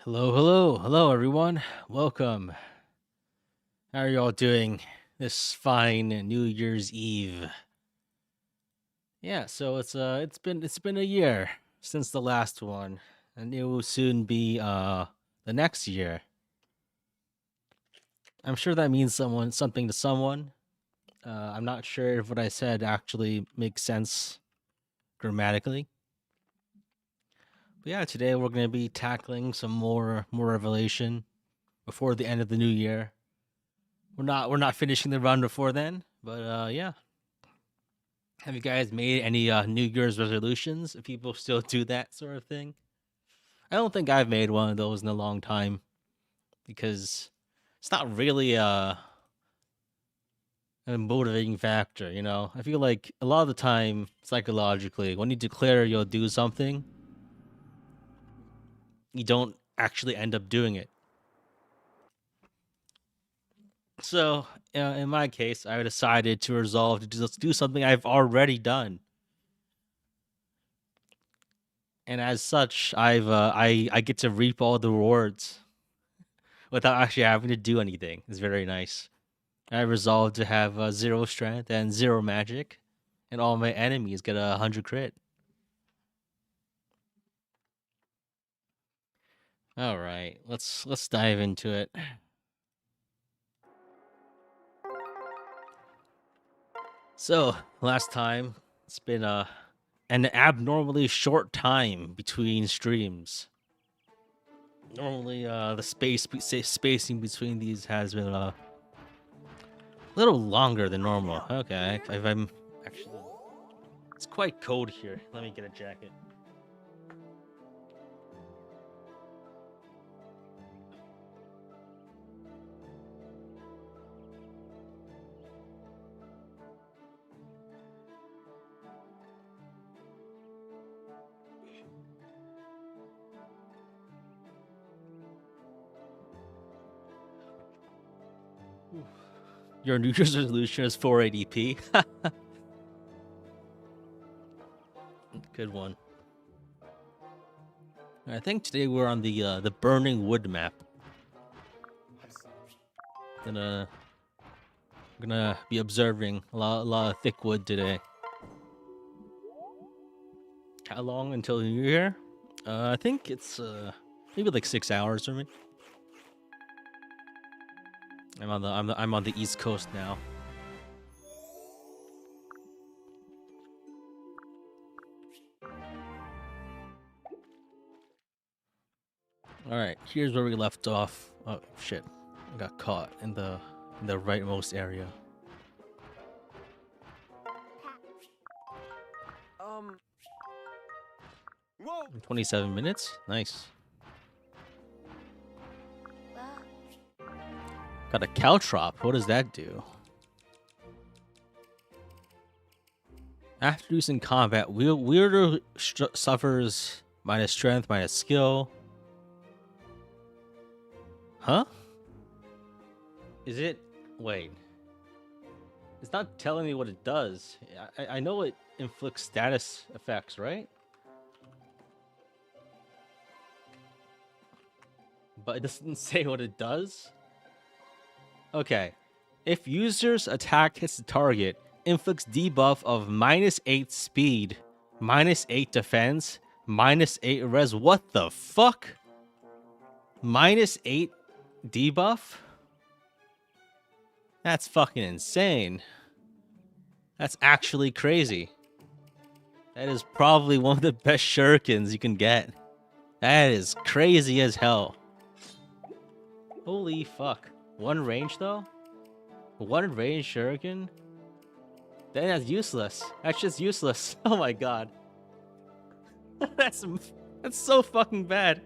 Hello, everyone. Welcome. How are you all doing this fine New Year's Eve? Yeah, so it's been a year since the last one, and it will soon be the next year. I'm sure that means something to someone. I'm not sure if what I said actually makes sense grammatically. But yeah, today we're gonna be tackling some more Revelation before the end of the new year. We're not finishing the run before then, but yeah. Have you guys made any New Year's resolutions? If people still do that sort of thing, I don't think I've made one of those in a long time because it's not really a motivating factor. I feel like a lot of the time, psychologically, when you declare you'll do something, you don't actually end up doing it. So, in my case, I decided to resolve to just do something I've already done. And as such, I get to reap all the rewards without actually having to do anything. It's very nice. I resolved to have zero strength and zero magic, and all my enemies get 100 crit. All right, let's dive into it. So last time, it's been an abnormally short time between streams. Normally, the spacing between these has been a little longer than normal. Okay, if I'm actually, it's quite cold here. Let me get a jacket. Your New Year's resolution is 480p. Good one. I think today we're on the burning wood map. Gonna gonna be observing a lot of thick wood today. How long until New Year? I think it's maybe like 6 hours for me. I'm on the East Coast now. All right, here's where we left off. Oh shit, I got caught in the rightmost area. Whoa! 27 minutes, nice. Got a cowtrop. What does that do? After using combat, wielder suffers minus strength, minus skill. Huh? Is it? Wait. It's not telling me what it does. I know it inflicts status effects, right? But it doesn't say what it does. Okay. If user's attack hits the target, inflicts debuff of -8 speed, -8 defense, -8 res. What the fuck? -8 debuff? That's fucking insane. That's actually crazy. That is probably one of the best shurikens you can get. That is crazy as hell. Holy fuck. One range though? One range shuriken? Then that's useless. That's just useless. Oh my god. that's so fucking bad.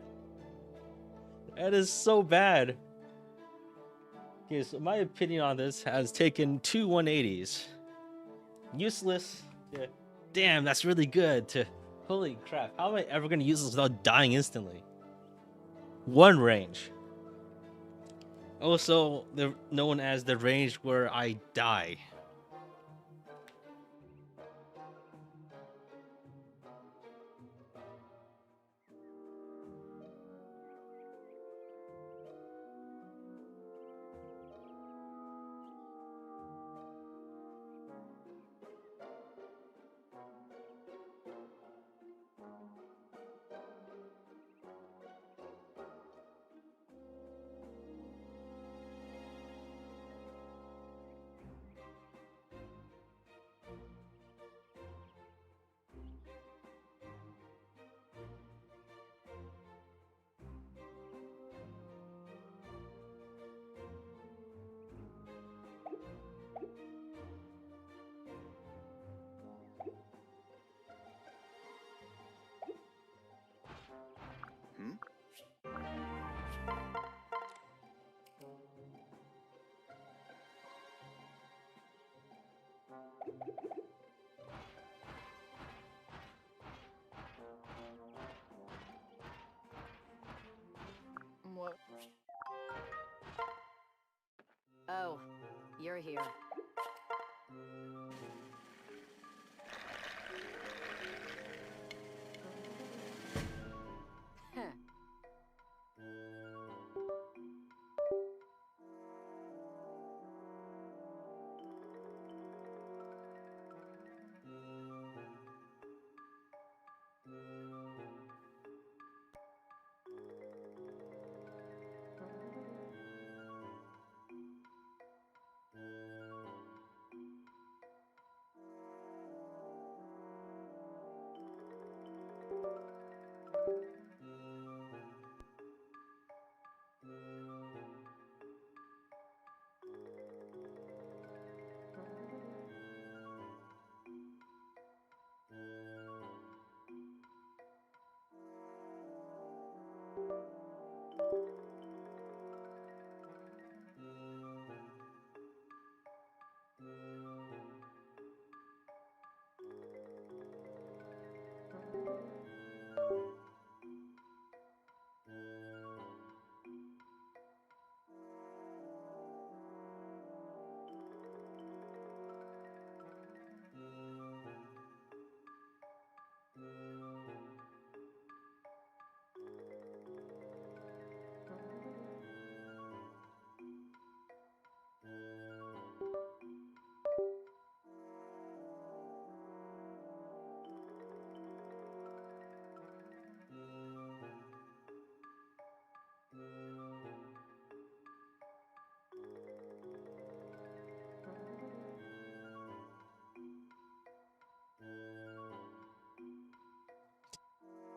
That is so bad. Okay, so my opinion on this has taken two 180s. Useless. Yeah. Damn, that's really good. Holy crap. How am I ever gonna use this without dying instantly? One range. Also, they're known as the range where I die. you're here.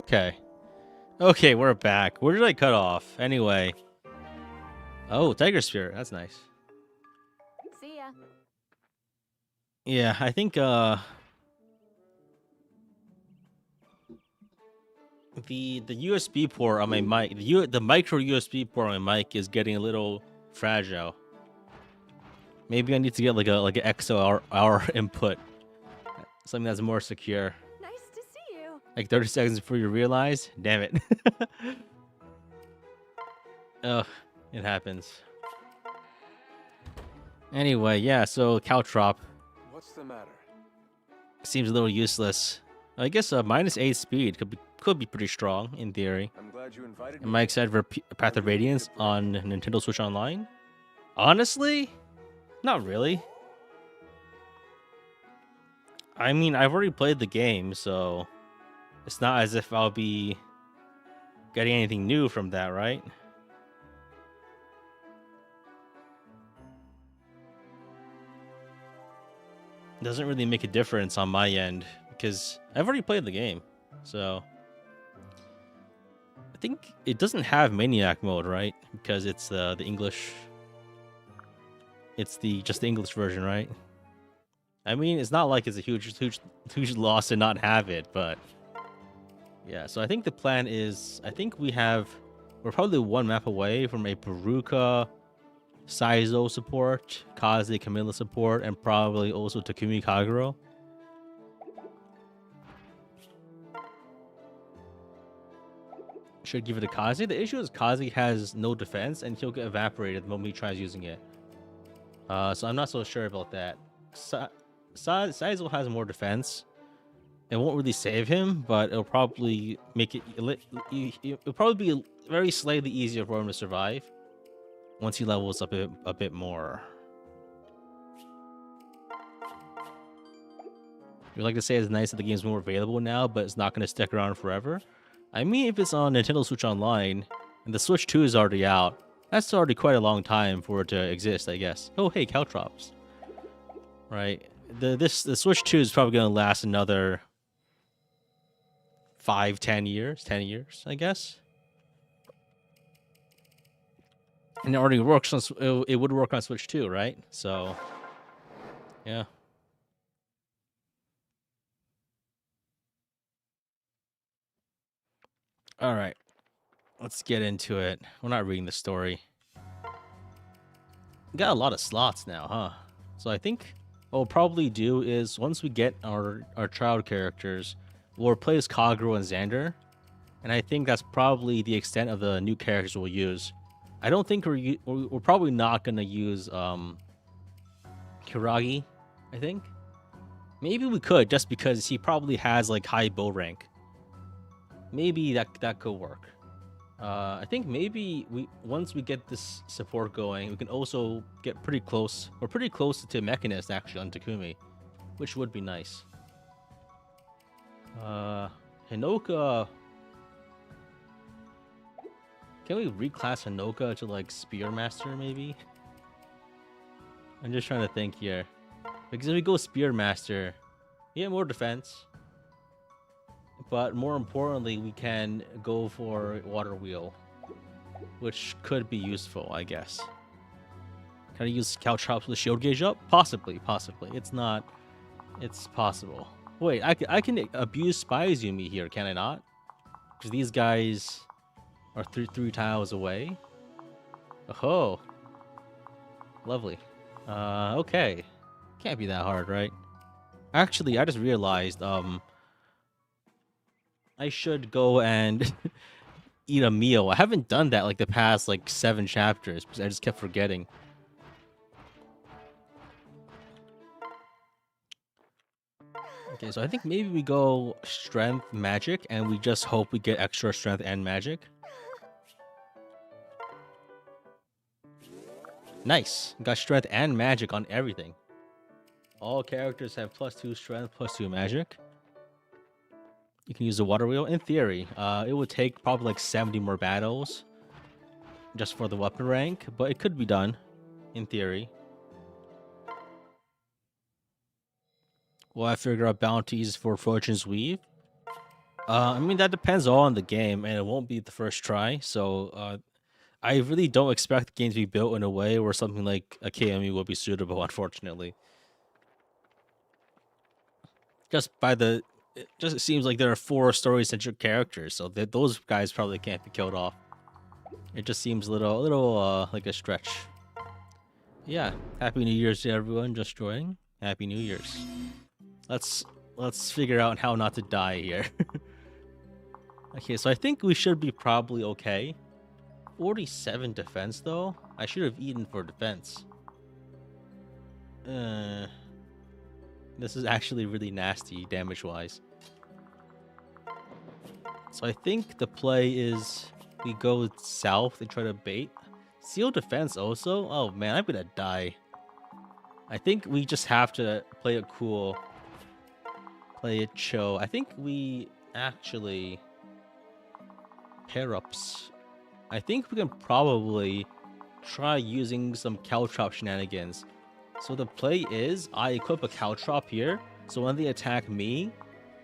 Okay. Okay, we're back. Where did I cut off? Anyway. Oh, Tiger Spear. That's nice. See ya. Yeah, I think the USB port on my mic, the micro USB port on my mic is getting a little fragile. Maybe I need to get like an XLR input, something that's more secure. Nice to see you. Like 30 seconds before you realize. Damn it. Ugh, it happens. Anyway, yeah. So cowtrop. What's the matter? Seems a little useless. I guess -8 speed could be pretty strong in theory. I'm glad you invited Am me. I excited for Path of Radiance on Nintendo Switch Online? Honestly, not really. I mean, I've already played the game, so it's not as if I'll be getting anything new from that, right? Doesn't really make a difference on my end because I've already played the game. So I think it doesn't have Maniac mode, right? Because it's the English. It's just the English version, right? I mean, it's not like it's a huge loss to not have it, but yeah. So I think the plan is, we're probably one map away from a Baruka, Saizo support, Kaze Camilla support, and probably also Takumi Kagero. Should give it to Kaze. The issue is Kaze has no defense, and he'll get evaporated the moment he tries using it. So I'm not so sure about that. Saizo has more defense. It won't really save him, but it'll probably make it. It'll probably be very slightly easier for him to survive once he levels up a bit more. You'd like to say it's nice that the game's more available now, but it's not going to stick around forever. I mean, if it's on Nintendo Switch Online and the Switch 2 is already out, that's already quite a long time for it to exist, I guess. Oh, hey, cowtrops. Right. The Switch 2 is probably going to last another 5-10 years. 10 years, I guess. And it already works on, it would work on Switch 2, right? So, yeah. All right. Let's get into it. We're not reading the story. We got a lot of slots now, huh? So I think what we'll probably do is once we get our child characters, we'll replace Kagero and Xander. And I think that's probably the extent of the new characters we'll use. I don't think we're probably not gonna use Kiragi, I think. Maybe we could, just because he probably has like high bow rank. Maybe that could work. I think maybe once we get this support going, we can also get pretty close. We're pretty close to Mechanist actually on Takumi, which would be nice. Hinoka. Can we reclass Hinoka to like Spearmaster maybe? I'm just trying to think here. Because if we go Spearmaster, we get more defense. But more importantly, we can go for Water Wheel, which could be useful, I guess. Can I use Cowtrop with shield gauge up? Possibly. It's not. It's possible. Wait, I can abuse Spies Yumi here, can I not? Because these guys are three tiles away. Oh, lovely. Okay. Can't be that hard, right? Actually, I just realized, I should go and eat a meal. I haven't done that like the past like 7 chapters because I just kept forgetting. Okay, so I think maybe we go strength, magic, and we just hope we get extra strength and magic. Nice. Got strength and magic on everything. All characters have +2 strength, +2 magic. You can use the water wheel. In theory, it would take probably like 70 more battles just for the weapon rank, but it could be done in theory. Will I figure out bounties for Fortune's Weave? I mean, that depends all on the game, and it won't be the first try, so I really don't expect the game to be built in a way where something like a KME will be suitable, unfortunately. It just seems like there are 4 story-centric characters, so those guys probably can't be killed off. It just seems a little like a stretch. Yeah, Happy New Year's to everyone just joining. Happy New Year's. Let's figure out how not to die here. Okay, so I think we should be probably okay. 47 defense though. I should have eaten for defense. This is actually really nasty damage-wise. So I think the play is we go south and try to bait. Seal defense also? Oh man, I'm gonna die. I think we just have to play it cool. Play it chill. I think we actually... pair-ups. I think we can probably try using some cowtrop shenanigans. So the play is, I equip a cowtrop here, so when they attack me,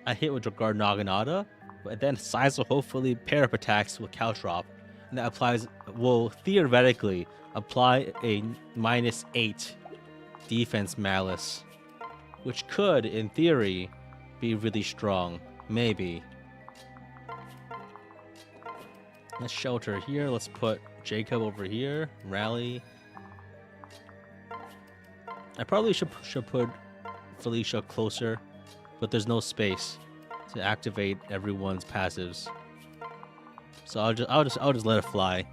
I hit with Regard Naginata, but then Size will hopefully pair up attacks with cowtrop, and that will theoretically apply a -8 defense malice, which could, in theory, be really strong. Maybe. Let's shelter here. Let's put Jacob over here. Rally. I probably should put Felicia closer, but there's no space to activate everyone's passives. So I'll just let it fly.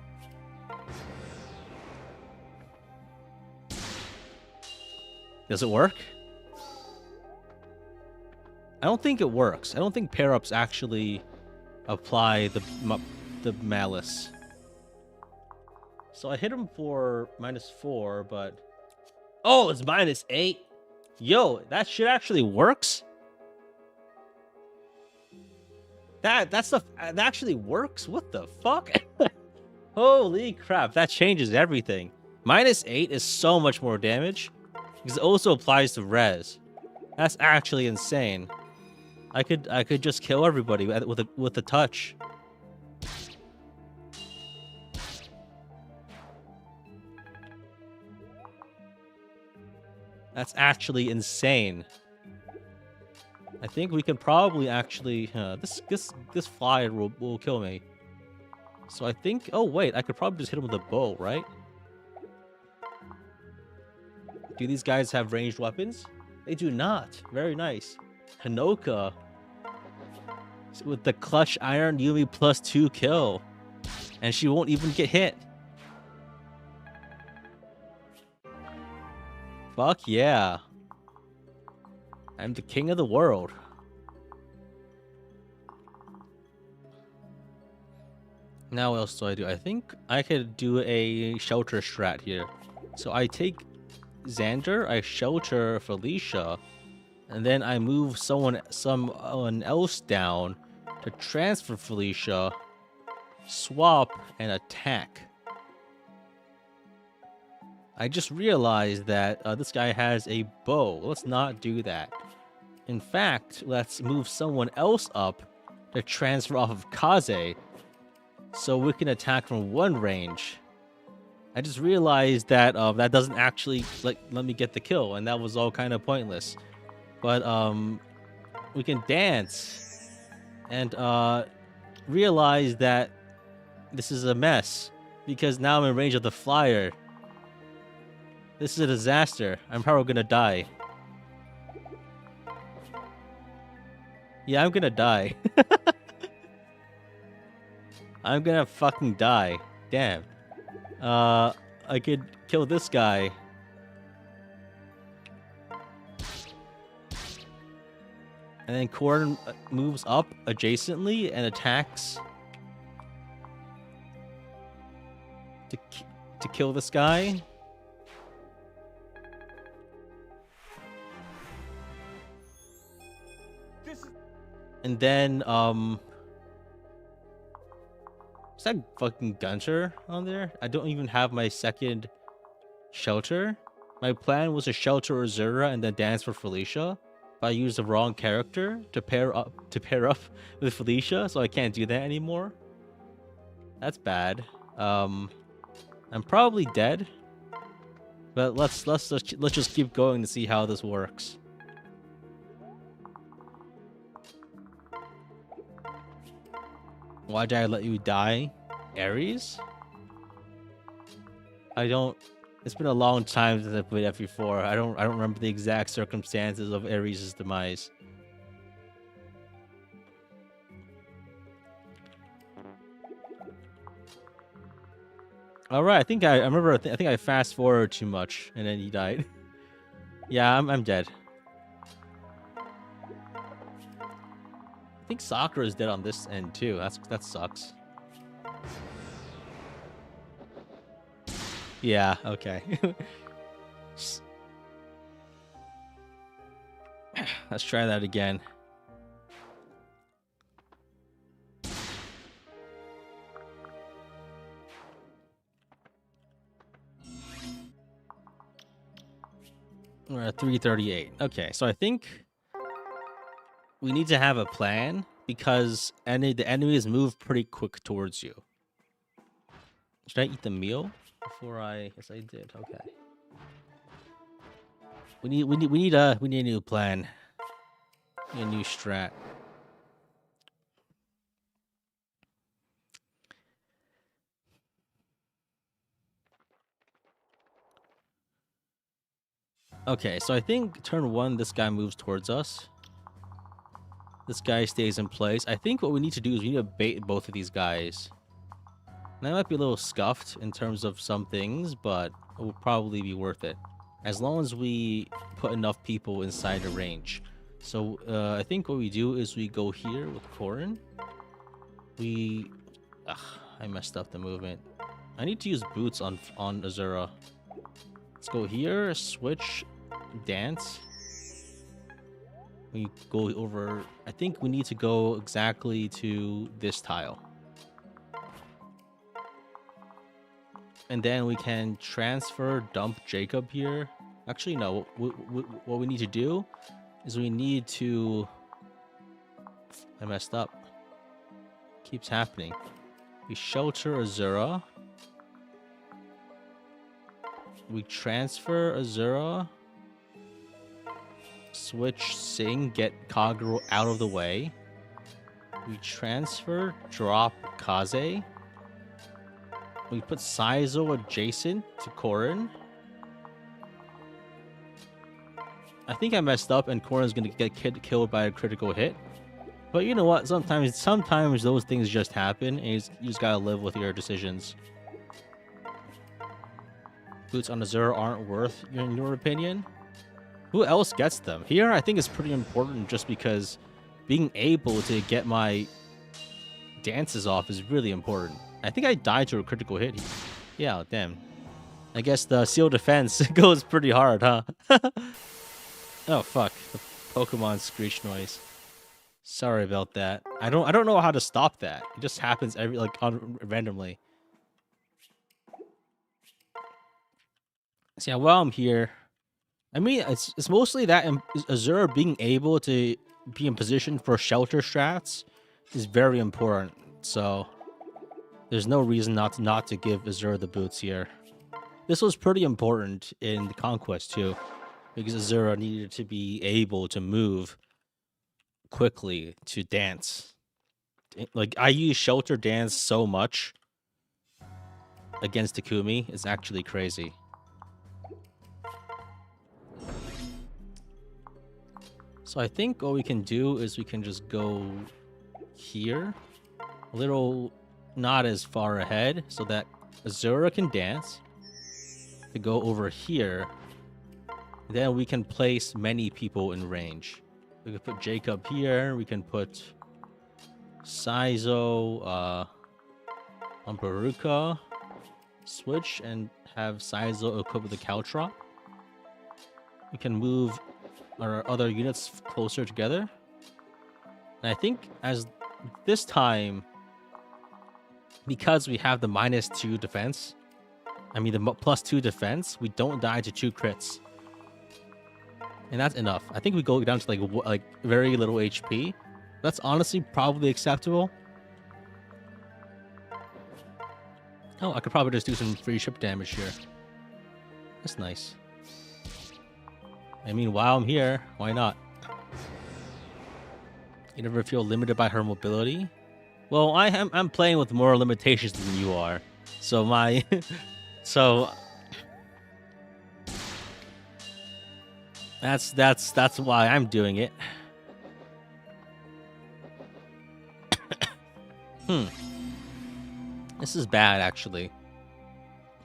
Does it work? I don't think it works. I don't think pair-ups actually apply the malice. So I hit him for -4, but oh, it's -8. Yo, that shit actually works. That actually works. What the fuck? Holy crap! That changes everything. -8 is so much more damage because it also applies to res. That's actually insane. I could just kill everybody with a touch. That's actually insane. I think we can probably actually this flyer will kill me. So I think, oh wait, I could probably just hit him with a bow, right? Do these guys have ranged weapons? They do not. Very nice. Hinoka with the clutch iron Yumi +2 kill. And she won't even get hit. Fuck yeah. I'm the king of the world. Now what else do I do? I think I could do a shelter strat here. So I take Xander, I shelter Felicia, and then I move someone else down to transfer Felicia, swap, and attack. I just realized that this guy has a bow. Let's not do that. In fact, let's move someone else up to transfer off of Kaze, so we can attack from one range. I just realized that that doesn't actually let me get the kill, and that was all kind of pointless. But we can dance and realize that this is a mess because now I'm in range of the flyer. This is a disaster. I'm probably gonna die. Yeah, I'm gonna die. I'm gonna fucking die. Damn. I could kill this guy. And then Corn moves up adjacently and attacks to kill this guy. And then is that fucking Gunter on there? I don't even have my second shelter. My plan was to shelter Azura and then dance for Felicia. But I used the wrong character to pair up with Felicia, so I can't do that anymore. That's bad. I'm probably dead. But let's just keep going to see how this works. Why did I let you die, Ares? I don't. It's been a long time since I played FE4. I don't remember the exact circumstances of Ares' demise. All right, I think I remember. I think I fast forward too much, and then he died. Yeah, I'm dead. I think Sakura is dead on this end too. That sucks. Yeah. Okay. Let's try that again. We're at 338. Okay, so I think we need to have a plan because the enemies move pretty quick towards you. Should I eat the meal before I? Yes, I did. Okay. We need a new plan. We need a new strat. Okay, so I think turn 1, this guy moves towards us. This guy stays in place. I think what we need to do is we need to bait both of these guys. And that might be a little scuffed in terms of some things, but it will probably be worth it. As long as we put enough people inside the range. So I think what we do is we go here with Korin. I messed up the movement. I need to use boots on Azura. Let's go here, switch, dance. We go over. I think we need to go exactly to this tile. And then we can transfer, dump Jacob here. Actually, no. What we need to do is we need to... I messed up. Keeps happening. We shelter Azura. We transfer Azura. Switch Sing, get Kagero out of the way. We transfer, drop Kaze. We put Saizo adjacent to Korin. I think I messed up and Korin's gonna get killed by a critical hit. But you know what? Sometimes those things just happen and you just gotta live with your decisions. boots on Azura aren't worth, in your opinion? Who else gets them? Here, I think it's pretty important just because being able to get my dances off is really important. I think I died to a critical hit here. Yeah, damn. I guess the seal defense goes pretty hard, huh? Oh, fuck. The Pokemon screech noise. Sorry about that. I don't know how to stop that. It just happens randomly. So yeah, while I'm here, I mean, it's mostly that Azura being able to be in position for shelter strats is very important. So there's no reason not to give Azura the boots here. This was pretty important in the Conquest too, because Azura needed to be able to move quickly to dance. Like, I use shelter dance so much against Takumi, it's actually crazy. So I think what we can do is we can just go here, a little not as far ahead, so that Azura can dance. To go over here, then we can place many people in range. We can put Jacob here. We can put Saizo, Amperuka, switch and have Saizo equipped with the cowtrop. We can move our other units closer together. And I think as this time, because we have the -2 defense, I mean the +2 defense, we don't die to 2 crits. And that's enough. I think we go down to like very little HP. That's honestly probably acceptable. Oh, I could probably just do some free ship damage here. That's nice. I mean, while I'm here, why not? You never feel limited by her mobility? Well, I'm playing with more limitations than you are. So my so that's why I'm doing it. This is bad actually.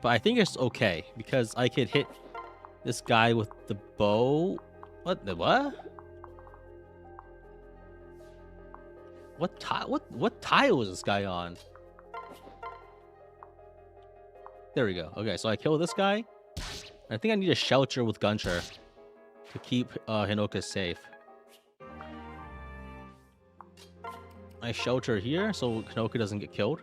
But I think it's okay because I could hit this guy with the bow. What? What tile is this guy on? There we go. Okay, so I kill this guy. I think I need a shelter with Gunter to keep Hinoka safe. I shelter here so Hinoka doesn't get killed.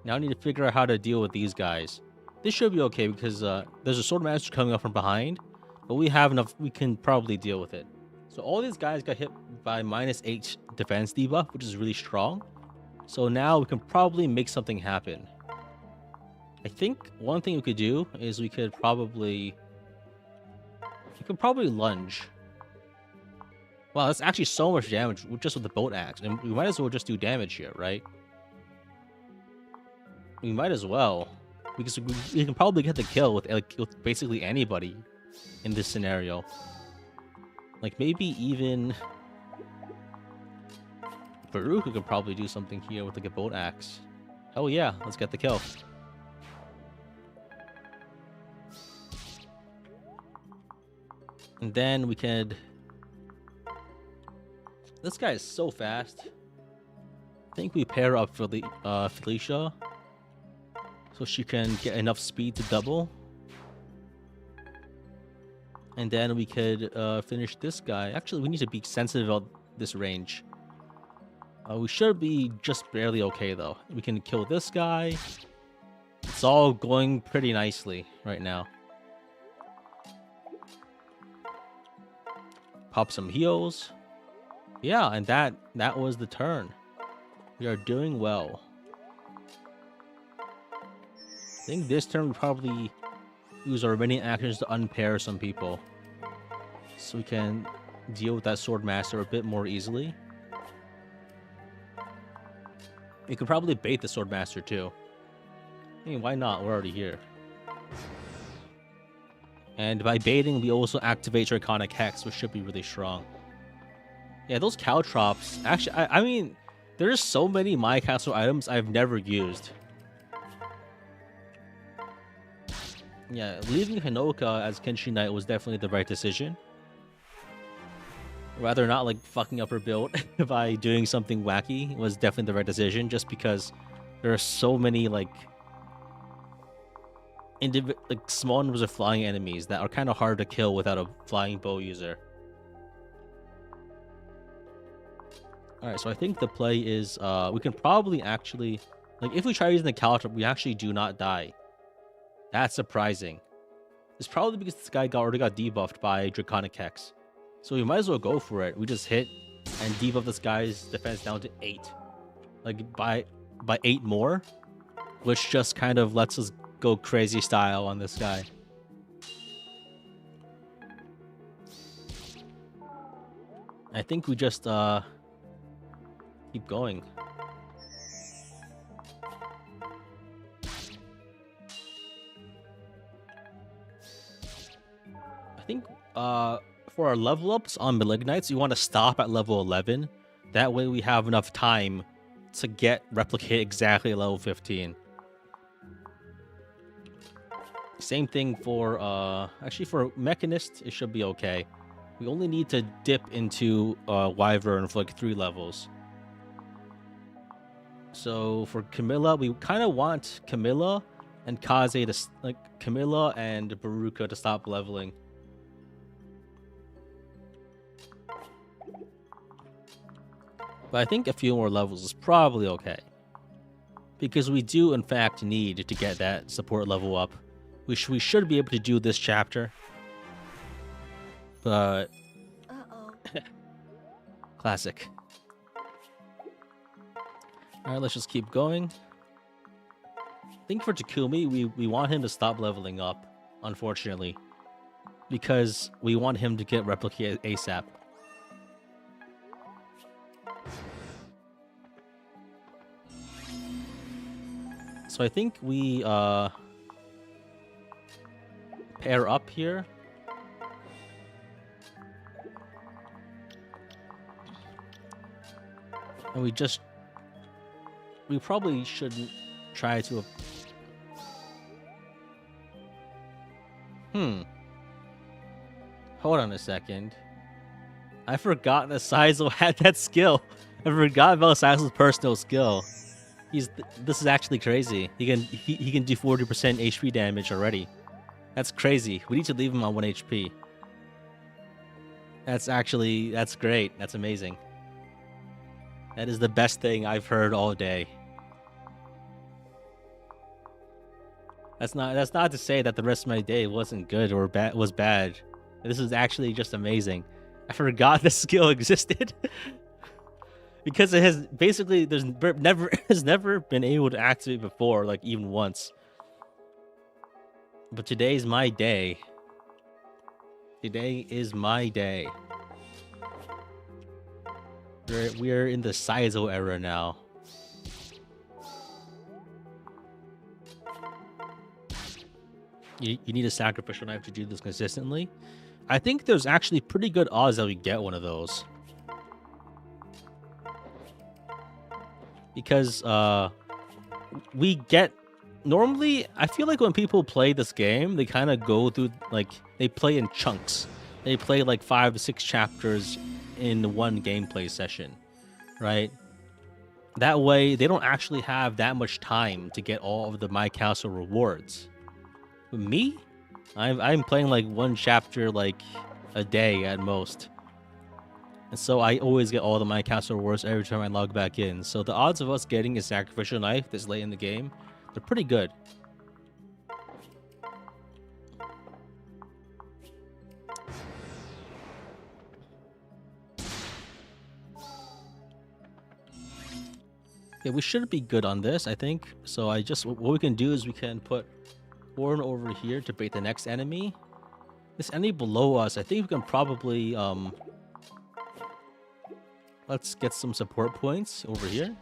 Now I need to figure out how to deal with these guys. This should be okay because there's a sword master coming up from behind, but we have enough. We can probably deal with it. So all these guys got hit by -8 defense debuff, which is really strong. So now we can probably make something happen. I think one thing we could do is we could probably lunge. Wow, that's actually so much damage just with the bolt axe, and we might as well just do damage here, right? We might as well, because we can probably get the kill with basically anybody in this scenario. Like maybe even Baruch could probably do something here with like a bolt axe. Oh yeah, let's get the kill. And then we could... This guy is so fast. I think we pair up for the Felicia, so she can get enough speed to double. And then we could finish this guy. Actually, we need to be sensitive about this range. We should be just barely okay, though. We can kill this guy. It's all going pretty nicely right now. Pop some heals. Yeah, and that was the turn. We are doing well. I think this turn we probably use our remaining actions to unpair some people, so we can deal with that sword master a bit more easily. We could probably bait the sword master too. I mean, why not? We're already here. And by baiting, we also activate Draconic Hex, which should be really strong. Yeah, those cowtrops. Actually, I mean, there's so many My Castle items I've never used. Yeah, leaving Hinoka as Kenshi Knight was definitely the right decision. Rather not like fucking up her build by doing something wacky was definitely the right decision, just because there are so many like small numbers of flying enemies that are kind of hard to kill without a flying bow user. Alright, so I think the play is we can probably actually, like, if we try using the cowtrop, we actually do not die. That's surprising. It's probably because this guy already got debuffed by Draconic Hex. So we might as well go for it. We just hit and debuff this guy's defense down to 8. Like by 8 more, which just kind of lets us go crazy style on this guy. I think we just keep going. I think for our level ups on Malignites, you want to stop at level 11. That way we have enough time to get replicate exactly at level 15. Same thing for actually for Mechanist, it should be okay. We only need to dip into Wyvern for like 3 levels. So for Camilla, we kind of want Camilla and Kaze to Camilla and Baruka to stop leveling. But I think a few more levels is probably okay. Because we do, in fact, need to get that support level up. We should be able to do this chapter. But... Classic. Alright, let's just keep going. I think for Takumi, we want him to stop leveling up, unfortunately. Because we want him to get replicated ASAP. So I think we pair up here. And we probably shouldn't try to... Hold on a second. I forgot that Saizo had that skill. I forgot about Saizo's personal skill. This is actually crazy. He can do 40% HP damage already. That's crazy. We need to leave him on 1 HP. That's great. That's amazing. That is the best thing I've heard all day. That's not to say that the rest of my day wasn't good or was bad. This is actually just amazing. I forgot the skill existed. Because it has basically never been able to activate before, like even once. But today's my day. Today is my day. We're in the Saizo era now. You need a sacrificial knife to do this consistently. I think there's actually pretty good odds that we get one of those. Because we get normally, I feel like when people play this game, they kind of go through, like, they play in chunks. They play like 5 to 6 chapters in one gameplay session, right? That way they don't actually have that much time to get all of the My Castle rewards. But me, I'm playing like 1 chapter like a day at most. And so I always get all the My Castle rewards every time I log back in. So the odds of us getting a sacrificial knife this late in the game, they're pretty good. Yeah, we should be good on this, I think. So what we can do is we can put Horn over here to bait the next enemy. This enemy below us, I think we can probably let's get some support points over here.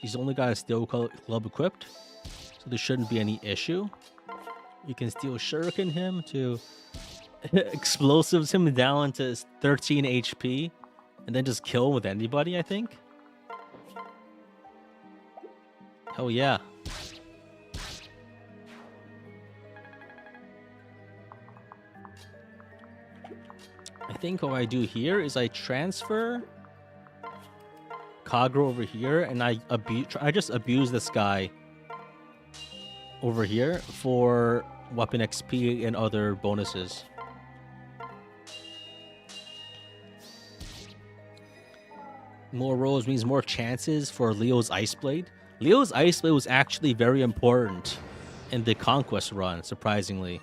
He's only got a Steel Club equipped, so there shouldn't be any issue. You can Steel Shuriken him to explosives him down to 13 HP, and then just kill him with anybody, I think. Oh yeah. think what I do here is I transfer Kagura over here, and I just abuse this guy over here for weapon XP and other bonuses. More rolls means more chances for Leo's Ice Blade. Leo's Ice Blade was actually very important in the Conquest run, surprisingly.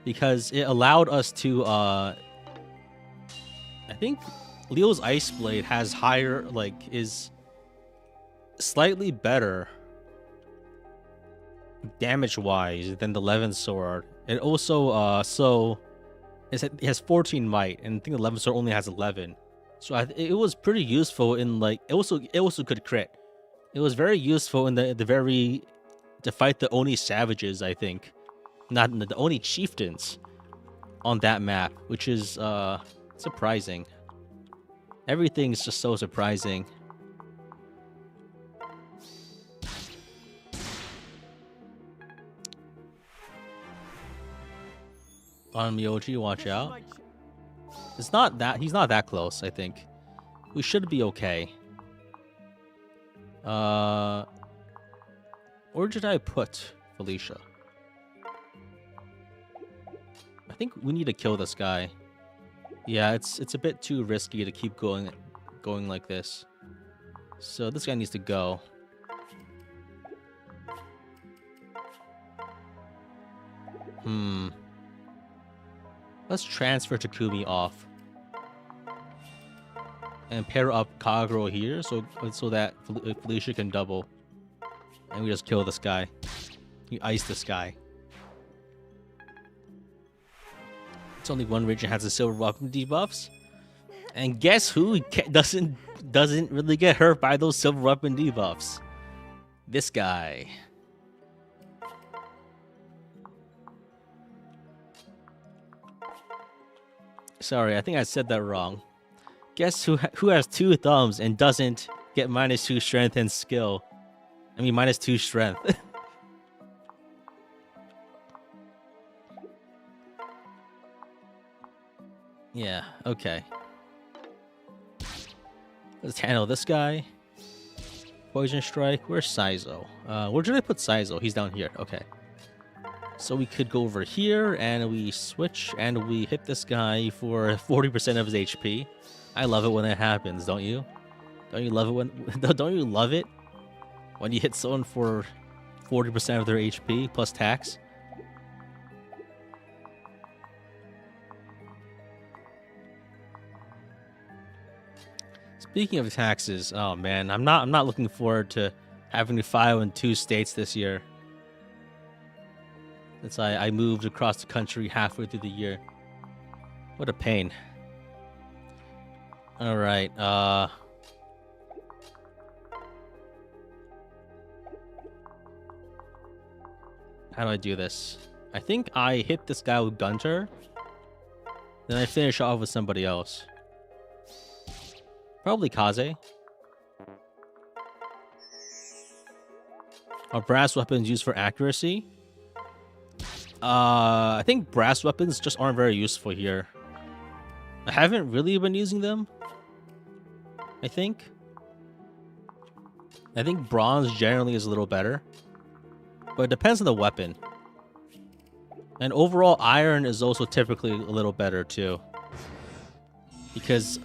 Because it allowed us to, I think Leo's Ice Blade has higher, is slightly better damage-wise than the Levin Sword. It also, it has 14 might, and I think the Levin Sword only has 11. So it was pretty useful in, it also could crit. It was very useful in to fight the Oni savages, I think. Not the Oni chieftains on that map, which is surprising. Everything's just so surprising. On Miyoji, watch out. He's not that close, I think. We should be okay. Where did I put Felicia? I think we need to kill this guy. Yeah, it's a bit too risky to keep going like this. So this guy needs to go. Let's transfer Takumi off. And pair up Kaguro here so that Felicia can double. And we just kill this guy. We ice this guy. It's only one region has the silver weapon debuffs. And guess who doesn't really get hurt by those silver weapon debuffs? This guy. Sorry, I think I said that wrong. Guess who has 2 thumbs and doesn't get -2 strength and skill? I mean, -2 strength. Yeah, okay. Let's handle this guy. Poison Strike. Where's Saizo? Where did I put Saizo? He's down here. Okay. So we could go over here and we switch and we hit this guy for 40% of his HP. I love it when that happens, don't you? Don't you love it don't you love it when you hit someone for 40% of their HP plus tax? Speaking of taxes, oh man, I'm not looking forward to having to file in 2 states this year. Since I moved across the country halfway through the year. What a pain. All right. How do I do this? I think I hit this guy with Gunter. Then I finish off with somebody else. Probably Kaze. Are brass weapons used for accuracy? I think brass weapons just aren't very useful here. I haven't really been using them. I think bronze generally is a little better. But it depends on the weapon. And overall, iron is also typically a little better too. Because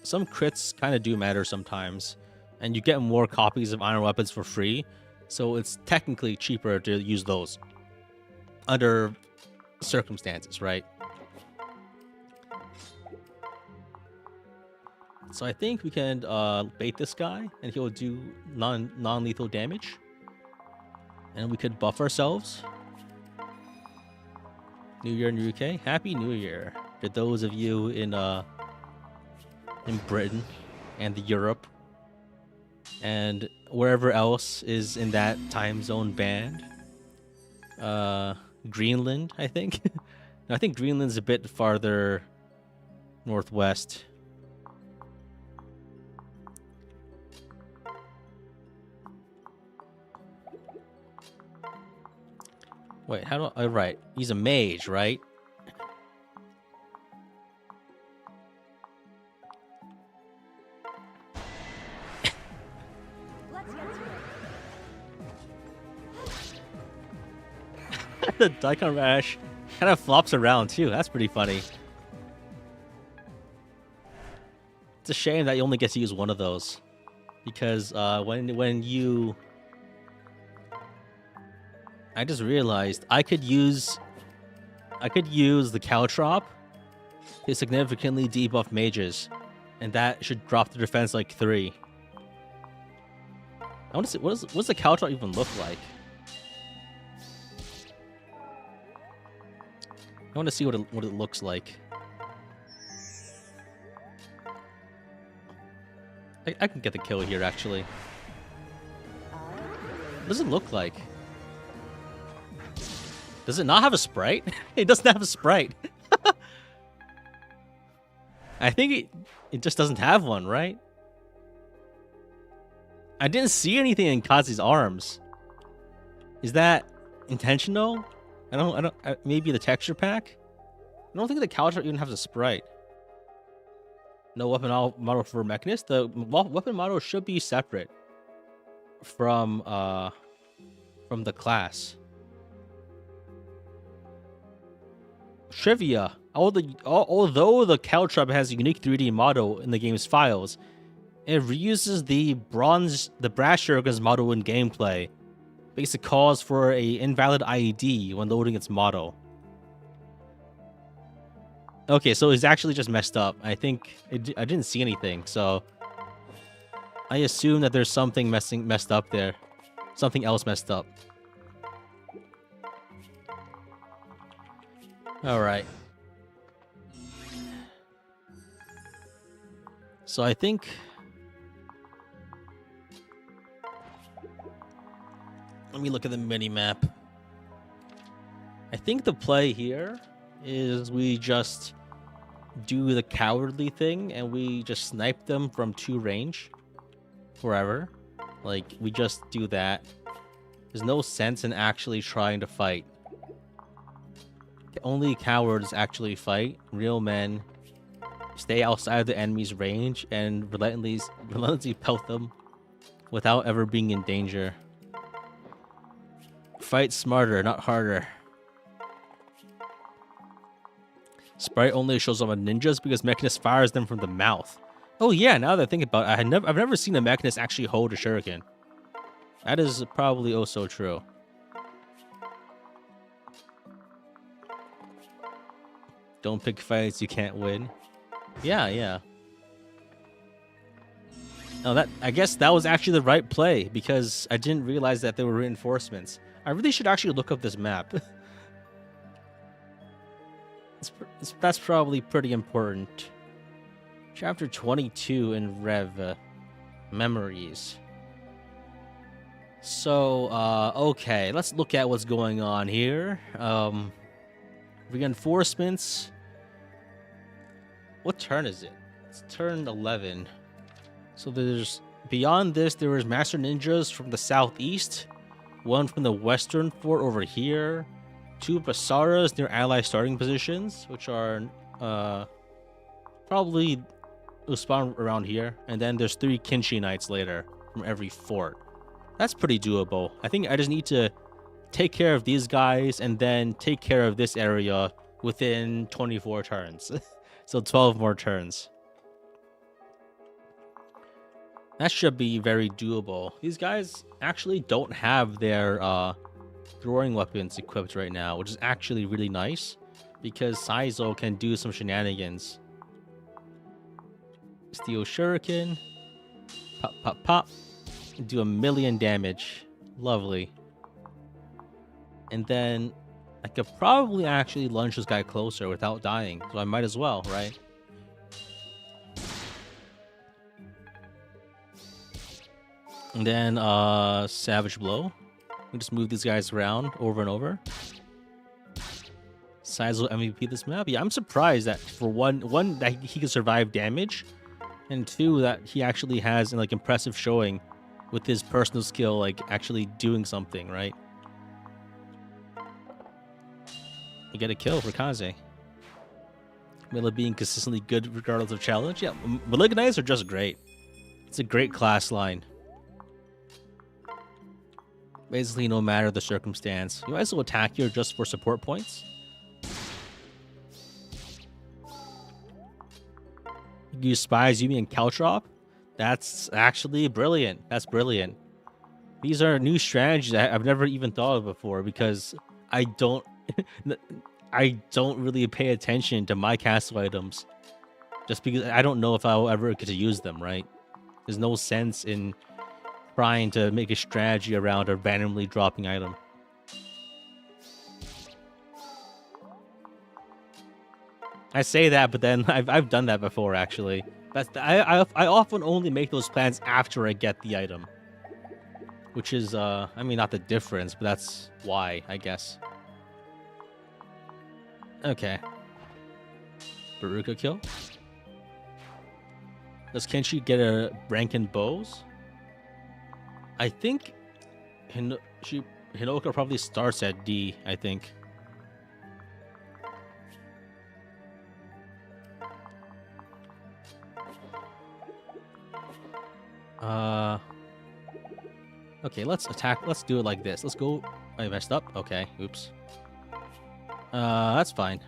some crits kind of do matter sometimes. And you get more copies of iron weapons for free. So it's technically cheaper to use those. Under circumstances, right? So I think we can bait this guy and he'll do non-lethal damage. And we could buff ourselves. New Year in the UK. Happy New Year to those of you in Britain and Europe and wherever else is in that time zone band. Greenland, I think. No, I think Greenland's a bit farther northwest. Wait, how do I... right, he's a mage, right? the Daikon Rash kind of flops around too. That's pretty funny. It's a shame that you only get to use one of those, because when you, I just realized I could use the cowtrop to significantly debuff mages, and that should drop the defense like 3. I want to see what's the cowtrop even look like. I want to see what it looks like. I can get the kill here actually. What does it look like? Does it not have a sprite? It doesn't have a sprite. I think it just doesn't have one, right? I didn't see anything in Kazi's arms. Is that intentional? Maybe the texture pack? I don't think the cowtrop even has a sprite. No weapon model for Mechanist. The weapon model should be separate from the class. Trivia: although the cowtrop has a unique 3D model in the game's files, it reuses the brass shuriken's model in gameplay, basic cause for a invalid IED when loading its model. Okay, so it's actually just messed up. I think I didn't see anything, so I assume that there's something messed up there, something else messed up. All right. So I think let me look at the mini map. I think the play here is we just do the cowardly thing and we just snipe them from 2 range forever. Like, we just do that. There's no sense in actually trying to fight. Only cowards actually fight. Real men stay outside of the enemy's range and relentlessly pelt them without ever being in danger. Fight smarter, not harder. Sprite only shows up on ninjas because Mechanist fires them from the mouth. Oh yeah, now that I think about it, I've never seen a Mechanist actually hold a shuriken. That is probably oh so true. Don't pick fights you can't win. Yeah. No, I guess that was actually the right play because I didn't realize that there were reinforcements. I really should actually look up this map. That's probably pretty important. Chapter 22 in Rev. Memories. So, okay, let's look at what's going on here. Reinforcements. What turn is it? It's turn 11. So there's, beyond this, there is Master Ninjas from the southeast, one from the western fort over here, 2 Basaras near ally starting positions, which are probably will spawn around here, and then there's 3 Kinshi Knights later from every fort. That's pretty doable. I think I just need to take care of these guys and then take care of this area within 24 turns. So 12 more turns. That should be very doable. These guys actually don't have their throwing weapons equipped right now, which is actually really nice because Saizo can do some shenanigans. Steel shuriken. Pop, pop, pop. Do 1,000,000 damage. Lovely. And then I could probably actually lunge this guy closer without dying. So I might as well, right? And then Savage Blow. We just move these guys around over and over. Saizo MVP this map. Yeah, I'm surprised that for one that he can survive damage, and 2 that he actually has an like impressive showing with his personal skill, like actually doing something, right? You get a kill for Kaze. Mila being consistently good regardless of challenge. Yeah, Malignite are just great. It's a great class line. Basically, no matter the circumstance. You might as well attack here just for support points. You use spies, Yumi, and cowtrop. That's actually brilliant. That's brilliant. These are new strategies I've never even thought of before because I don't really pay attention to my castle items. Just because I don't know if I'll ever get to use them, right? There's no sense in trying to make a strategy around a randomly dropping item. I say that, but then I've done that before actually. I often only make those plans after I get the item, which is I mean not the difference, but that's why I guess. Okay. Baruka kill. Does Kenshi get a rank in bows? I think Hinoka probably starts at D, I think. Okay, let's attack. Let's do it like this. Let's go. I messed up. Okay, oops. That's fine.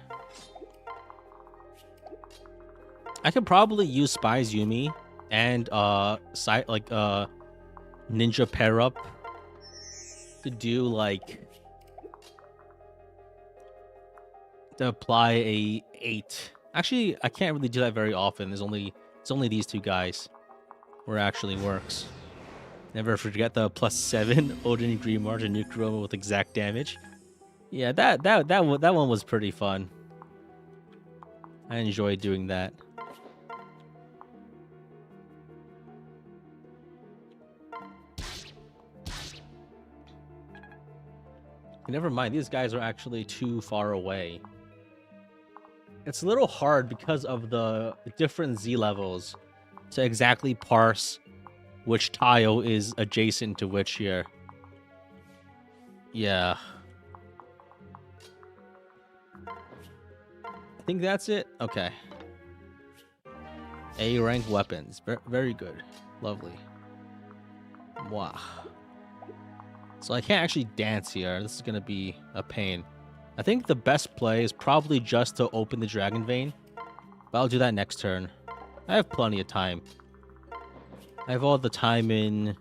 I could probably use Spies Yumi and Ninja pair up to do like to apply a 8. Actually, I can't really do that very often. It's only these two guys where it actually works. Never forget the +7 Odin Green March and Nucleoma with exact damage. Yeah, that one was pretty fun. I enjoyed doing that. Never mind, these guys are actually too far away. It's a little hard because of the different Z levels to exactly parse which tile is adjacent to which here. Yeah. I think that's it. Okay. A rank weapons. Very good. Lovely. Wow. So I can't actually dance here. This is going to be a pain. I think the best play is probably just to open the Dragon Vein. But I'll do that next turn. I have plenty of time. I have all the time in...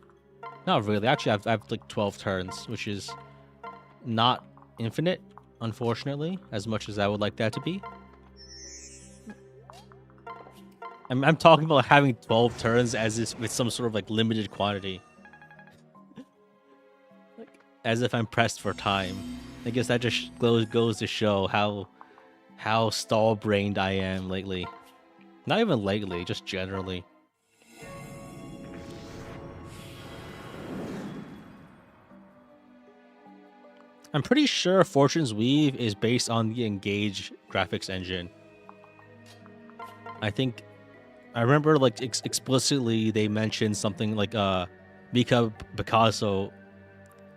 Not really. Actually, I have like 12 turns, which is not infinite, unfortunately, as much as I would like that to be. I'm talking about having 12 turns as if with some sort of like limited quantity. As if I'm pressed for time. I guess that just goes to show how stall-brained I am lately. Not even lately, just generally. I'm pretty sure Fortune's Weave is based on the Engage graphics engine. I remember like explicitly they mentioned something like Mika Picasso,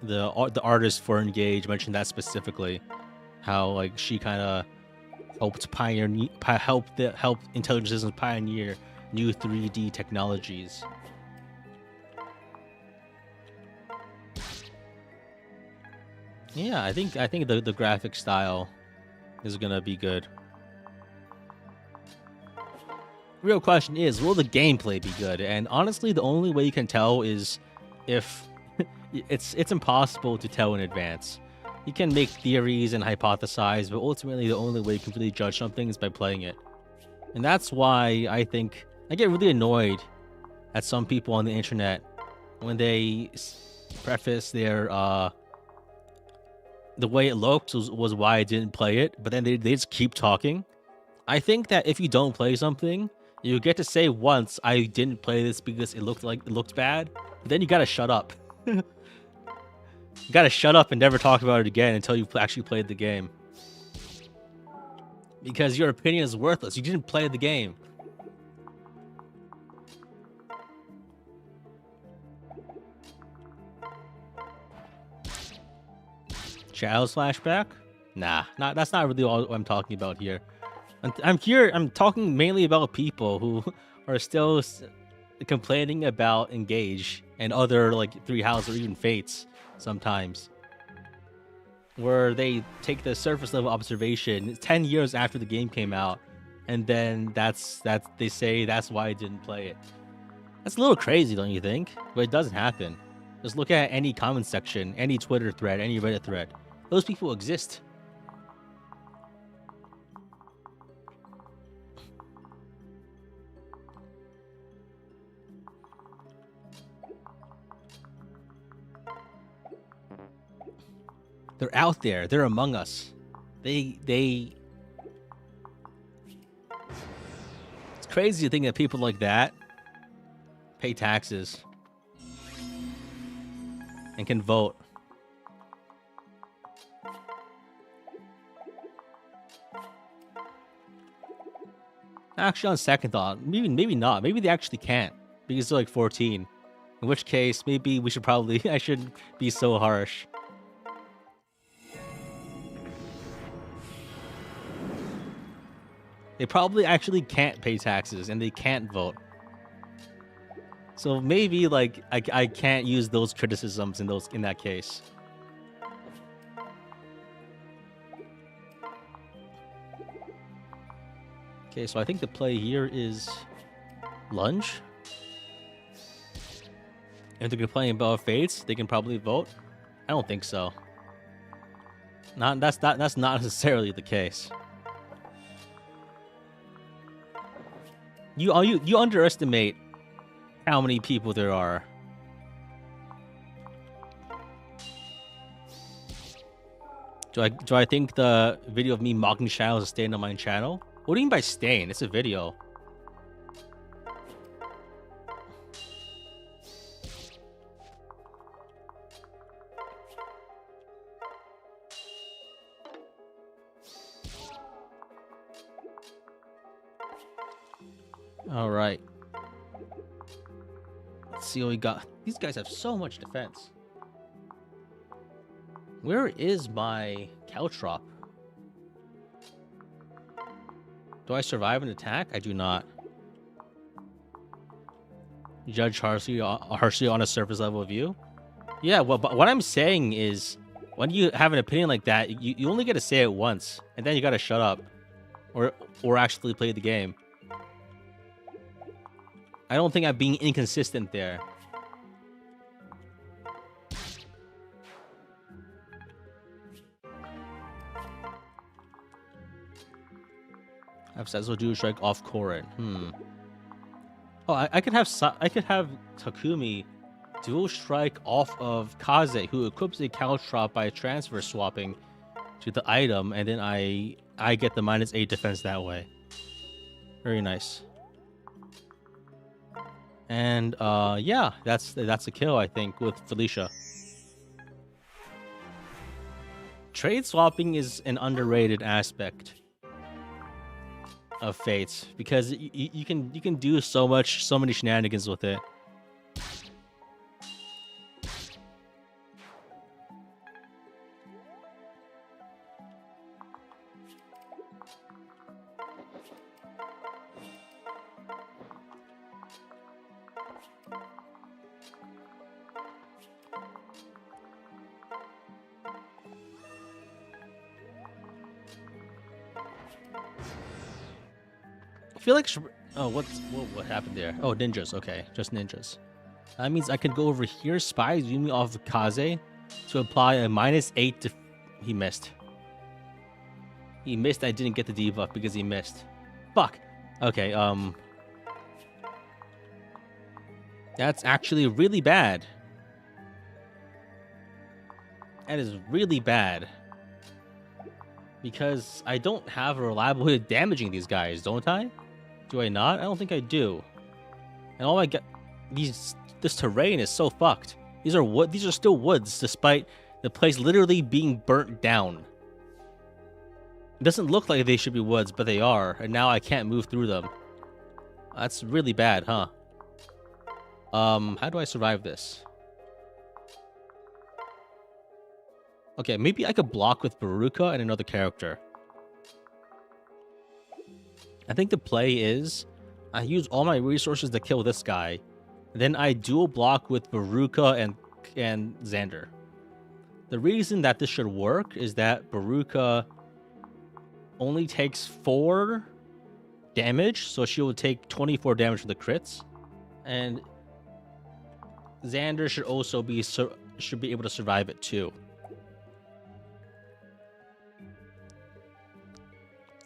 the artist for Engage, mentioned that specifically. How like she kind of helped help intelligent systems pioneer new 3D technologies. Yeah, I think the graphic style is gonna be good. Real question is, will the gameplay be good? And honestly, the only way you can tell is if it's impossible to tell in advance. You can make theories and hypothesize, but ultimately the only way you can really judge something is by playing it. And that's why I think I get really annoyed at some people on the internet when they preface their the way it looked was why I didn't play it, but then they just keep talking. I think that if you don't play something, you get to say once, I didn't play this because it looked bad, but then you gotta shut up. You gotta shut up and never talk about it again until you actually played the game. Because your opinion is worthless. You didn't play the game. Child's flashback? Nah, that's not really all I'm talking about here. I'm talking mainly about people who are still complaining about Engage and other like 3 houses or even Fates sometimes, where they take the surface level observation 10 years after the game came out, and then that's they say that's why I didn't play it. That's a little crazy, don't you think? But it doesn't happen. Just look at any comment section, any Twitter thread, any Reddit thread. Those people exist. They're out there. They're among us. It's crazy to think that people like that pay taxes and can vote. Actually, on second thought, maybe not. Maybe they actually can't because they're like 14. In which case, maybe we should probably I shouldn't be so harsh. They probably actually can't pay taxes and they can't vote. So maybe like I can't use those criticisms in that case. Okay, so I think the play here is lunge. If they're playing Bell of Fates, they can probably vote. I don't think so. That's not necessarily the case. You underestimate how many people there are. Do I think the video of me mocking Shadows is staying on my channel? What do you mean by staying? It's a video. All right. Let's see what we got. These guys have so much defense. Where is my cowtrop? Do I survive an attack? I do not. Judge harshly on a surface level view? Yeah, well, but what I'm saying is, when you have an opinion like that, you only get to say it once, and then you gotta shut up. Or actually play the game. I don't think I'm being inconsistent there. Have Setsuo do strike off Korin. Oh, I could have Takumi dual strike off of Kaze, who equips a caltrop by transfer swapping to the item, and then I get the -8 defense that way. Very nice. And yeah, that's a kill, I think, with Felicia. Trade swapping is an underrated aspect of Fates because you can do so many shenanigans with it. I feel like what happened there? Oh, ninjas. Okay, just ninjas. That means I can go over here, spy zooming off of Kaze to apply a -8 to... He missed. He missed. I didn't get the debuff because he missed. Fuck. Okay, that's actually really bad. That is really bad. Because I don't have a reliable way of damaging these guys, don't I? Do I not? I don't think I do. And all I get... This terrain is so fucked. These are still woods, despite the place literally being burnt down. It doesn't look like they should be woods, but they are. And now I can't move through them. That's really bad, huh? How do I survive this? Okay, maybe I could block with Baruka and another character. I think the play is I use all my resources to kill this guy. And then I dual block with Baruka and Xander. The reason that this should work is that Baruka only takes 4 damage, so she will take 24 damage for the crits. And Xander should also be able to survive it too.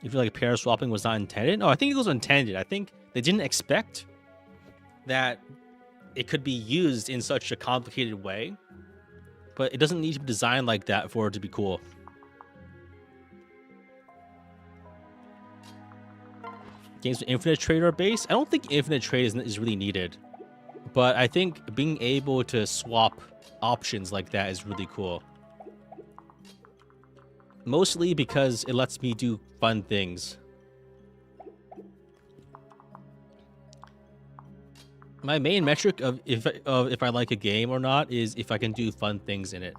You feel like pair swapping was not intended? No, I think it was intended. I think they didn't expect that it could be used in such a complicated way, but it doesn't need to be designed like that for it to be cool. Games with infinite trade are base. I don't think infinite trade is really needed, but I think being able to swap options like that is really cool. Mostly because it lets me do fun things. My main metric of if I like a game or not is if I can do fun things in it.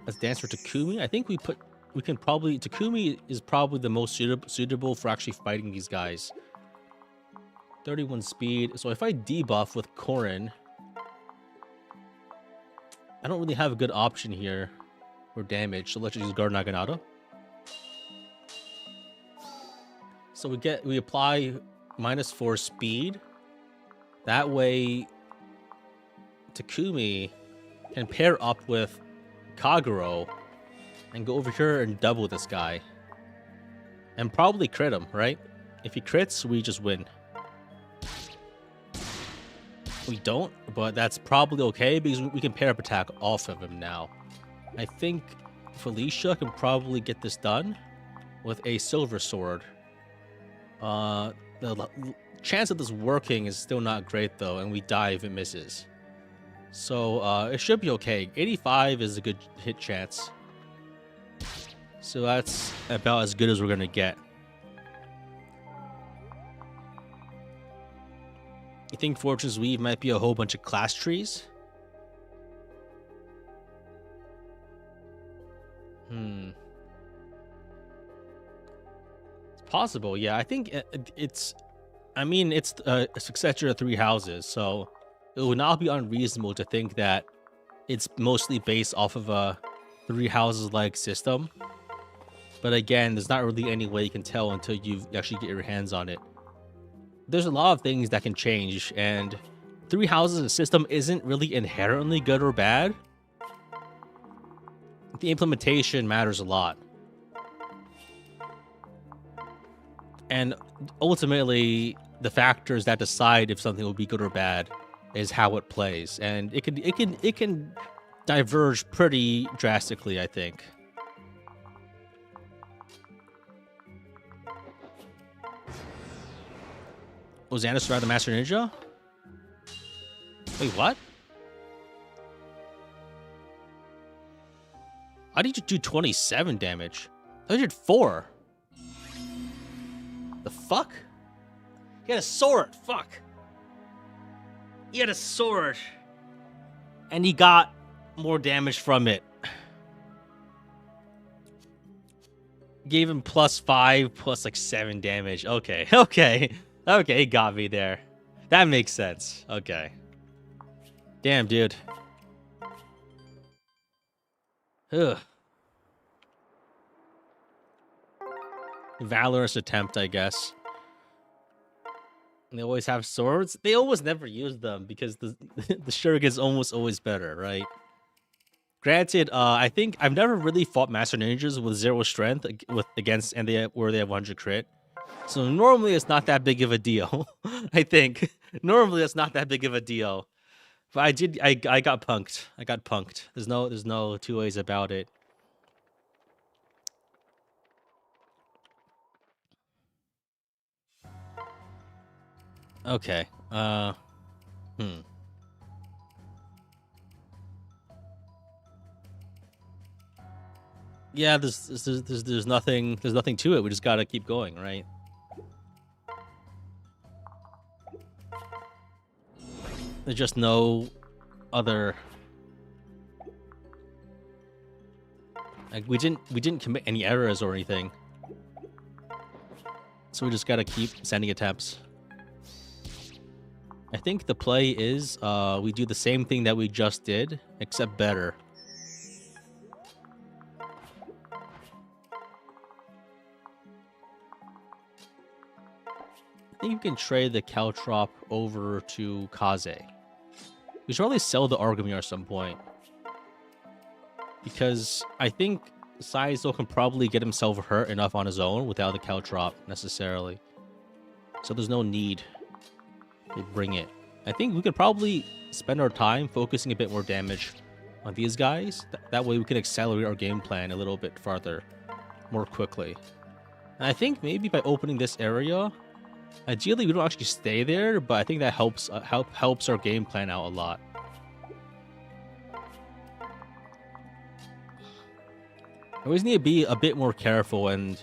Let's dance for Takumi. I think Takumi is probably the most suitable for actually fighting these guys. 31 speed. So if I debuff with Korin, I don't really have a good option here for damage. So let's just use Guard Naginata. So we apply -4 speed. That way Takumi can pair up with Kagero and go over here and double this guy. And probably crit him, right? If he crits, we just win. We don't, but that's probably okay because we can pair up attack off of him now. I think Felicia can probably get this done with a silver sword. The chance of this working is still not great though, and we die if it misses. So it should be okay. 85 is a good hit chance. So that's about as good as we're gonna get. You think Fortune's Weave might be a whole bunch of class trees? It's possible, yeah. I think it's a successor of 3 houses, so it would not be unreasonable to think that it's mostly based off of a 3 houses like system. But again, there's not really any way you can tell until you actually get your hands on it. There's a lot of things that can change, and 3 houses system isn't really inherently good or bad. The implementation matters a lot. And ultimately, the factors that decide if something will be good or bad is how it plays, and it can diverge pretty drastically, I think. Was Xander survived the Master Ninja? Wait, what? How did you do 27 damage? I did 4. The fuck? He had a sword. Fuck. He had a sword. And he got more damage from it. Gave him +5, plus like 7 damage. Okay, okay. Okay, he got me there. That makes sense. Okay. Damn, dude. Ugh. Valorous attempt, I guess. They always have swords. They almost never use them because the the shuriken is almost always better, right? Granted, I think I've never really fought Master Ninjas with 0 strength against where they have 100 crit. So normally it's not that big of a deal. I think normally it's not that big of a deal. But I got punked. I got punked. There's no 2 ways about it. Okay. Yeah, there's nothing to it. We just gotta keep going, right? There's just no other. Like we didn't commit any errors or anything, so we just gotta keep sending attempts. I think the play is we do the same thing that we just did, except better. I think you can trade the cowtrop over to Kaze. We should probably sell the Argamir at some point. Because I think Saizo can probably get himself hurt enough on his own without the cowtrop necessarily. So there's no need to bring it. I think we could probably spend our time focusing a bit more damage on these guys. That way we can accelerate our game plan a little bit farther, more quickly. And I think maybe by opening this area, ideally we don't actually stay there, but I think that helps helps our game plan out a lot. We always need to be a bit more careful, and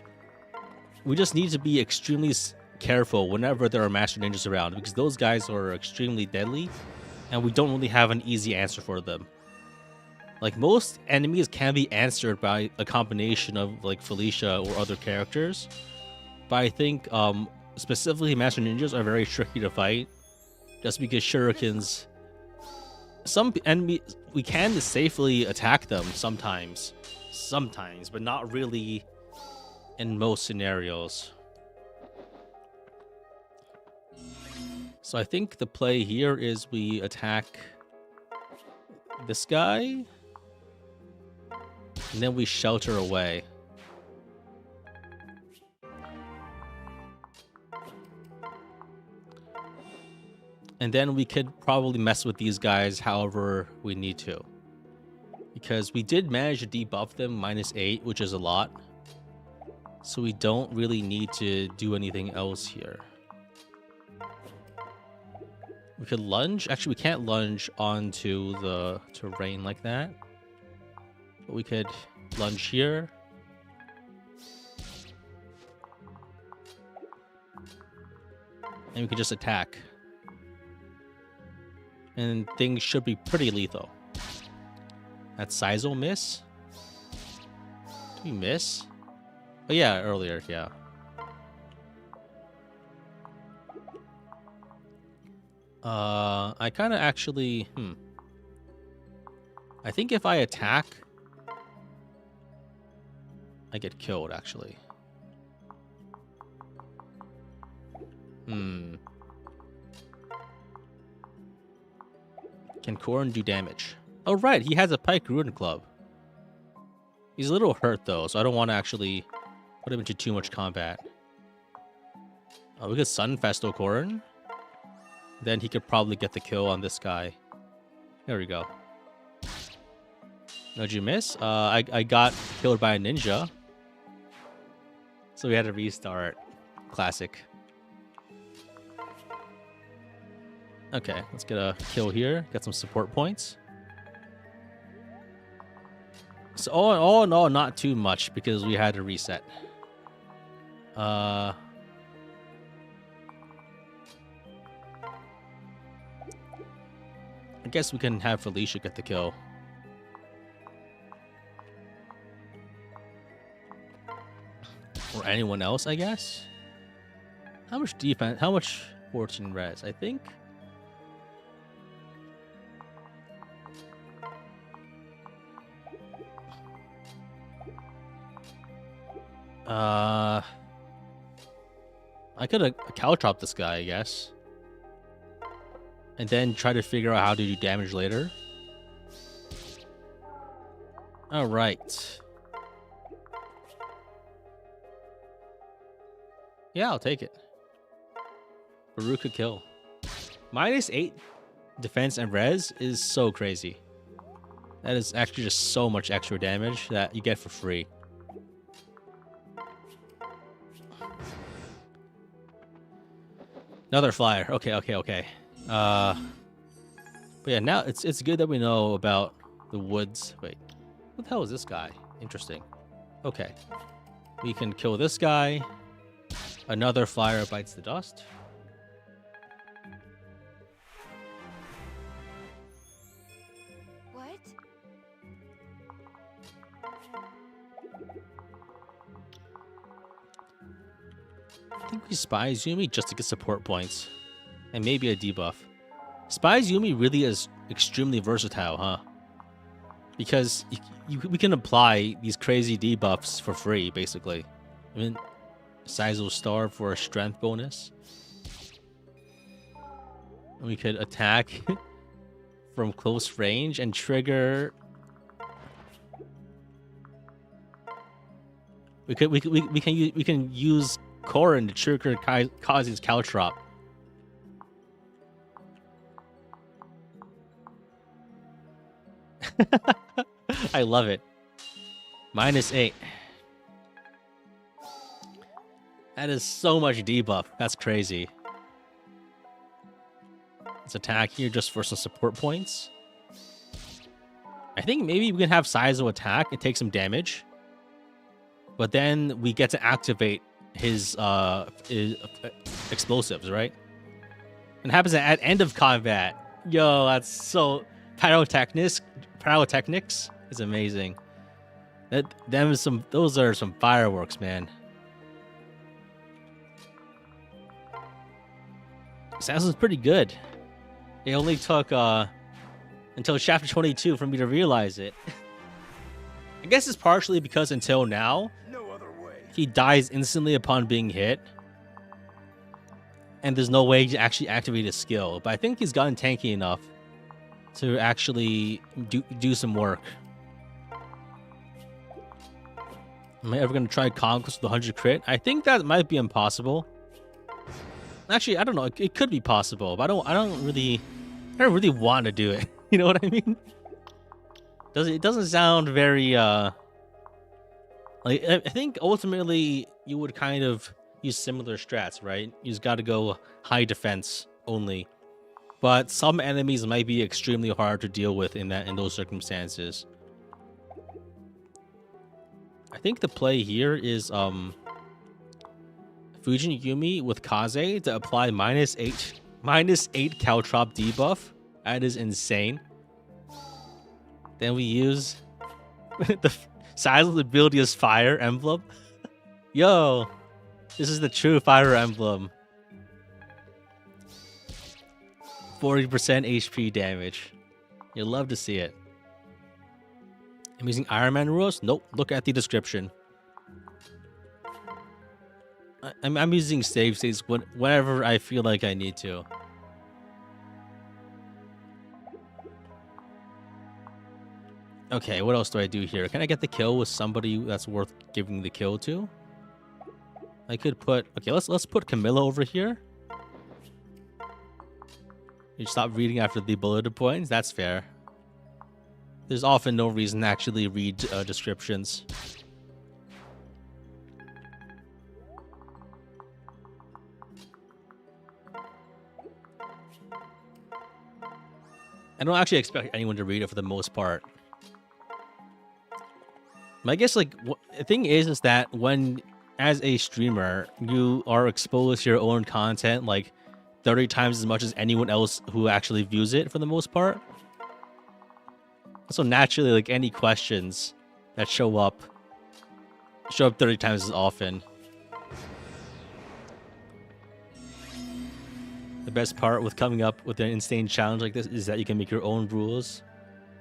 we just need to be extremely careful whenever there are Master Ninjas around, because those guys are extremely deadly, and we don't really have an easy answer for them. Like, most enemies can be answered by a combination of, like, Felicia or other characters, but I think specifically Master Ninjas are very tricky to fight, just because shurikens... Some enemies, we can safely attack them sometimes, but not really in most scenarios. So I think the play here is we attack this guy, and then we shelter away. And then we could probably mess with these guys however we need to. Because we did manage to debuff them -8, which is a lot. So we don't really need to do anything else here. We could lunge. Actually, we can't lunge onto the terrain like that. But we could lunge here. And we could just attack. And things should be pretty lethal. That Saizo miss? Did we miss? Oh yeah, earlier, yeah. I kind of actually... I think if I attack, I get killed, actually. Can Korin do damage? Oh, right, he has a Pike Ruin Club. He's a little hurt, though, so I don't want to actually put him into too much combat. Oh, we could Sunfesto Korin. Then he could probably get the kill on this guy. There we go. No, did you miss? I got killed by a ninja. So we had to restart. Classic. Okay, let's get a kill here. Get some support points. So all in all, not too much because we had to reset. I guess we can have Felicia get the kill. Or anyone else, I guess. How much defense? How much 14 res? I think. I could have cowtrop this guy, I guess. And then try to figure out how to do damage later. Alright. Yeah, I'll take it. Baruka kill. -8 defense and res is so crazy. That is actually just so much extra damage that you get for free. Another flyer. Okay. But yeah, now it's good that we know about the woods. Wait, what the hell is this guy? Interesting. Okay. We can kill this guy. Another flyer bites the dust. What? I think we spy Yumi just to get support points. And maybe a debuff. Spies Yumi really is extremely versatile, huh? Because we can apply these crazy debuffs for free, basically. I mean, Sizel Star for a strength bonus. And we could attack from close range and trigger. We can use Korin to trigger Kazi's cowtrop. I love it. -8. That is so much debuff. That's crazy. Let's attack here just for some support points. I think maybe we can have Sizo attack and take some damage. But then we get to activate his explosives, right? And it happens at end of combat. Yo, that's so... Pyrotechnics is amazing. Those are some fireworks, man. Assassin's pretty good. It only took until chapter 22 for me to realize it. I guess it's partially because until now, he dies instantly upon being hit. And there's no way to actually activate his skill. But I think he's gotten tanky enough to actually do some work. Am I ever going to try Conquest with 100 crit? I think that might be impossible. Actually, I don't know. It could be possible, but I don't really want to do it. You know what I mean? It doesn't sound very like, I think ultimately you would kind of use similar strats, right? You just got to go high defense only. But some enemies might be extremely hard to deal with in those circumstances. I think the play here is Fujin Yumi with Kaze to apply -8 cowtrop debuff. That is insane. Then we use the size of the ability's fire emblem. Yo, this is the true fire emblem. 40% HP damage. You'll love to see it. I'm using Ironman rules? Nope. Look at the description. I'm using save states whenever I feel like I need to. Okay, what else do I do here? Can I get the kill with somebody that's worth giving the kill to? I could put... Okay, let's put Camilla over here. You stop reading after the bulleted points. That's fair. There's often no reason to actually read descriptions. I don't actually expect anyone to read it for the most part. But I guess, like, the thing is that when, as a streamer, you are exposed to your own content, like, 30 times as much as anyone else who actually views it for the most part. So naturally, like, any questions that show up 30 times as often. The best part with coming up with an insane challenge like this is that you can make your own rules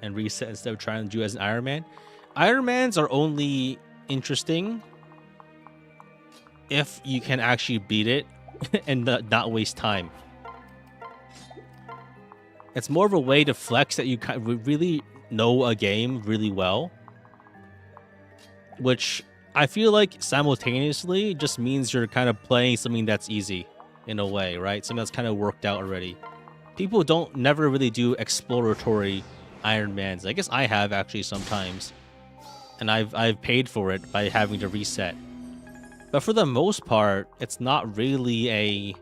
and reset instead of trying to do it as an Ironman. Ironmans are only interesting if you can actually beat it and not waste time. It's more of a way to flex that you really know a game really well, which I feel like simultaneously just means you're kind of playing something that's easy in a way, right? Something that's kind of worked out already. People never really do exploratory Ironmans. I guess I have actually sometimes, and I've paid for it by having to reset. But for the most part, it's not really a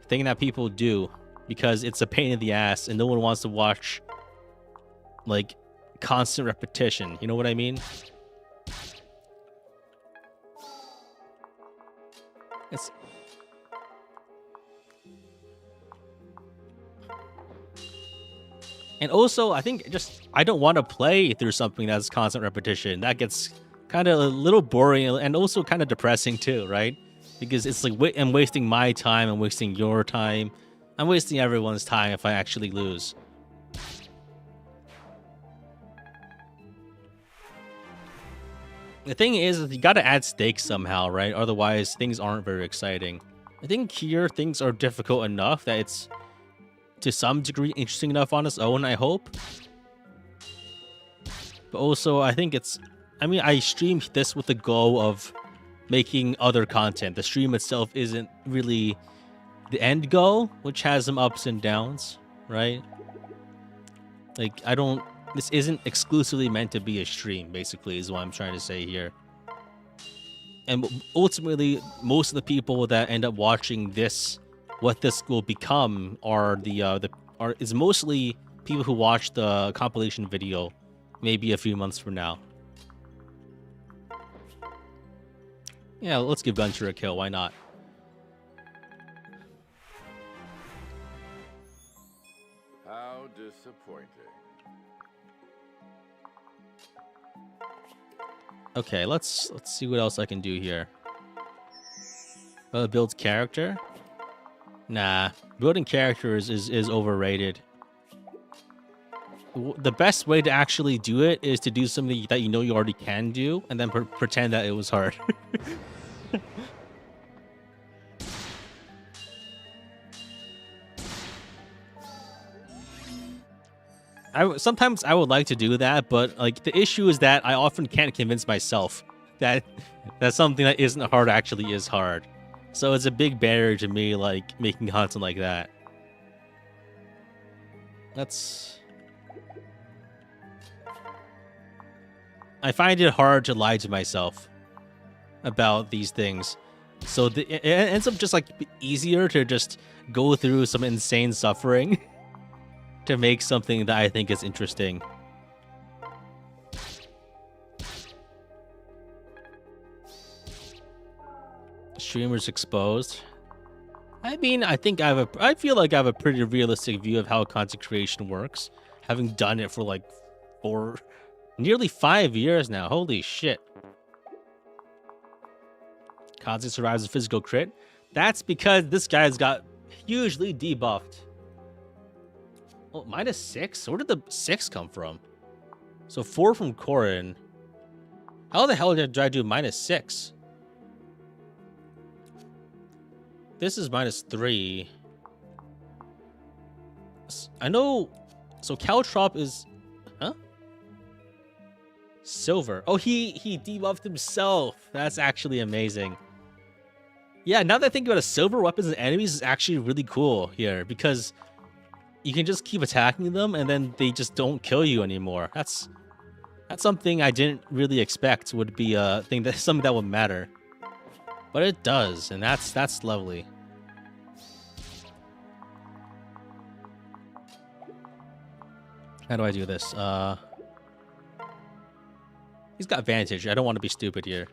thing that people do because it's a pain in the ass and no one wants to watch, like, constant repetition. You know what I mean? It's... And also, I think I don't want to play through something that's constant repetition. That gets kind of a little boring and also kind of depressing too, right? Because it's like I'm wasting my time and wasting your time. I'm wasting everyone's time if I actually lose. The thing is you gotta add stakes somehow, right? Otherwise, things aren't very exciting. I think here things are difficult enough that it's, to some degree, interesting enough on its own, I hope. But also, I think it's... I mean, I streamed this with the goal of making other content. The stream itself isn't really the end goal, which has some ups and downs, right? Like, I don't... This isn't exclusively meant to be a stream, basically, is what I'm trying to say here. And ultimately, most of the people that end up watching this, what this will become, are is mostly people who watch the compilation video, maybe a few months from now. Yeah, let's give Gunter a kill. Why not? How disappointing. Okay, let's see what else I can do here. Build character? Nah, building characters is overrated. The best way to actually do it is to do something that you know you already can do, and then pretend that it was hard. Sometimes I would like to do that, but like the issue is that I often can't convince myself that something that isn't hard actually is hard. So it's a big barrier to me, like, making content like that. I find it hard to lie to myself about these things. So it ends up just like easier to just go through some insane suffering to make something that I think is interesting. Streamers exposed. I mean, I feel like I have a pretty realistic view of how content creation works, having done it for like nearly 5 years now. Holy shit. Kazi survives a physical crit. That's because this guy's got hugely debuffed. Oh, -6? Where did the 6 come from? So 4 from Corrin. How the hell did I do -6? This is -3. I know. So cowtrop is... Huh? Silver. Oh, he debuffed himself. That's actually amazing. Yeah, now that I think about it, silver weapons and enemies is actually really cool here, because you can just keep attacking them and then they just don't kill you anymore. That's something I didn't really expect would be a thing, something that would matter. But it does, and that's lovely. How do I do this? He's got Vantage. I don't want to be stupid here.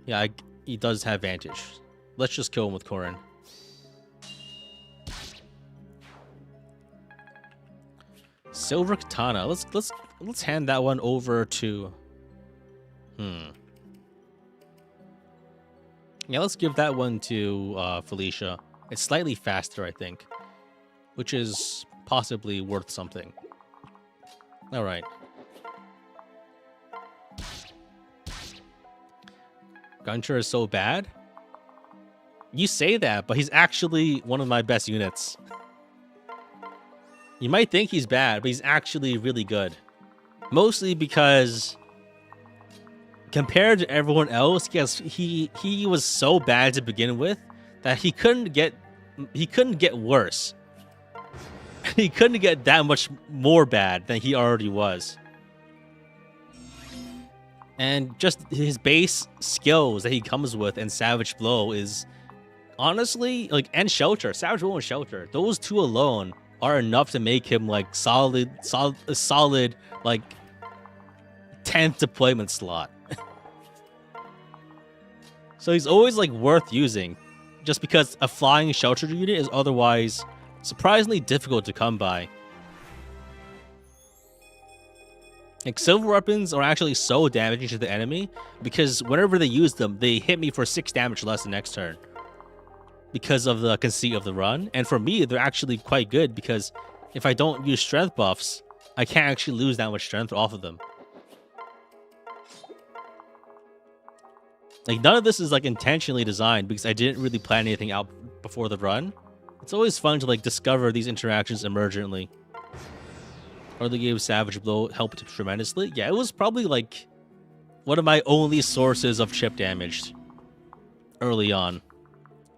Yeah, he does have Vantage. Let's just kill him with Corrin. Silver Katana. Let's hand that one over to... Yeah, let's give that one to Felicia. It's slightly faster, I think, which is possibly worth something. All right. Gunter is so bad? You say that, but he's actually one of my best units. You might think he's bad, but he's actually really good. Mostly because compared to everyone else, he was so bad to begin with that he couldn't get worse. He couldn't get that much more bad than he already was. And just his base skills that he comes with and Savage Blow is honestly, like, and Shelter, Savage Blow and Shelter, those two alone are enough to make him like a solid like 10th deployment slot. So he's always like worth using, just because a flying Shelter unit is otherwise surprisingly difficult to come by. Like, silver weapons are actually so damaging to the enemy because whenever they use them, they hit me for 6 damage less the next turn. because of the conceit of the run. And for me, they're actually quite good because if I don't use strength buffs, I can't actually lose that much strength off of them. Like, none of this is, like, intentionally designed because I didn't really plan anything out before the run. It's always fun to, like, discover these interactions emergently. Early game Savage Blow helped tremendously. Yeah, it was probably, like, one of my only sources of chip damage early on.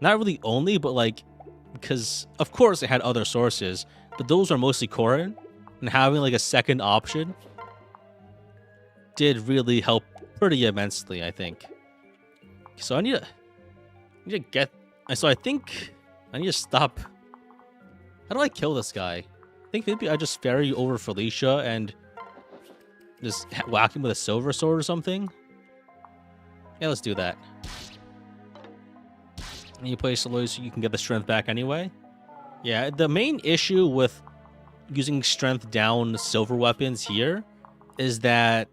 Not really only, but, like, because, of course, it had other sources, but those are mostly Corrin, and having, like, a second option did really help pretty immensely, I think. So I need to get... So I think I need to stop... How do I kill this guy? I think maybe I just ferry over Felicia and just whack him with a silver sword or something. Yeah, let's do that. And you play slowly so you can get the strength back anyway. Yeah, the main issue with using strength down silver weapons here is that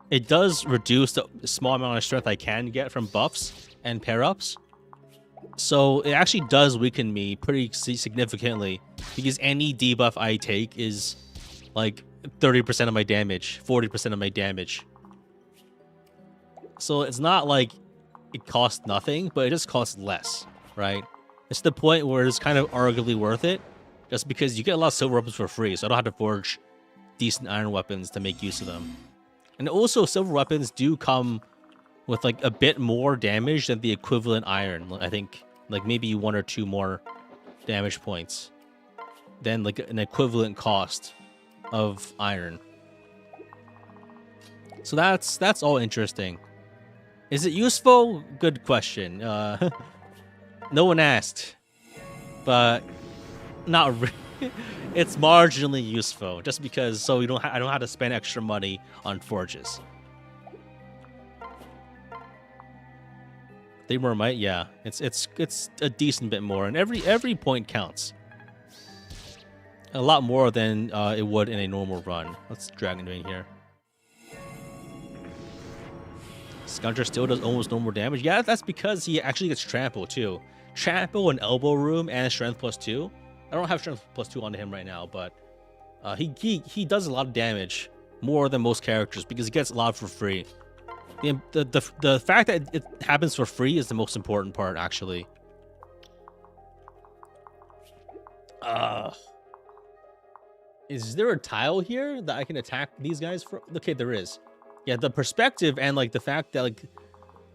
it does reduce the small amount of strength I can get from buffs and pair-ups. So it actually does weaken me pretty significantly because any debuff I take is like 30% of my damage, 40% of my damage. So it's not like it costs nothing, but it just costs less, right? It's the point where it's kind of arguably worth it just because you get a lot of silver weapons for free, so I don't have to forge decent iron weapons to make use of them. And also, silver weapons do come with, like, a bit more damage than the equivalent iron. I think, like, maybe 1 or 2 more damage points than, like, an equivalent cost of iron. So that's all interesting. Is it useful? Good question. No one asked, but not really. It's marginally useful, just because so I don't have to spend extra money on forges. 3 more might, yeah. It's a decent bit more, and every point counts. A lot more than it would in a normal run. Let's drag into in here. Scuncher still does almost no more damage. Yeah, that's because he actually gets trample too. Trample and elbow room and strength +2. I don't have strength +2 onto him right now, but he does a lot of damage, more than most characters, because he gets a lot for free. The fact that it happens for free is the most important part, actually. Is there a tile here that I can attack these guys from? Okay, there is. Yeah, the perspective and, like, the fact that, like,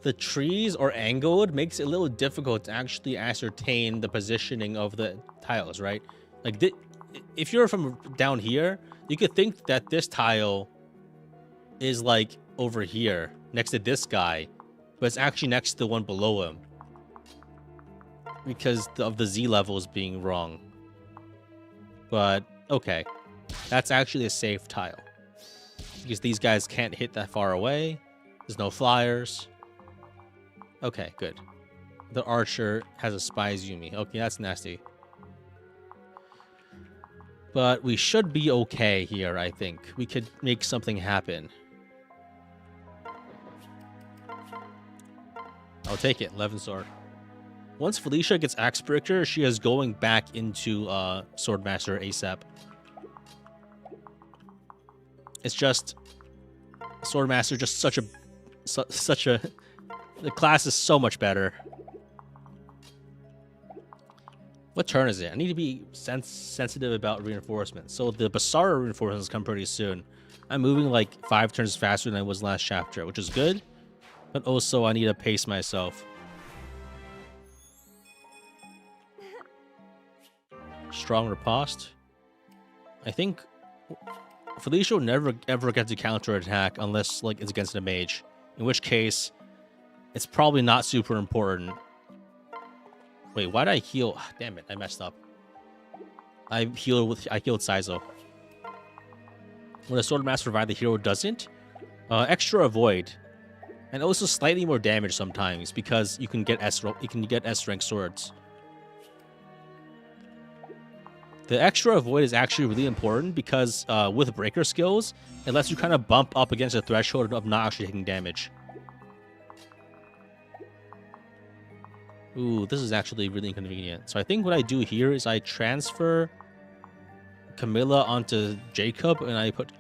the trees are angled makes it a little difficult to actually ascertain the positioning of the tiles, right? Like, if you're from down here, you could think that this tile is, like, over here next to this guy, but it's actually next to the one below him because of the Z levels being wrong. But okay, that's actually a safe tile because these guys can't hit that far away. There's no flyers. Okay, good. The archer has a spy's Yumi. Okay, that's nasty. But we should be okay here, I think. We could make something happen. I'll take it. 11 sword. Once Felicia gets Axe Breaker, she is going back into Swordmaster ASAP. It's just Swordmaster, just such a the class is so much better. What turn is it? I need to be sensitive about reinforcements. So the Basara reinforcements come pretty soon. I'm moving like 5 turns faster than I was last chapter, which is good. But also I need to pace myself. Strong riposte. I think Felicia will never ever get to counterattack unless, like, it's against a mage. In which case, it's probably not super important. Wait, why did I heal? Damn it, I messed up. I healed Saizo. When a Swordmaster revive, the hero doesn't. Extra avoid. And also slightly more damage sometimes because you can get S rank swords. The extra avoid is actually really important because with breaker skills, it lets you kind of bump up against the threshold of not actually taking damage. Ooh, this is actually really inconvenient. So I think what I do here is I transfer Camilla onto Jacob and I put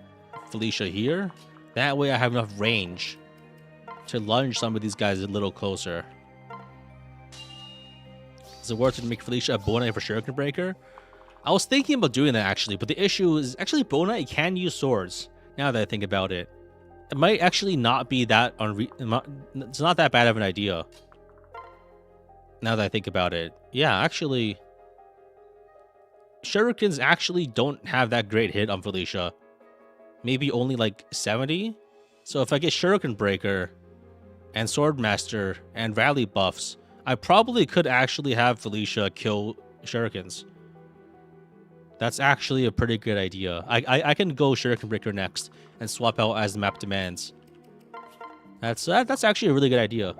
Felicia here. That way I have enough range to lunge some of these guys a little closer. Is it worth it to make Felicia a bow knight for Shuriken Breaker? I was thinking about doing that actually, but the issue is actually bow knight can use swords. Now that I think about it, it might actually not be that it's not that bad of an idea. Now that I think about it, yeah, actually, Shurikens actually don't have that great hit on Felicia. Maybe only like 70. So if I get Shuriken Breaker and Swordmaster and Rally buffs, I probably could actually have Felicia kill Shurikens. That's actually a pretty good idea. I can go Shuriken Breaker next and swap out as the map demands. That's actually a really good idea.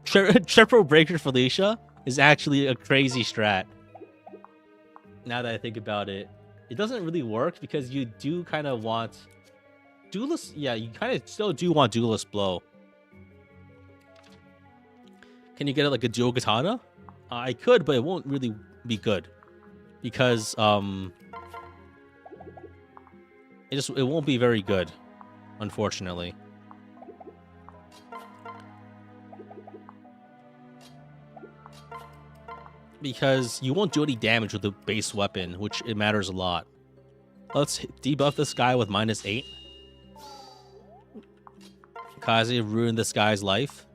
Triple Breaker Felicia is actually a crazy strat. Now that I think about it, it doesn't really work because you do kind of want duelist. Yeah, you kind of still do want duelist blow. Can you get it like a dual katana? I could, but it won't really be good because it won't be very good, unfortunately. Because you won't do any damage with the base weapon, which it matters a lot. Let's debuff this guy with -8. Kaze ruined this guy's life.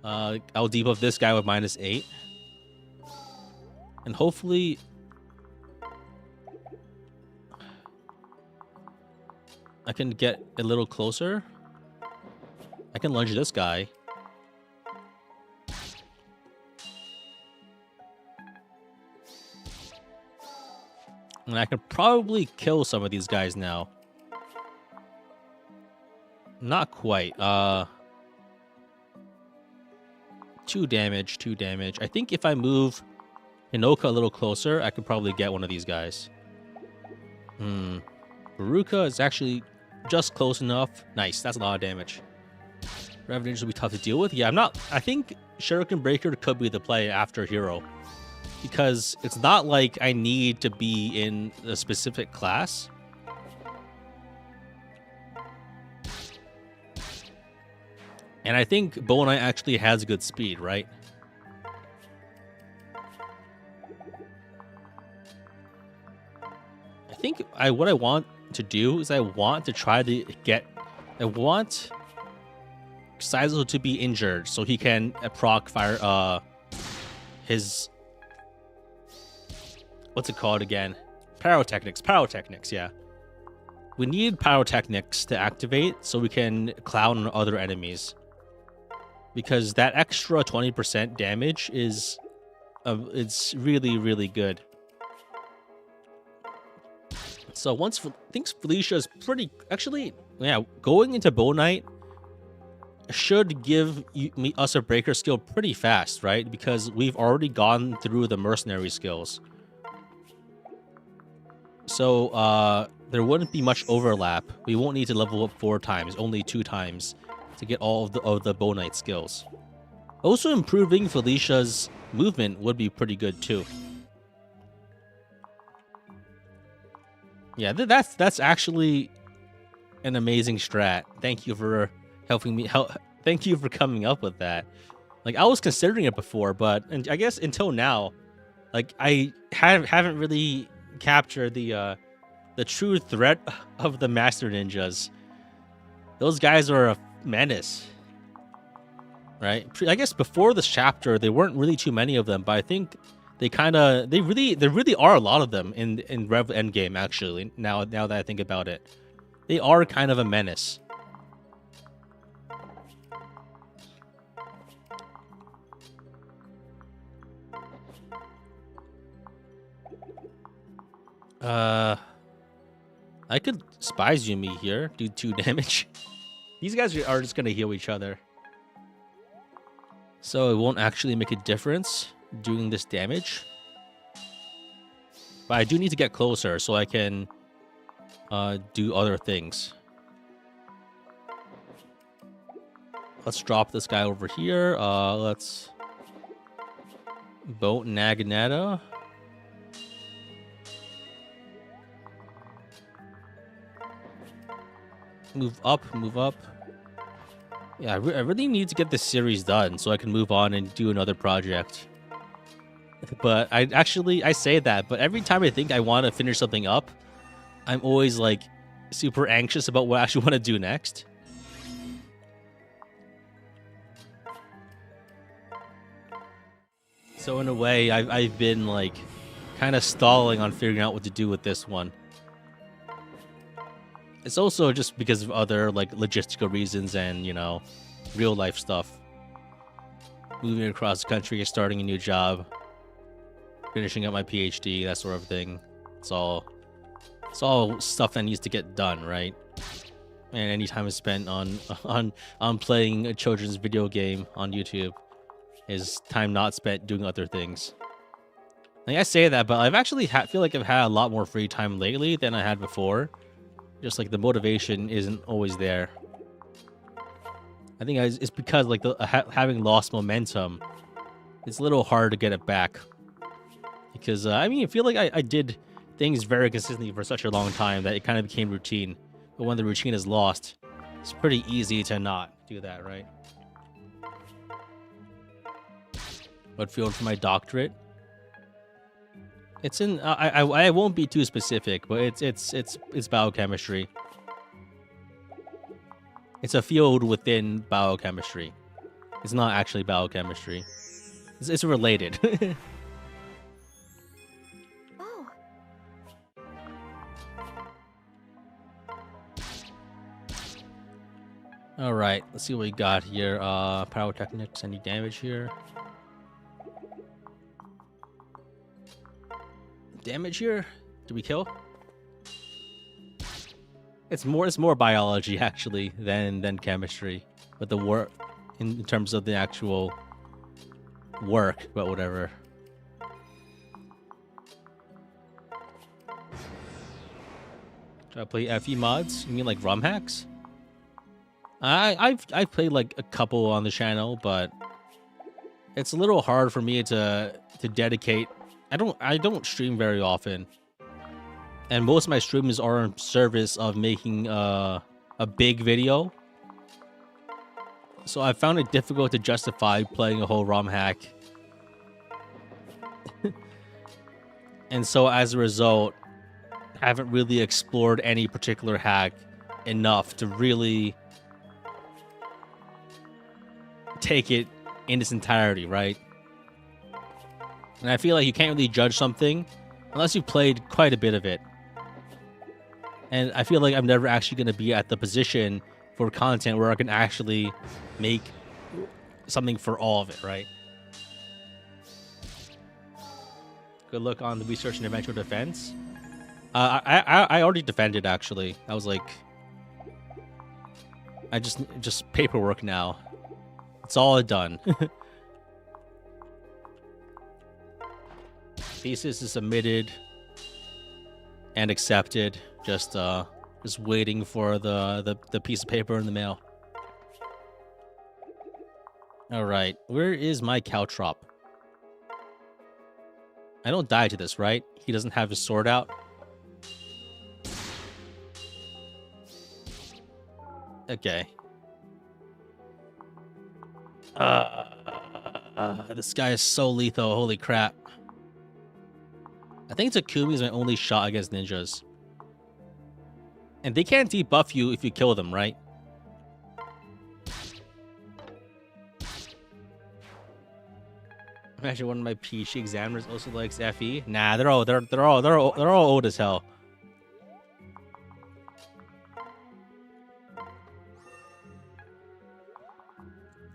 I'll debuff this guy with -8. And hopefully... I can get a little closer. I can lunge this guy. And I can probably kill some of these guys now. Not quite. 2 damage, 2 damage. I think if I move Hinoka a little closer, I could probably get one of these guys. Baruka is actually just close enough. Nice, that's a lot of damage. Revenants will be tough to deal with. Yeah, I think Shuriken Breaker could be the play after Hero. Because it's not like I need to be in a specific class. And I think Bow Knight actually has good speed, right? I think what I want to do is I want to try to get... I want Sizel to be injured so he can proc fire his... What's it called again? Pyrotechnics, yeah. We need pyrotechnics to activate so we can clown on other enemies. Because that extra 20% damage is... it's really, really good. So once... I think Felicia is pretty... Actually, yeah, going into Bow Knight should give us a breaker skill pretty fast, right? Because we've already gone through the mercenary skills. So, there wouldn't be much overlap. We won't need to level up 4 times, only 2 times to get all of the Bow Knight skills. Also, improving Felicia's movement would be pretty good too. Yeah, that's actually an amazing strat. Thank you for helping me. Thank you for coming up with that. Like, I was considering it before, but I guess until now, like, I haven't really captured the true threat of the Master Ninjas. Those guys are a menace, right? I guess before this chapter, there weren't really too many of them, but I think there really are a lot of them in Rev Endgame. Actually, now that I think about it, they are kind of a menace. I could Spies Yumi here, do 2 damage. These guys are just gonna heal each other. So it won't actually make a difference doing this damage. But I do need to get closer so I can do other things. Let's drop this guy over here. Let's Boat Naganetta. Move up, move up. Yeah, I really need to get this series done so I can move on and do another project. But I say that, but every time I think I want to finish something up, I'm always like super anxious about what I actually want to do next. So in a way, I've been like kind of stalling on figuring out what to do with this one. It's also just because of other like logistical reasons and, you know, real life stuff. Moving across the country, starting a new job, finishing up my PhD, that sort of thing. It's all stuff that needs to get done, right? And any time is spent on playing a children's video game on YouTube is time not spent doing other things. Like I say that, but I've actually feel like I've had a lot more free time lately than I had before. Just like the motivation isn't always there. I think it's because like having lost momentum, it's a little hard to get it back. Because I mean, I feel like I did things very consistently for such a long time that it kind of became routine. But when the routine is lost, it's pretty easy to not do that, right? What field for my doctorate? It's in. I won't be too specific, but it's biochemistry. It's a field within biochemistry. It's not actually biochemistry. It's related. Oh. All right, let's see what we got here. Pyrotechnics. Any damage here? Damage here? Did we kill? It's more biology actually than chemistry, but the work in terms of the actual work, but whatever. Do I play FE mods? You mean like ROM hacks? I've played like a couple on the channel, but it's a little hard for me to dedicate. I don't stream very often, and most of my streams are in service of making a big video. So I found it difficult to justify playing a whole ROM hack. And so as a result, I haven't really explored any particular hack enough to really take it in its entirety, right? And I feel like you can't really judge something unless you've played quite a bit of it. And I feel like I'm never actually going to be at the position for content where I can actually make something for all of it, right? Good luck on the research and eventual defense. I already defended, actually. I was like, I just paperwork now. It's all done. Thesis is submitted and accepted. Just waiting for the piece of paper in the mail. All right, where is my cowtrop? I don't die to this, right? He doesn't have his sword out. Okay. This guy is so lethal. Holy crap. I think Takumi is my only shot against ninjas. And they can't debuff you if you kill them, right? Imagine one of my PhD examiners also likes FE. Nah, they're all old as hell.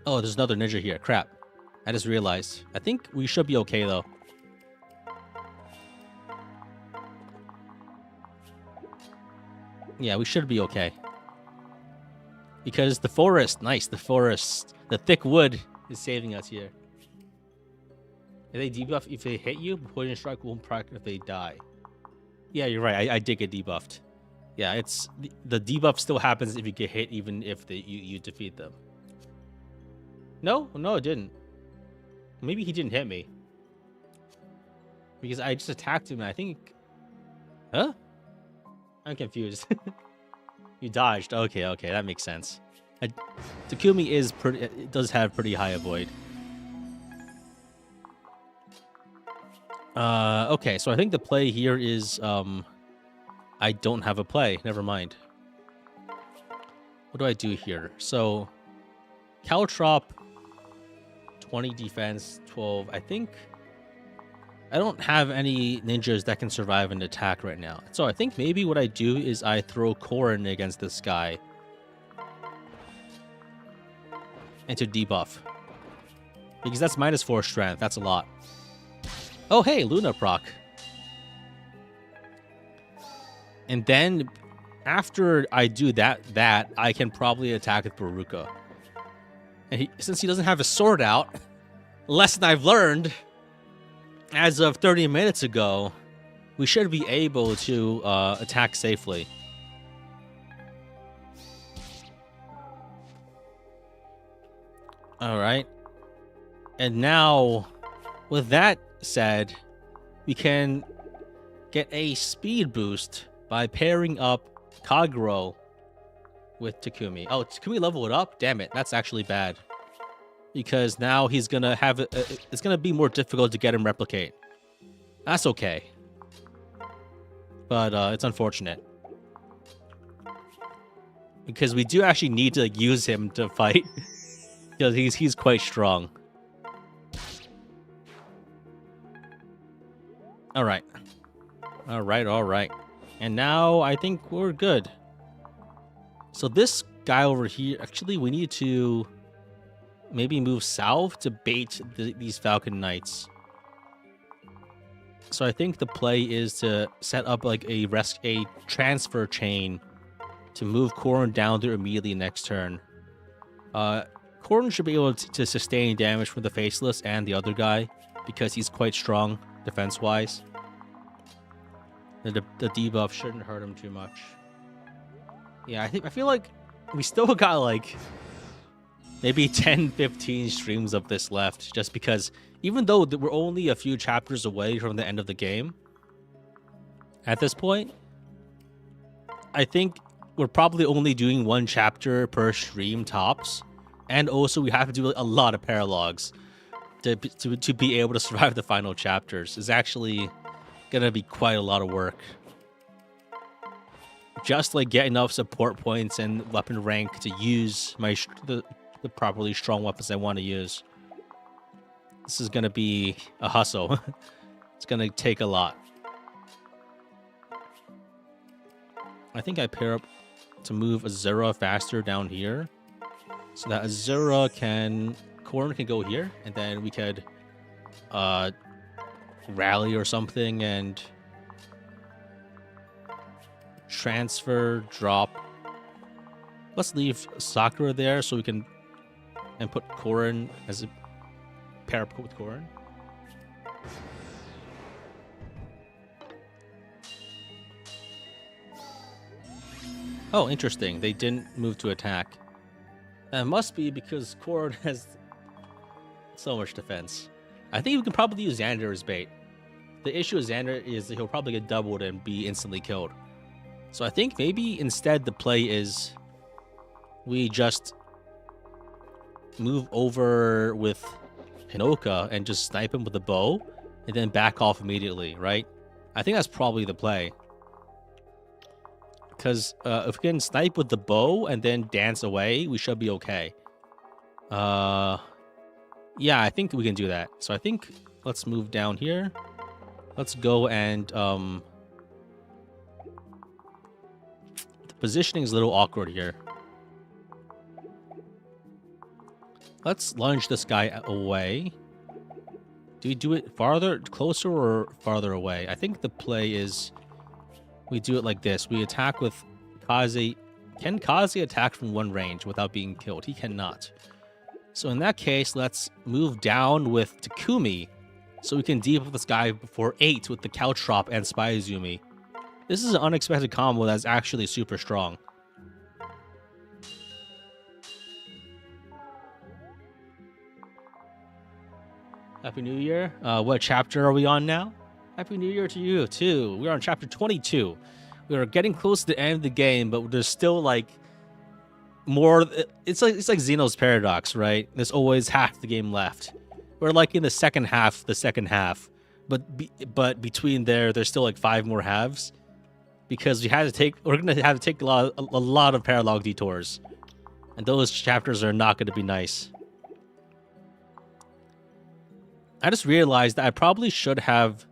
Oh, there's another ninja here. Crap. I just realized. I think we should be okay, though. Yeah, we should be okay. Because the forest, nice, the forest, the thick wood is saving us here. If they debuff, if they hit you, poison strike won't proc if they die. Yeah, you're right. I did get debuffed. Yeah, it's the debuff still happens if you get hit, even if you defeat them. No, it didn't. Maybe he didn't hit me. Because I just attacked him and I think... Huh? I'm confused. You dodged. Okay, that makes sense. Takumi is pretty... It does have pretty high avoid. Okay, so I think the play here is... I don't have a play. Never mind. What do I do here? So, cowtrop, 20 defense, 12. I think I don't have any ninjas that can survive an attack right now. So I think maybe what I do is I throw Korin against this guy and to debuff. Because that's -4 strength. That's a lot. Oh, hey, Luna proc. And then after I do that I can probably attack with Baruka. And since he doesn't have a sword out, lesson I've learned as of 30 minutes ago, we should be able to attack safely. All right. And now, with that said, we can get a speed boost by pairing up Kagero with Takumi. Oh, Takumi leveled up? Damn it, that's actually bad. Because now he's gonna have it's gonna be more difficult to get him replicate. That's okay. But it's unfortunate. Because we do actually need to use him to fight. Because he's quite strong. Alright. Alright. And now I think we're good. So this guy over here, actually we need to maybe move south to bait these Falcon Knights. So I think the play is to set up like a transfer chain to move Korin down there immediately next turn. Korin should be able to sustain damage from the Faceless and the other guy because he's quite strong defense-wise. The debuff shouldn't hurt him too much. Yeah, I feel like we still got like maybe 10-15 streams of this left, just because even though we're only a few chapters away from the end of the game, at this point, I think we're probably only doing one chapter per stream tops, and also we have to do a lot of paralogs to be able to survive the final chapters. It's actually gonna be quite a lot of work. Just like get enough support points and weapon rank to use the properly strong weapons I want to use. This is gonna be a hustle. It's gonna take a lot. I think I pair up to move Azura faster down here, so that Azura Korin can go here, and then we could rally or something and transfer, drop. Let's leave Sakura there so we can and put Korin as a pair up with Korin. Oh, interesting. They didn't move to attack. That must be because Korin has so much defense. I think we can probably use Xander as bait. The issue with Xander is that he'll probably get doubled and be instantly killed. So I think maybe instead the play is we just move over with Hinoka and just snipe him with a bow and then back off immediately, right? I think that's probably the play. Because if we can snipe with the bow and then dance away, we should be okay. Yeah, I think we can do that. So I think let's move down here. Let's go and the positioning is a little awkward here. Let's lunge this guy away. Do we do it closer or farther away? I think the play is we do it like this. We attack with Kaze. Can Kaze attack from one range without being killed? He cannot. So in that case, let's move down with Takumi so we can debuff this guy before 8 with the Cowtrop and Spy Izumi. This is an unexpected combo that's actually super strong. Happy New Year. What chapter are we on now? Happy New Year to you too. We're on chapter 22. We are getting close to the end of the game, but there's still like more. It's like Zeno's paradox, right? There's always half the game left. We're like in the second half, but between there's still like 5 more halves because we're gonna have to take a lot of paralog detours, and those chapters are not going to be nice. I just realized that I probably should have.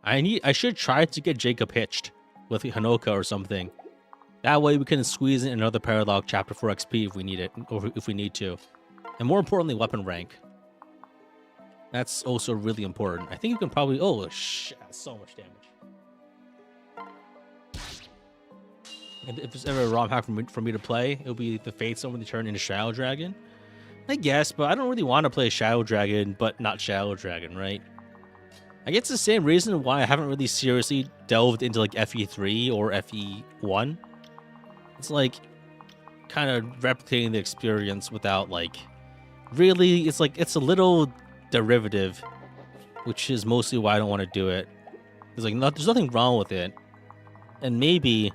I should try to get Jacob hitched with Hanoka or something. That way we can squeeze in another paralog chapter for XP if we need it, or if we need to. And more importantly, weapon rank. That's also really important. I think you can probably... Oh, shit, that's so much damage. And if there's ever a ROM hack for me to play, it'll be the Fate Summon to turn into Shadow Dragon. I guess, but I don't really want to play Shadow Dragon, but not Shadow Dragon, right? I guess it's the same reason why I haven't really seriously delved into like FE3 or FE1. It's like kind of replicating the experience without like really. It's like it's a little derivative, which is mostly why I don't want to do it. There's nothing wrong with it, and maybe,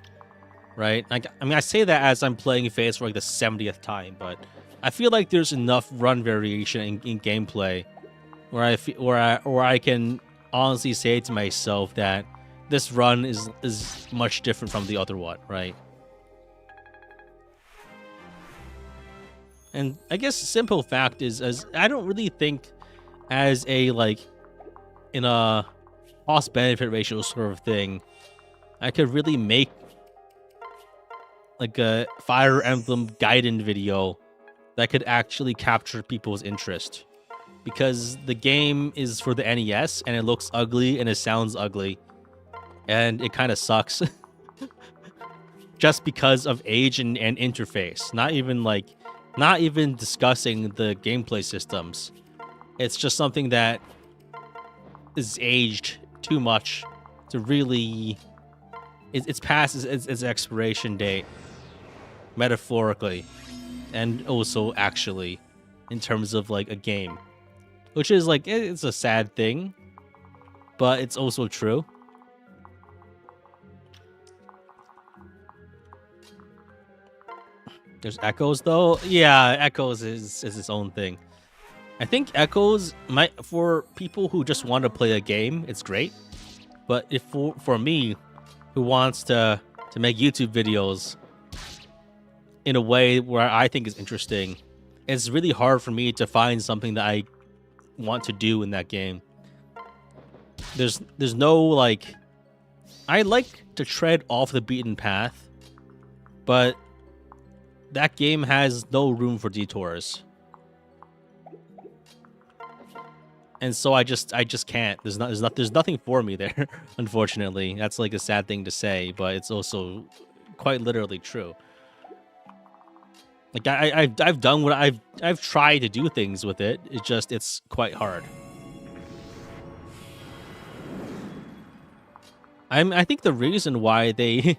right? Like I mean, I say that as I'm playing Fates for like the 70th time, but I feel like there's enough run variation in gameplay where I can honestly say to myself that this run is much different from the other one, right? And I guess simple fact is, as I don't really think as a like in a cost benefit ratio sort of thing, I could really make like a Fire Emblem Gaiden video that could actually capture people's interest. Because the game is for the NES, and it looks ugly, and it sounds ugly, and it kind of sucks. Just because of age and interface. Not even discussing the gameplay systems. It's just something that is aged too much to really... It's past its expiration date, metaphorically, and also actually, in terms of like a game. Which is like, it's a sad thing, but it's also true. There's Echoes though. Yeah, Echoes is its own thing. I think Echoes might, for people who just want to play a game, it's great. But if for me, who wants to make YouTube videos in a way where I think is interesting, it's really hard for me to find something that I want to do in that game. There's no like, I like to tread off the beaten path, but that game has no room for detours, and so I just can't. There's nothing for me there. Unfortunately, that's like a sad thing to say, but it's also quite literally true. Like I've done what I've tried to do things with it. It's quite hard. I think the reason why they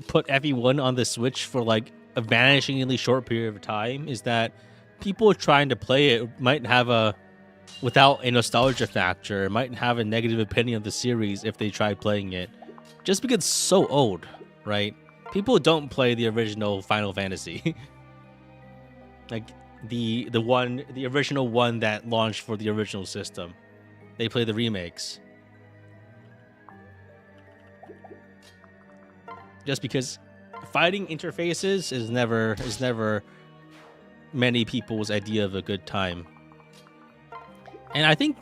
put everyone on the Switch for like a vanishingly short period of time is that people trying to play it might have without a nostalgia factor, might have a negative opinion of the series if they try playing it, just because it's so old, right? People don't play the original Final Fantasy. Like the original one that launched for the original system. They play the remakes. Just because fighting interfaces is never many people's idea of a good time. And I think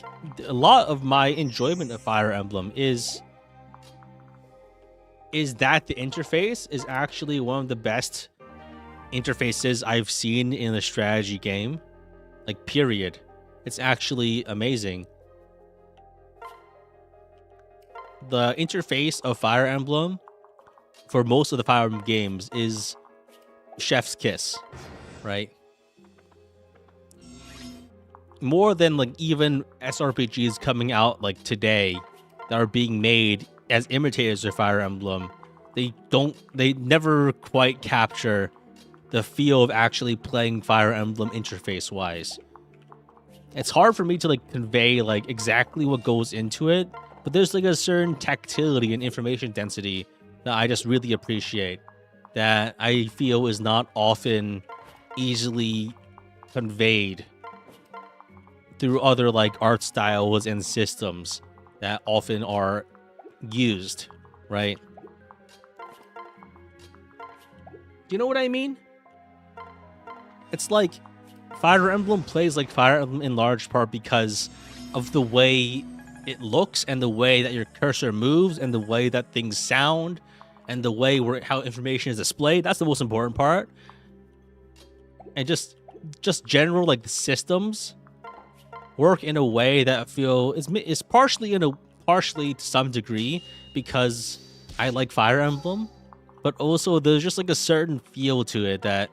a lot of my enjoyment of Fire Emblem is that the interface is actually one of the best interfaces I've seen in a strategy game. Like, period. It's actually amazing. The interface of Fire Emblem for most of the Fire Emblem games is chef's kiss, right? More than like even SRPGs coming out like today that are being made as imitators of Fire Emblem, they never quite capture the feel of actually playing Fire Emblem interface wise. It's hard for me to like convey like exactly what goes into it, but there's like a certain tactility and information density that I just really appreciate, that I feel is not often easily conveyed through other like art styles and systems that often are used, right? Do you know what I mean? It's like Fire Emblem plays like Fire Emblem in large part because of the way it looks and the way that your cursor moves and the way that things sound and the way where how information is displayed. That's the most important part. And just general like the systems work in a way that I feel is partially to some degree because I like Fire Emblem, but also there's just like a certain feel to it that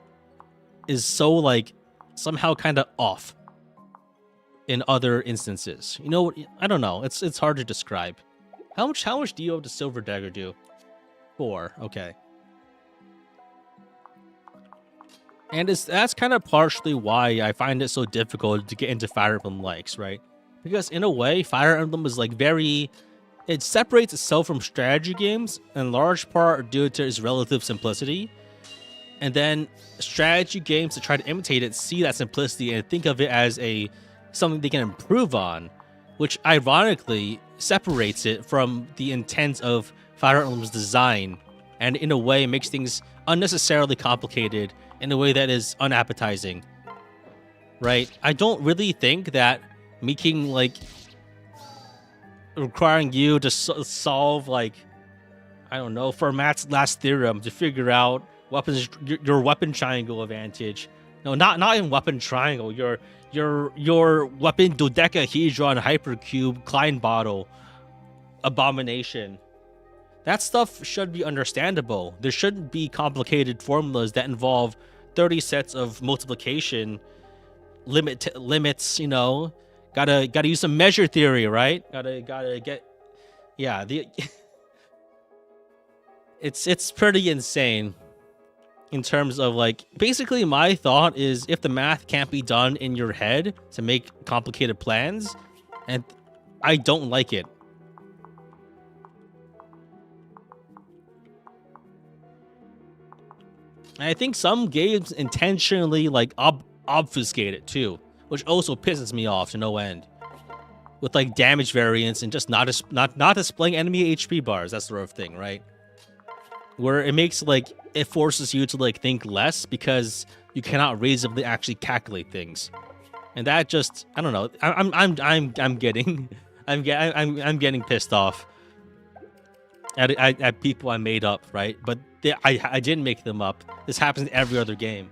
is so like somehow kind of off in other instances. You know, I don't know. It's hard to describe. How much DO does Silver Dagger do? 4. Okay. And that's kind of partially why I find it so difficult to get into Fire Emblem likes, right? Because in a way, Fire Emblem is like it separates itself from strategy games in large part due to its relative simplicity. And then strategy games that try to imitate it see that simplicity and think of it as something they can improve on, which ironically separates it from the intent of Fire Emblem's design, and in a way makes things unnecessarily complicated in a way that is unappetizing, right? I don't really think that making like requiring you to solve like, I don't know, Fermat's last theorem to figure out your weapon triangle advantage. No, not even weapon triangle. Your weapon dodecahedron hypercube Klein bottle abomination. That stuff should be understandable. There shouldn't be complicated formulas that involve 30 sets of multiplication limits. You know, gotta use some measure theory, right? Gotta get, yeah. It's pretty insane. In terms of like, basically my thought is if the math can't be done in your head to make complicated plans, and I don't like it. And I think some games intentionally like obfuscate it too, which also pisses me off to no end. With like damage variance and just not displaying enemy HP bars, that sort of thing, right? Where it makes like it forces you to like think less because you cannot reasonably actually calculate things, and that just, I don't know. I'm getting pissed off at people I made up, right? But I didn't make them up. This happens in every other game.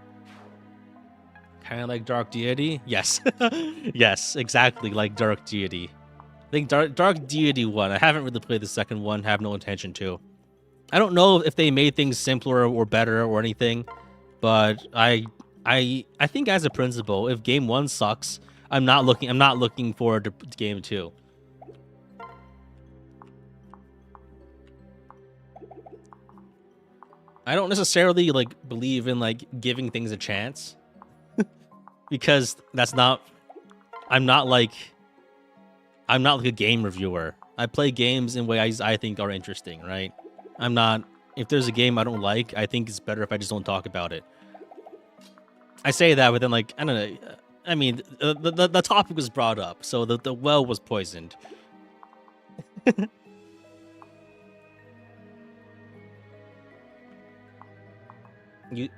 Kind of like Dark Deity, yes, yes, exactly like Dark Deity. I think Dark Deity 1. I haven't really played the second one. Have no intention to. I don't know if they made things simpler or better or anything, but I think as a principle, if game 1 sucks, I'm not looking forward to game 2. I don't necessarily like believe in like giving things a chance because I'm not like a game reviewer. I play games in ways I think are interesting, right? If there's a game I don't like, I think it's better if I just don't talk about it. I say that, but then like, I don't know. I mean, the topic was brought up, so the well was poisoned. You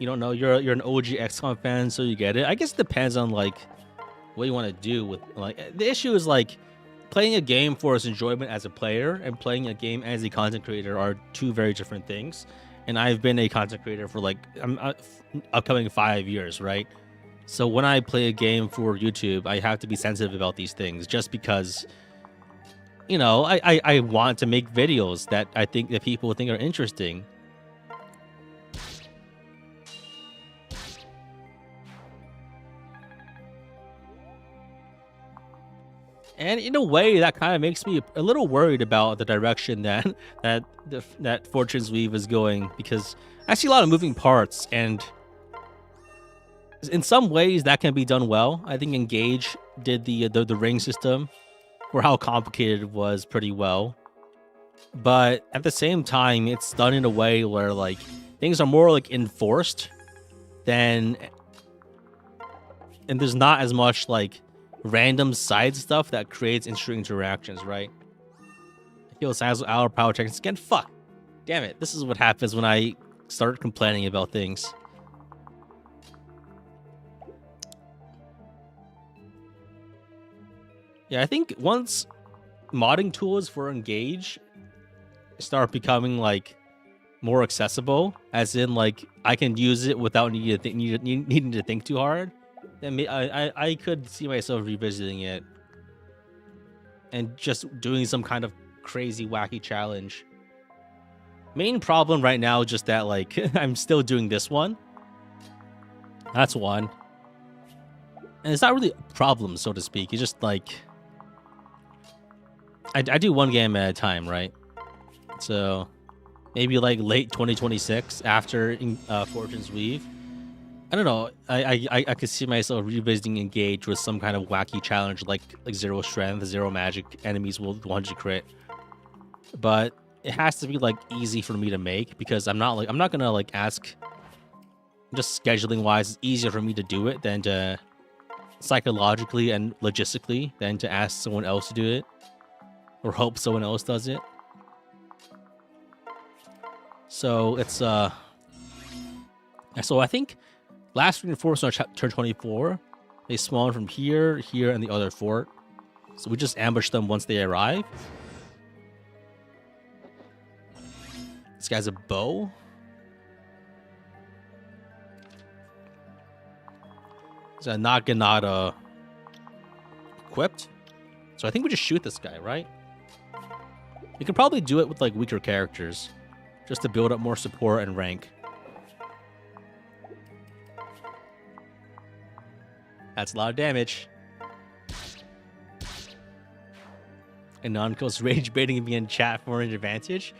don't know, you're an OG XCOM fan, so you get it. I guess it depends on like what you want to do with like the issue is like playing a game for its enjoyment as a player and playing a game as a content creator are two very different things. And I've been a content creator for like upcoming 5 years, right? So when I play a game for YouTube, I have to be sensitive about these things just because, you know, I want to make videos that I think that people think are interesting. And in a way, that kind of makes me a little worried about the direction that Fortune's Weave is going, because I see a lot of moving parts, and In some ways, that can be done well. I think Engage did the ring system for how complicated it was pretty well. But at the same time, it's done in a way where like things are more like enforced than, and there's not as much like random side stuff that creates interesting interactions, right? I feel sounds with our power techniques again. Fuck, damn it! This is what happens when I start complaining about things. Yeah, I think once modding tools for Engage start becoming like more accessible, as in like I can use it without needing to think too hard, then I could see myself revisiting it and just doing some kind of crazy wacky challenge. Main problem right now is just that like I'm still doing this one. That's one. And it's not really a problem, so to speak. It's just like I do one game at a time, right? So maybe like late 2026 after Fortune's Weave. I don't know. I could see myself revisiting Engage with some kind of wacky challenge like 0 strength, 0 magic, enemies will 100 crit. But it has to be like easy for me to make because I'm not gonna like ask. Just scheduling wise, it's easier for me to do it than to psychologically and logistically than to ask someone else to do it or hope someone else does it. So it's so I think last reinforcement on turn 24, they spawn from here, here, and the other fort. So we just ambush them once they arrive. This guy's a bow. He's a Naginata equipped. So I think we just shoot this guy, right? We can probably do it with like weaker characters just to build up more support and rank. That's a lot of damage. And Nonco's rage baiting me in chat for an advantage.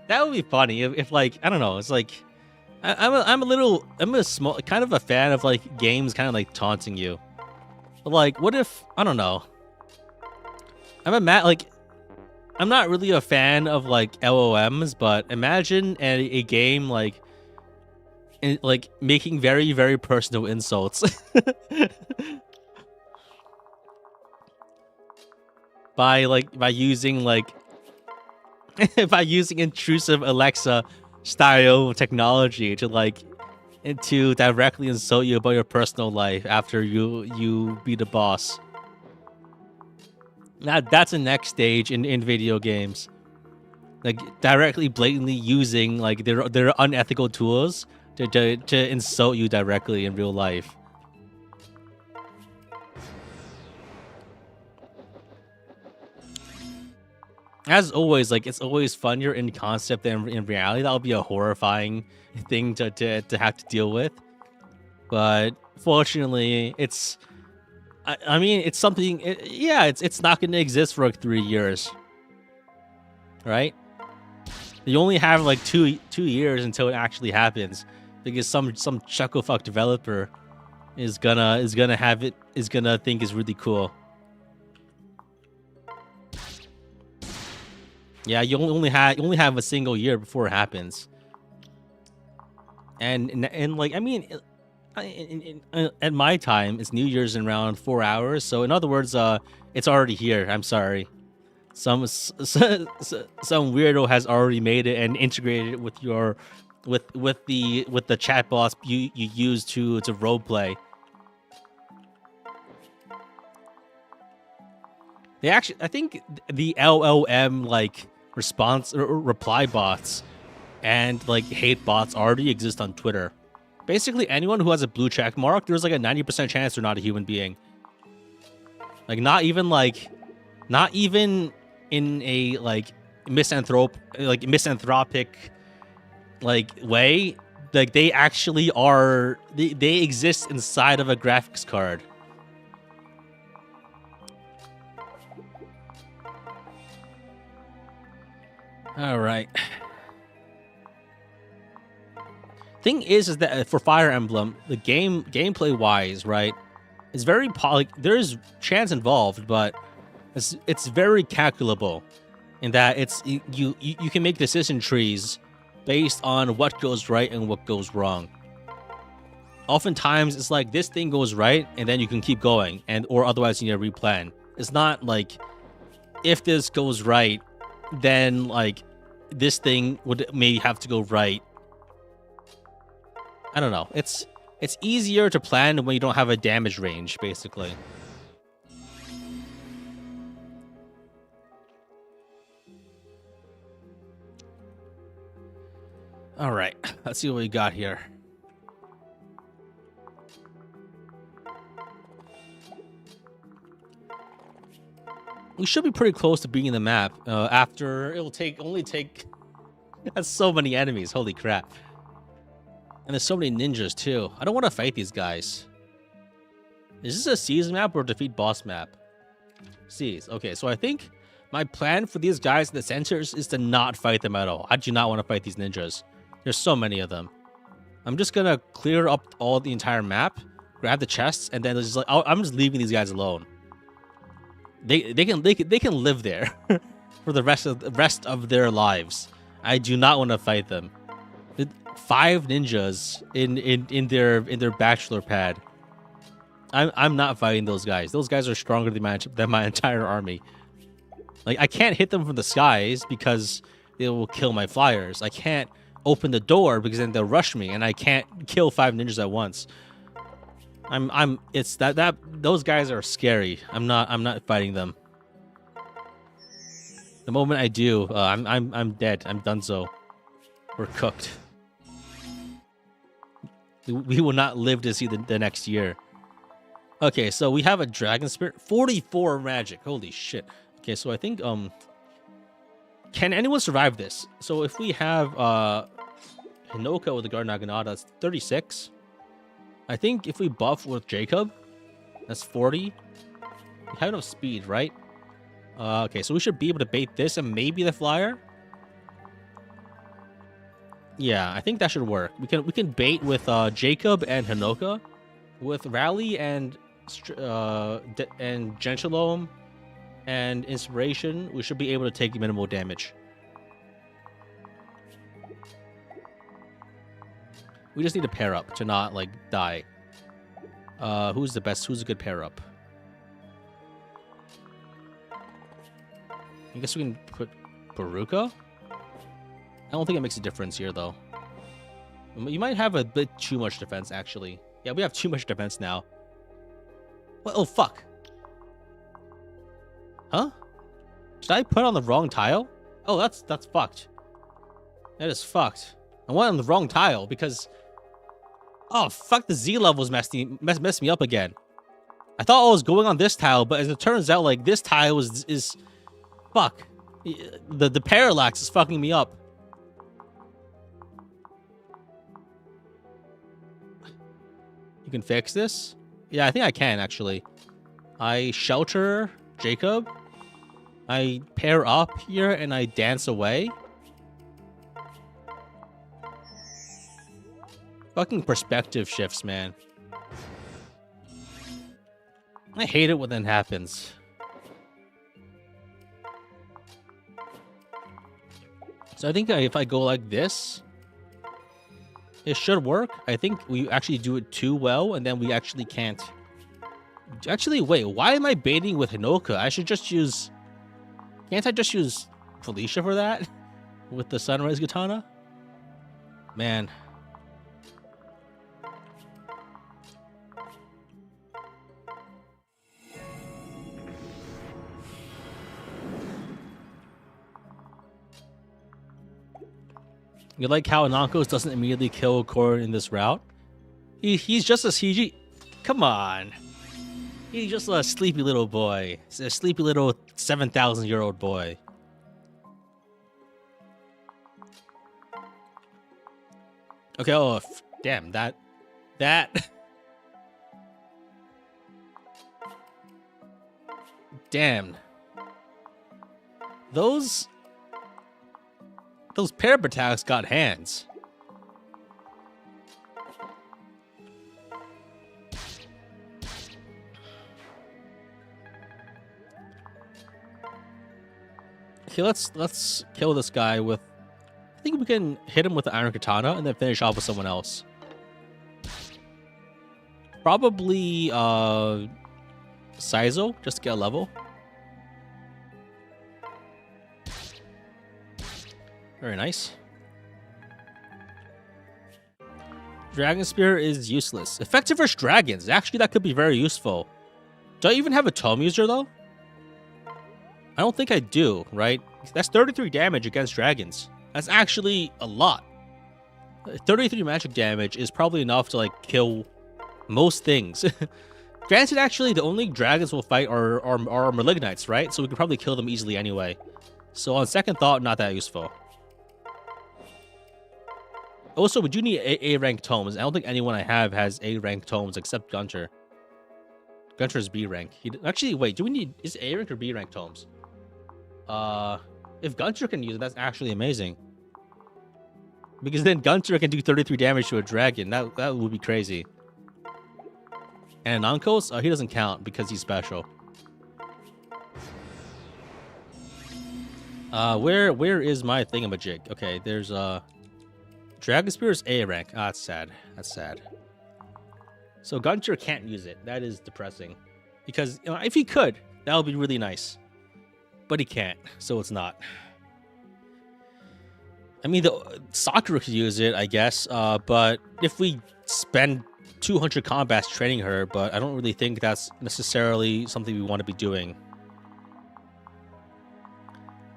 That would be funny if like, I don't know, it's like I'm a small kind of a fan of like games kind of like taunting you. But like, what if, I don't know. I'm not really a fan of like LOMs, but imagine a game like making very, very personal insults. by using by using intrusive Alexa style technology to directly insult you about your personal life after you beat a boss. That's the next stage in video games. Like directly blatantly using like their unethical tools to insult you directly in real life. As always, like it's always funnier in concept than in reality. That would be a horrifying thing to have to deal with. But fortunately, it's I mean, it's something. It's not going to exist for like 3 years, right? You only have like two years until it actually happens, because some chucklefuck developer is gonna think is really cool. Yeah, you only have a single year before it happens, and like I mean, at my time, it's New Year's in around 4 hours. So in other words, it's already here. I'm sorry. Some weirdo has already made it and integrated it with your with the chat bots you use to roleplay. They actually, I think the LLM like response or reply bots and like hate bots already exist on Twitter. Basically, anyone who has a blue check mark, there's like a 90% chance they're not a human being. Like not even in a like misanthropic like way. Like they actually are, they exist inside of a graphics card. All right. Thing is that for Fire Emblem, the gameplay wise, right, it's very there's chance involved, but it's very calculable in that you can make decision trees based on what goes right and what goes wrong. Oftentimes, it's like this thing goes right, and then you can keep going, or otherwise you need to replan. It's not like if this goes right, then like this thing would maybe have to go right. I don't know. It's easier to plan when you don't have a damage range, basically. All right, let's see what we got here. We should be pretty close to beating the map. After it'll only take. That's so many enemies. Holy crap! And there's so many ninjas too. I don't want to fight these guys. Is this a siege map or a defeat boss map? Siege. Okay, so I think my plan for these guys in the centers is to not fight them at all. I do not want to fight these ninjas. There's so many of them. I'm just gonna clear up the entire map, grab the chests, and then just like I'm just leaving these guys alone. They can live there for the rest of their lives. I do not want to fight them. 5 ninjas in their bachelor pad. I'm not fighting those guys. Those guys are stronger than my entire army. Like I can't hit them from the skies because it will kill my flyers. I can't open the door because then they'll rush me, and I can't kill 5 ninjas at once. It's that those guys are scary. I'm not fighting them. The moment I do, I'm dead. I'm donezo. We're cooked. We will not live to see the next year. Okay, so we have a dragon spirit, 44 magic. Holy shit. Okay, so I think can anyone survive this? So if we have Hinoka with the Guard Naginata, that's 36. I think if we buff with Jacob, that's 40. We have enough speed, right? Okay, so we should be able to bait this and maybe the flyer. Yeah, I think that should work. We can bait with Jacob and Hinoka, with Rally and Gentilome and Inspiration. We should be able to take minimal damage. We just need to pair up to not like die. Who's the best? Who's a good pair up? I guess we can put Baruka. I don't think it makes a difference here, though. You might have a bit too much defense, actually. Yeah, we have too much defense now. What? Oh, fuck. Huh? Did I put on the wrong tile? Oh, that's fucked. That is fucked. I went on the wrong tile because... Oh, fuck, the Z levels messed me up again. I thought I was going on this tile, but as it turns out, like, this tile is... Fuck. The parallax is fucking me up. You can fix this? Yeah, I think I can, actually. I shelter Jacob. I pair up here, and I dance away. Fucking perspective shifts, man. I hate it when that happens. So I think if I go like this, it should work. I think we actually do it too well, and then we actually can't. Actually, wait, why am I baiting with Hinoka? I should just use... Can't I just use Felicia for that? With the Sunrise Katana? Man. You like how Anankos doesn't immediately kill Korn in this route? He's just a CG... Come on. He's just a sleepy little boy. He's a sleepy little 7,000-year-old boy. Okay, oh, damn, that... Damn. Those parap attacks got hands. Okay, let's kill this guy with. I think we can hit him with the iron katana and then finish off with someone else. Probably Saizo, just to get a level. Very nice. Dragon Spear is useless. Effective versus dragons. Actually, that could be very useful. Do I even have a tome user, though? I don't think I do, right? That's 33 damage against dragons. That's actually a lot. 33 magic damage is probably enough to, like, kill most things. Granted, actually, the only dragons we'll fight are malignites, right? So we could probably kill them easily anyway. So on second thought, not that useful. Also, we do need A-rank tomes. I don't think anyone I have has A-rank tomes except Gunter. Gunter is B-rank. Actually, wait, do we need... Is A-rank or B-rank tomes? If Gunter can use it, that's actually amazing. Because then Gunter can do 33 damage to a dragon. That would be crazy. And Nankos, he doesn't count because he's special. Where is my thingamajig? Okay, there's Dragon Spear is A rank. Ah, that's sad. That's sad. So Gunter can't use it. That is depressing. Because if he could, that would be really nice. But he can't, so it's not. I mean, the Sakura could use it, I guess. But if we spend 200 combats training her, but I don't really think that's necessarily something we want to be doing.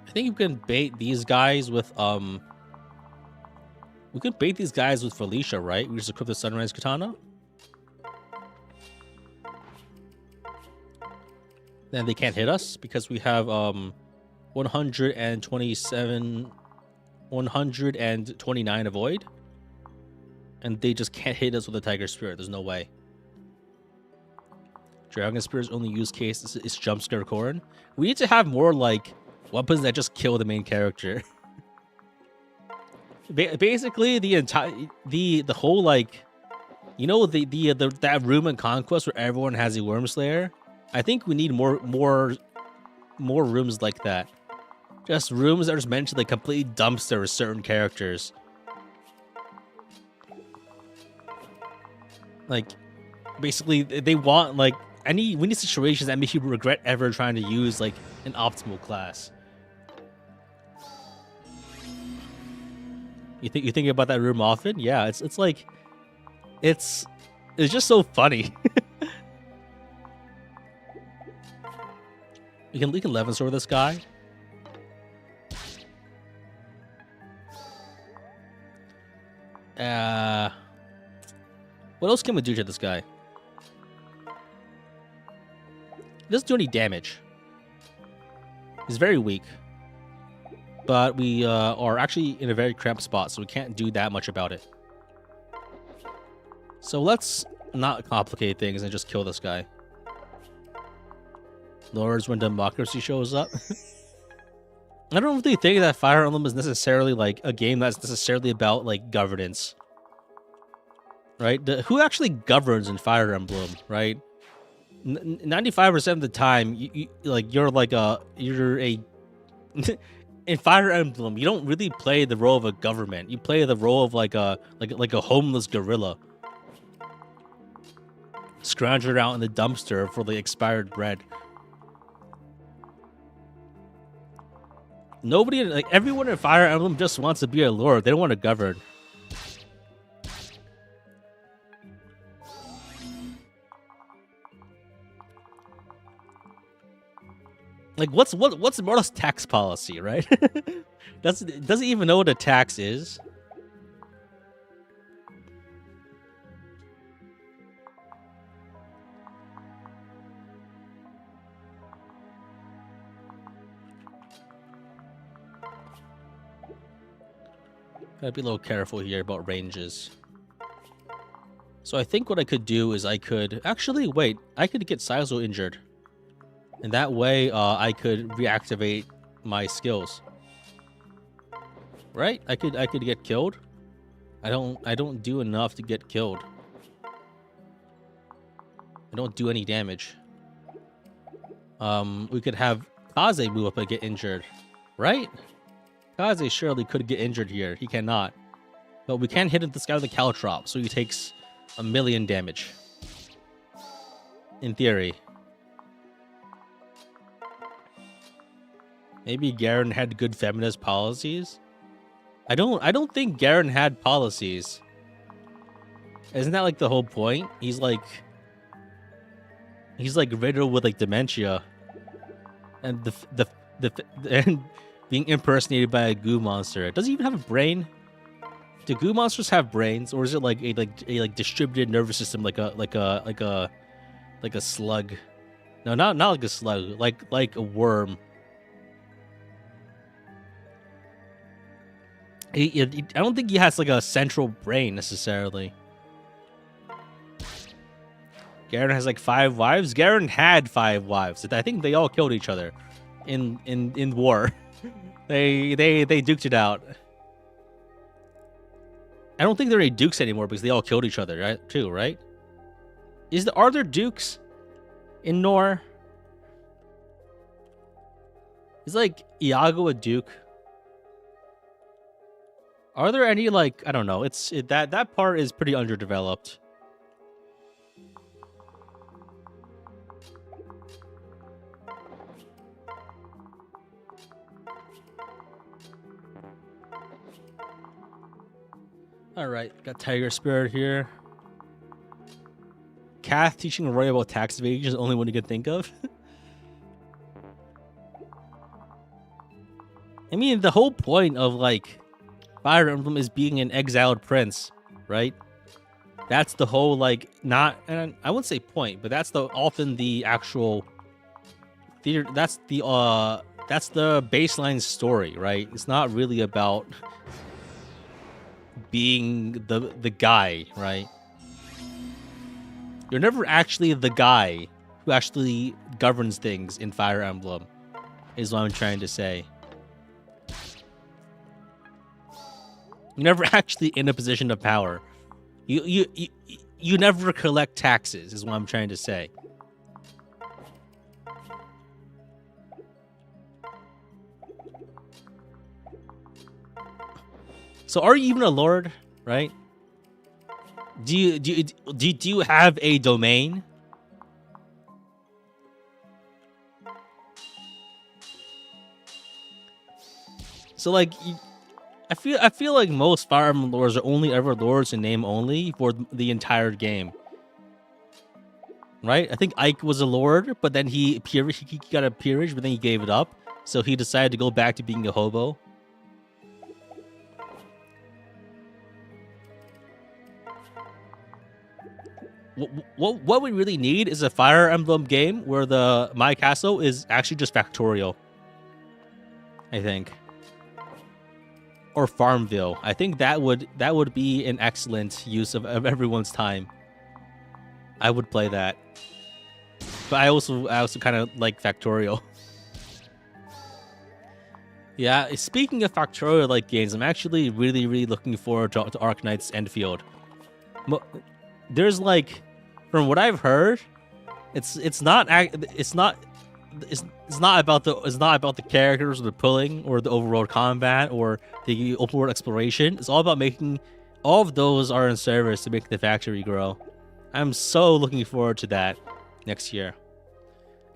I think you can bait these guys with we could bait these guys with Felicia, right? We just equip the Sunrise Katana. Then they can't hit us because we have 129 avoid. And they just can't hit us with a Tiger Spirit. There's no way. Dragon Spear's only use case is Jump Scare Corrin. We need to have more like weapons that just kill the main character. Basically, the whole like, that room in Conquest where everyone has a Worm Slayer. I think we need more rooms like that. Just rooms that are just meant to like completely dumpster certain characters. Like, basically, they want like we need situations that make you regret ever trying to use like an optimal class. You think about that room often? Yeah, it's like it's just so funny. we can 11 sword this guy. What else can we do to this guy? He doesn't do any damage. He's very weak. But we are actually in a very cramped spot, so we can't do that much about it. So let's not complicate things and just kill this guy. Lords when democracy shows up. I don't really think that Fire Emblem is necessarily like a game that's necessarily about like governance. Right? Who actually governs in Fire Emblem, right? 95% of the time, you're a in Fire Emblem, you don't really play the role of a government. You play the role of like a homeless gorilla, scrounging out in the dumpster for the expired bread. Nobody, like everyone in Fire Emblem, just wants to be a lord. They don't want to govern. Like, what's Mortal's tax policy, right? doesn't even know what a tax is. Gotta be a little careful here about ranges. So I think what I could do is I could actually wait. I could get Saizo injured. And that way, I could reactivate my skills. Right? I could get killed. I don't do enough to get killed. I don't do any damage. We could have Kaze move up and get injured. Right? Kaze surely could get injured here. He cannot. But we can hit this guy with a cowtrop, so he takes 1,000,000 damage. In theory. Maybe Garen had good feminist policies? I don't think Garen had policies. Isn't that like the whole point? He's like riddled with like dementia. And and being impersonated by a goo monster. Does he even have a brain? Do goo monsters have brains, or is it like a distributed nervous system, like a slug? No, not like a slug, like a worm. I don't think he has like a central brain necessarily. Garen has like 5 wives. Garen had 5 wives. I think they all killed each other in war. they duked it out. I don't think there are any dukes anymore because they all killed each other, right? Too, right? Are there dukes in Nor? Is like Iago a duke? Are there any like, I don't know? That part is pretty underdeveloped. All right, got Tiger Spirit here. Kath teaching Roy about tax evasion is the only one you can think of. I mean, the whole point of like Fire Emblem is being an exiled prince, right? That's the whole like not, and I wouldn't say point, but that's often the actual theater. That's the baseline story, right? It's not really about being the guy, right? You're never actually the guy who actually governs things in Fire Emblem, is what I'm trying to say. You're never actually in a position of power. You never collect taxes, is what I'm trying to say. So are you even a lord, right? Do you have a domain? So like I feel like most Fire Emblem lords are only ever lords in name only for the entire game. Right? I think Ike was a lord, but then he got a peerage, but then he gave it up. So he decided to go back to being a hobo. What we really need is a Fire Emblem game where the My Castle is actually just factorial. I think. Or Farmville. I think that would be an excellent use of everyone's time. I would play that. But I also kind of like factorial. Yeah, speaking of factorial like games, I'm actually really looking forward to Arknight's Endfield. There's like, from what I've heard, it's not about the characters or the pulling or the overworld combat or the open world exploration. It's all about making all of those are in service to make the factory grow. I'm so looking forward to that next year,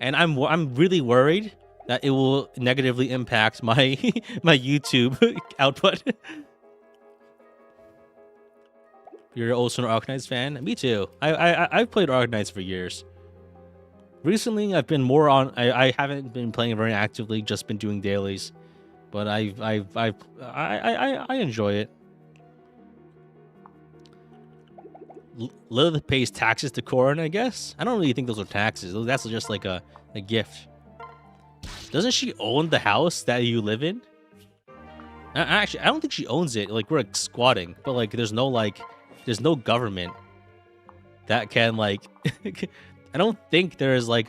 and I'm really worried that it will negatively impact my my YouTube output. You're also an Arknights fan? Me too. I've played Arknights for years. Recently, I've been more on. I haven't been playing very actively. Just been doing dailies, but I enjoy it. Lilith pays taxes to Corrin, I guess. I don't really think those are taxes. That's just like a gift. Doesn't she own the house that you live in? Actually, I don't think she owns it. Like, we're like squatting, but like there's no government that can like. I don't think there's no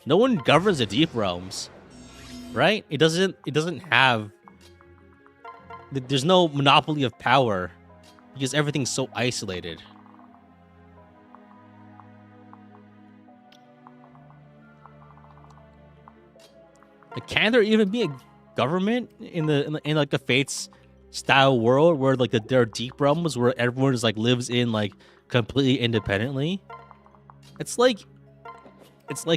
one governs the Deep Realms, right? It doesn't have. There's no monopoly of power because everything's so isolated. Like, can there even be a government in like the Fates style world where like there are deep realms where everyone is like lives in like completely independently? It's like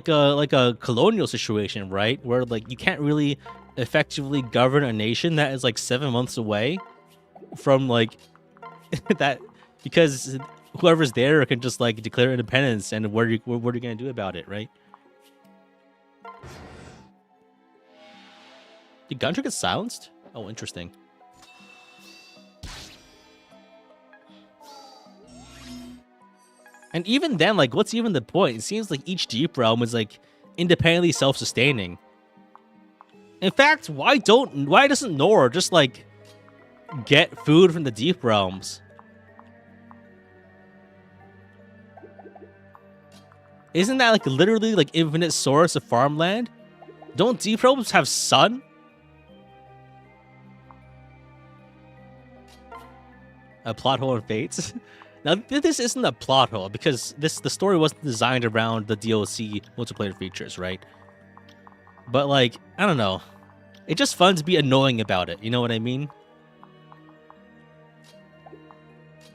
a colonial situation, right? Where like you can't really effectively govern a nation that is like 7 months away from like that, because whoever's there can just like declare independence, and what are you gonna do about it, right? Did Gunter get silenced? Oh, interesting. And even then, like, what's even the point? It seems like each deep realm is like independently self-sustaining. In fact, why doesn't Nor just like get food from the deep realms? Isn't that like literally like infinite source of farmland? Don't deep realms have sun? A plot hole in Fates? Now, this isn't a plot hole because the story wasn't designed around the DLC multiplayer features, right? But like, I don't know. It's just fun to be annoying about it. You know what I mean?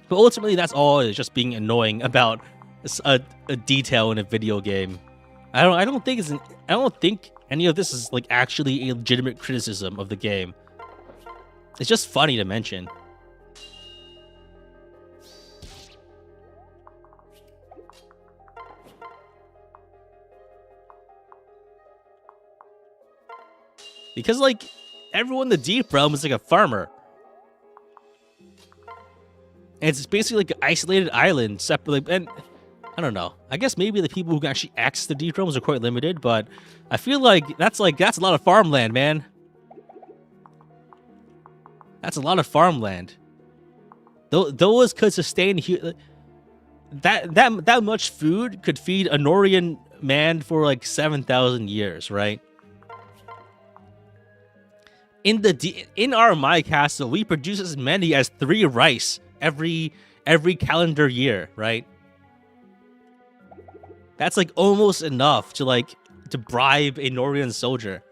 But ultimately, that's all it is, just being annoying about a detail in a video game. I don't think any of this is like actually a legitimate criticism of the game. It's just funny to mention. Because, like, everyone in the deep realm is like a farmer. And it's basically like an isolated island, separate. And I don't know. I guess maybe the people who can actually access the deep realms are quite limited, but I feel like that's a lot of farmland, man. That's a lot of farmland. Those could sustain that much food could feed a Norian man for like 7,000 years, right? In our My Castle, we produce as many as 3 rice every calendar year, right? That's like almost enough to bribe a Norian soldier.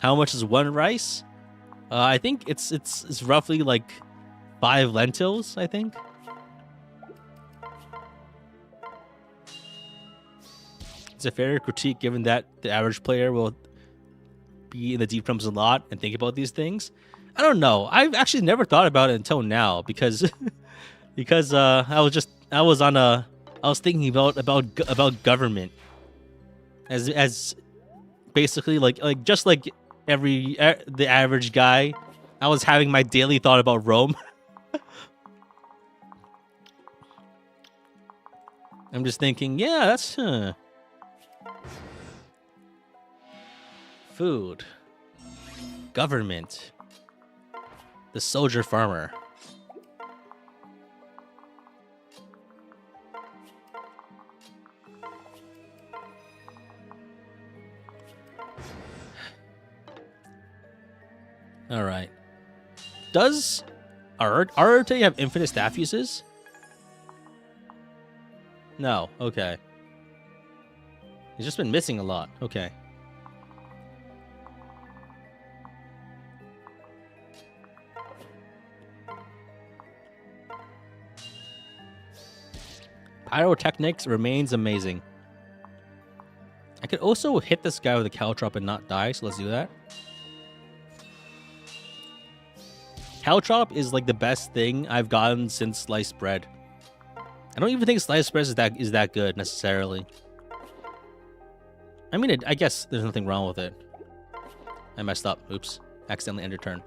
How much is 1 rice? I think it's roughly like 5 lentils, I think. It's a fair critique given that the average player will be in the deep realms a lot and think about these things. I don't know. I've actually never thought about it until now because I was thinking about government as basically like just like the average guy. I was having my daily thought about Rome. I'm just thinking, yeah, that's food, government, the soldier farmer. All right. Does Arate have infinite staff uses? No. Okay. He's just been missing a lot. Okay. Pyrotechnics remains amazing. I could also hit this guy with a cowtrop and not die, so let's do that. Cowtrop is like the best thing I've gotten since sliced bread. I don't even think sliced bread is that good necessarily. I mean, I guess there's nothing wrong with it. I messed up. Oops. Accidentally ended turn.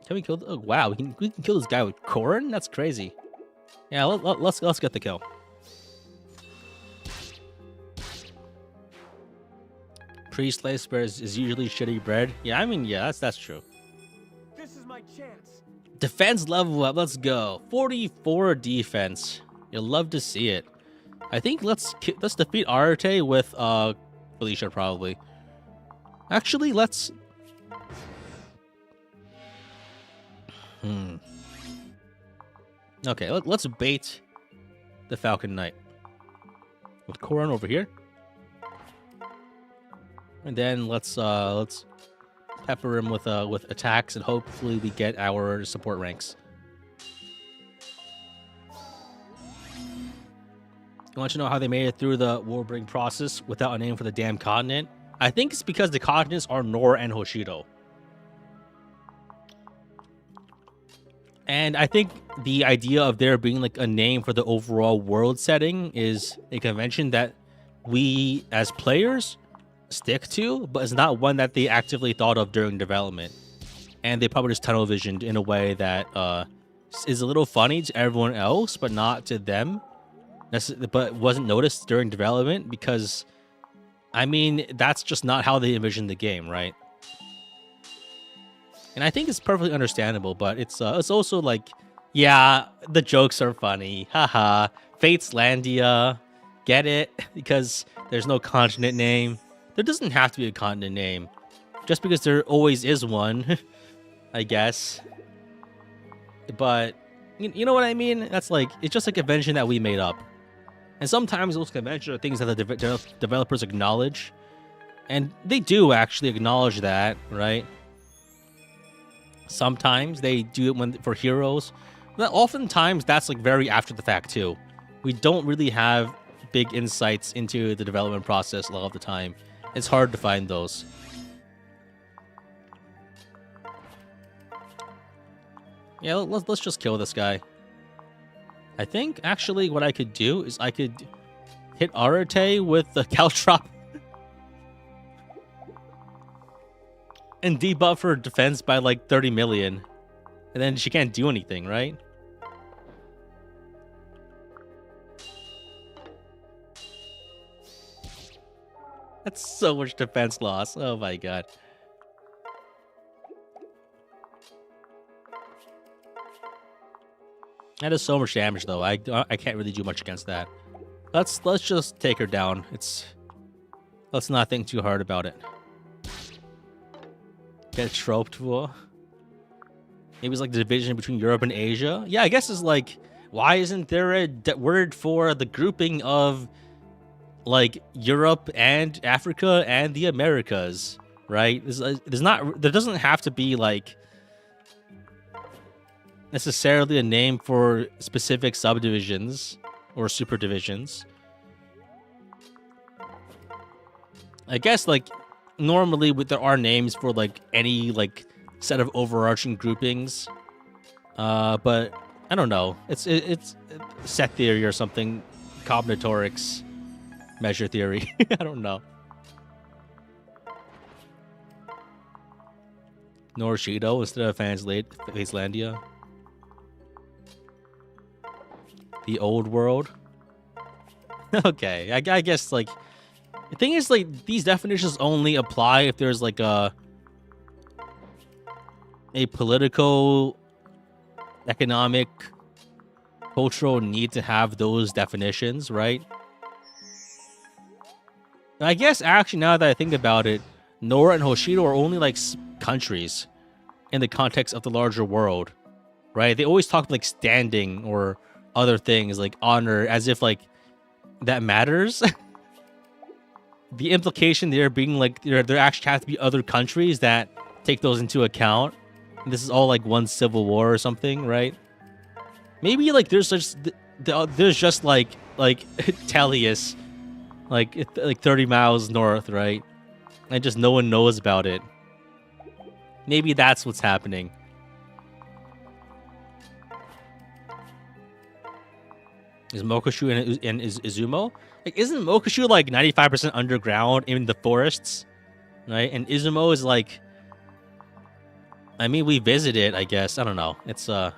Can we kill? Oh, wow, we can kill this guy with corn? That's crazy. Yeah, let's get the kill. Pre-sliced bread is usually shitty bread. Yeah, I mean, yeah, that's true. This is my chance. Defense level up. Let's go. 44 defense. You'll love to see it. I think let's defeat Arate with Felicia probably. Actually, let's. Okay, let's bait the Falcon Knight with Koran over here, and then let's pepper him with attacks, and hopefully we get our support ranks. You want to know how they made it through the Warbring process without a name for the damn continent? I think it's because the continents are Nor and Hoshido. And I think the idea of there being like a name for the overall world setting is a convention that we as players stick to, but it's not one that they actively thought of during development. And they probably just tunnel visioned in a way that is a little funny to everyone else, but not to them. But wasn't noticed during development because, I mean, that's just not how they envisioned the game, right? And I think it's perfectly understandable, but it's also like, yeah, the jokes are funny. Haha. Fate's Landia. Get it? Because there's no continent name. There doesn't have to be a continent name. Just because there always is one, I guess. But, you know what I mean? That's like, it's just a convention that we made up. And sometimes those conventions are things that the developers acknowledge. And they do actually acknowledge that, right? Sometimes they do it for heroes. But oftentimes that's like very after the fact too. We don't really have big insights into the development process a lot of the time. It's hard to find those. Yeah, let's just kill this guy. I think actually what I could do is I could hit Arate with the cowtrop and debuff her defense by like 30 million. And then she can't do anything, right? That's so much defense loss. Oh my god. That is so much damage though. I can't really do much against that. Let's just take her down. Let's not think too hard about it. Get troped for. Maybe it's like the division between Europe and Asia. Yeah, I guess it's like, why isn't there a word for the grouping of like Europe and Africa and the Americas, right? There doesn't have to be like necessarily a name for specific subdivisions or super divisions. I guess like normally there are names for like any like set of overarching groupings, but I don't know. It's set theory or something, combinatorics, measure theory. I don't know. Norshido instead of Facelandia. The old world. Okay, I guess like the thing is like these definitions only apply if there's like a political, economic, cultural need to have those definitions, right? And I guess actually now that I think about it, Nora and Hoshido are only like countries in the context of the larger world, right? They always talk like standing or other things like honor as if like that matters. The implication there being like there actually have to be other countries that take those into account. And this is all like one civil war or something, right? Maybe like there's just like Tellius, like 30 miles north, right? And just no one knows about it. Maybe that's what's happening. Is Mokushu and is Izumo? Like, isn't Mokushu like 95% underground in the forests, right? And Izumo is like, I mean, we visited, I guess. I don't know. It's the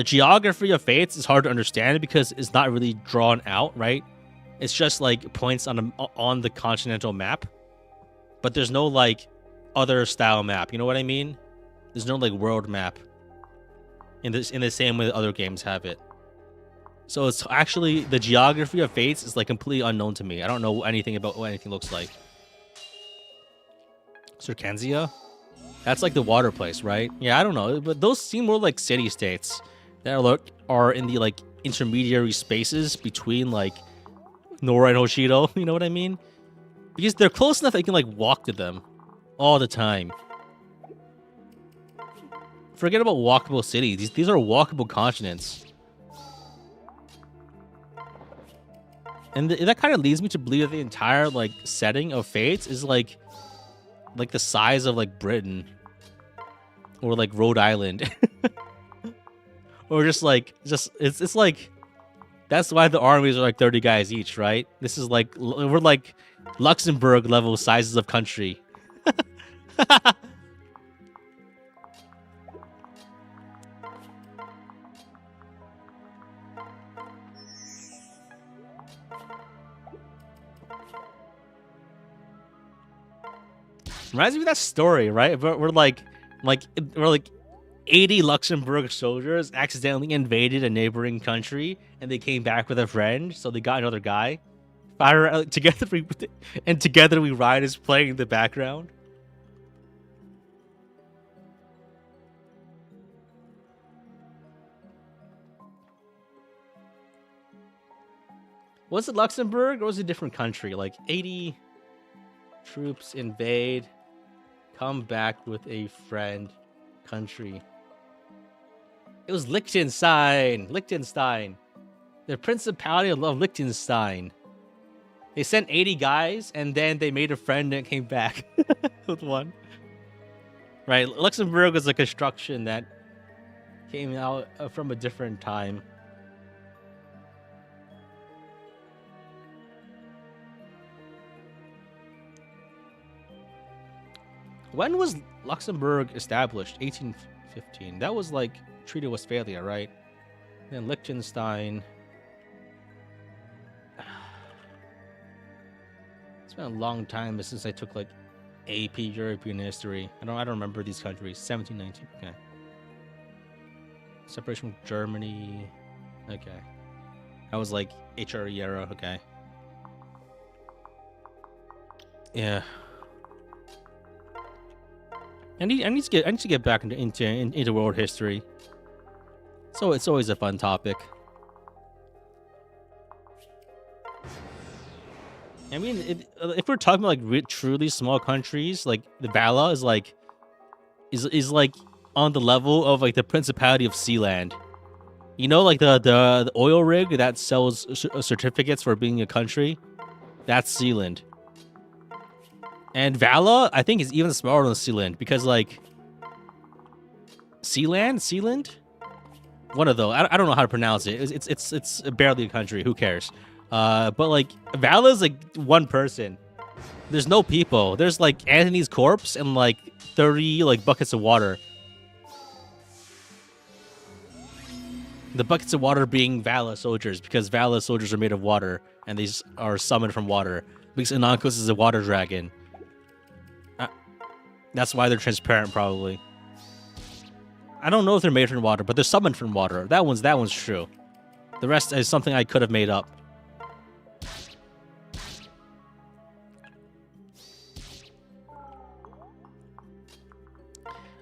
geography of Fates is hard to understand because it's not really drawn out, right? It's just like points on the continental map, but there's no like other style map. You know what I mean? There's no like world map in the same way that other games have it. So it's actually the geography of Fates is like completely unknown to me. I don't know anything about what anything looks like. Circansia? That's like the water place, right? Yeah, I don't know, but those seem more like city states that are in the like intermediary spaces between like Nora and Hoshido. You know what I mean? Because they're close enough that you can like walk to them all the time. Forget about walkable cities. These are walkable continents. And that kind of leads me to believe that the entire like setting of Fates is like the size of like Britain or like Rhode Island. Or just it's like that's why the armies are like 30 guys each, right? This is like we're like Luxembourg level sizes of country. Reminds me of that story, right? We're like 80 Luxembourg soldiers accidentally invaded a neighboring country, and they came back with a friend, so they got another guy. Fire together, and Together We Ride is playing in the background. Was it Luxembourg or was it a different country? Like 80 troops invade, come back with a friend country. It was Liechtenstein. The Principality of Liechtenstein. They sent 80 guys, and then they made a friend and came back with one. Right, Luxembourg was a construction that came out from a different time. When was Luxembourg established? 1815. That was like Treaty of Westphalia, right? Then Liechtenstein. It's been a long time since I took like AP European history. I don't remember these countries. 1719. Okay. Separation from Germany. Okay. That was like HRE era. Okay. Yeah. I need to get back into world history. So it's always a fun topic. I mean, if we're talking about like truly small countries, like the Vala is like on the level of like the Principality of Sealand. You know, like the oil rig that sells certificates for being a country. That's Sealand. And Vala, I think, is even smaller than Sealand because, like, Sealand, one of those. I don't know how to pronounce it. It's barely a country. Who cares? But like, Vala is like one person. There's no people. There's like Anthony's corpse and like 30 like buckets of water. The buckets of water being Vala soldiers because Vala soldiers are made of water and these are summoned from water because Inankos is a water dragon. That's why they're transparent, probably. I don't know if they're made from water, but they're summoned from water. That one's true. The rest is something I could have made up.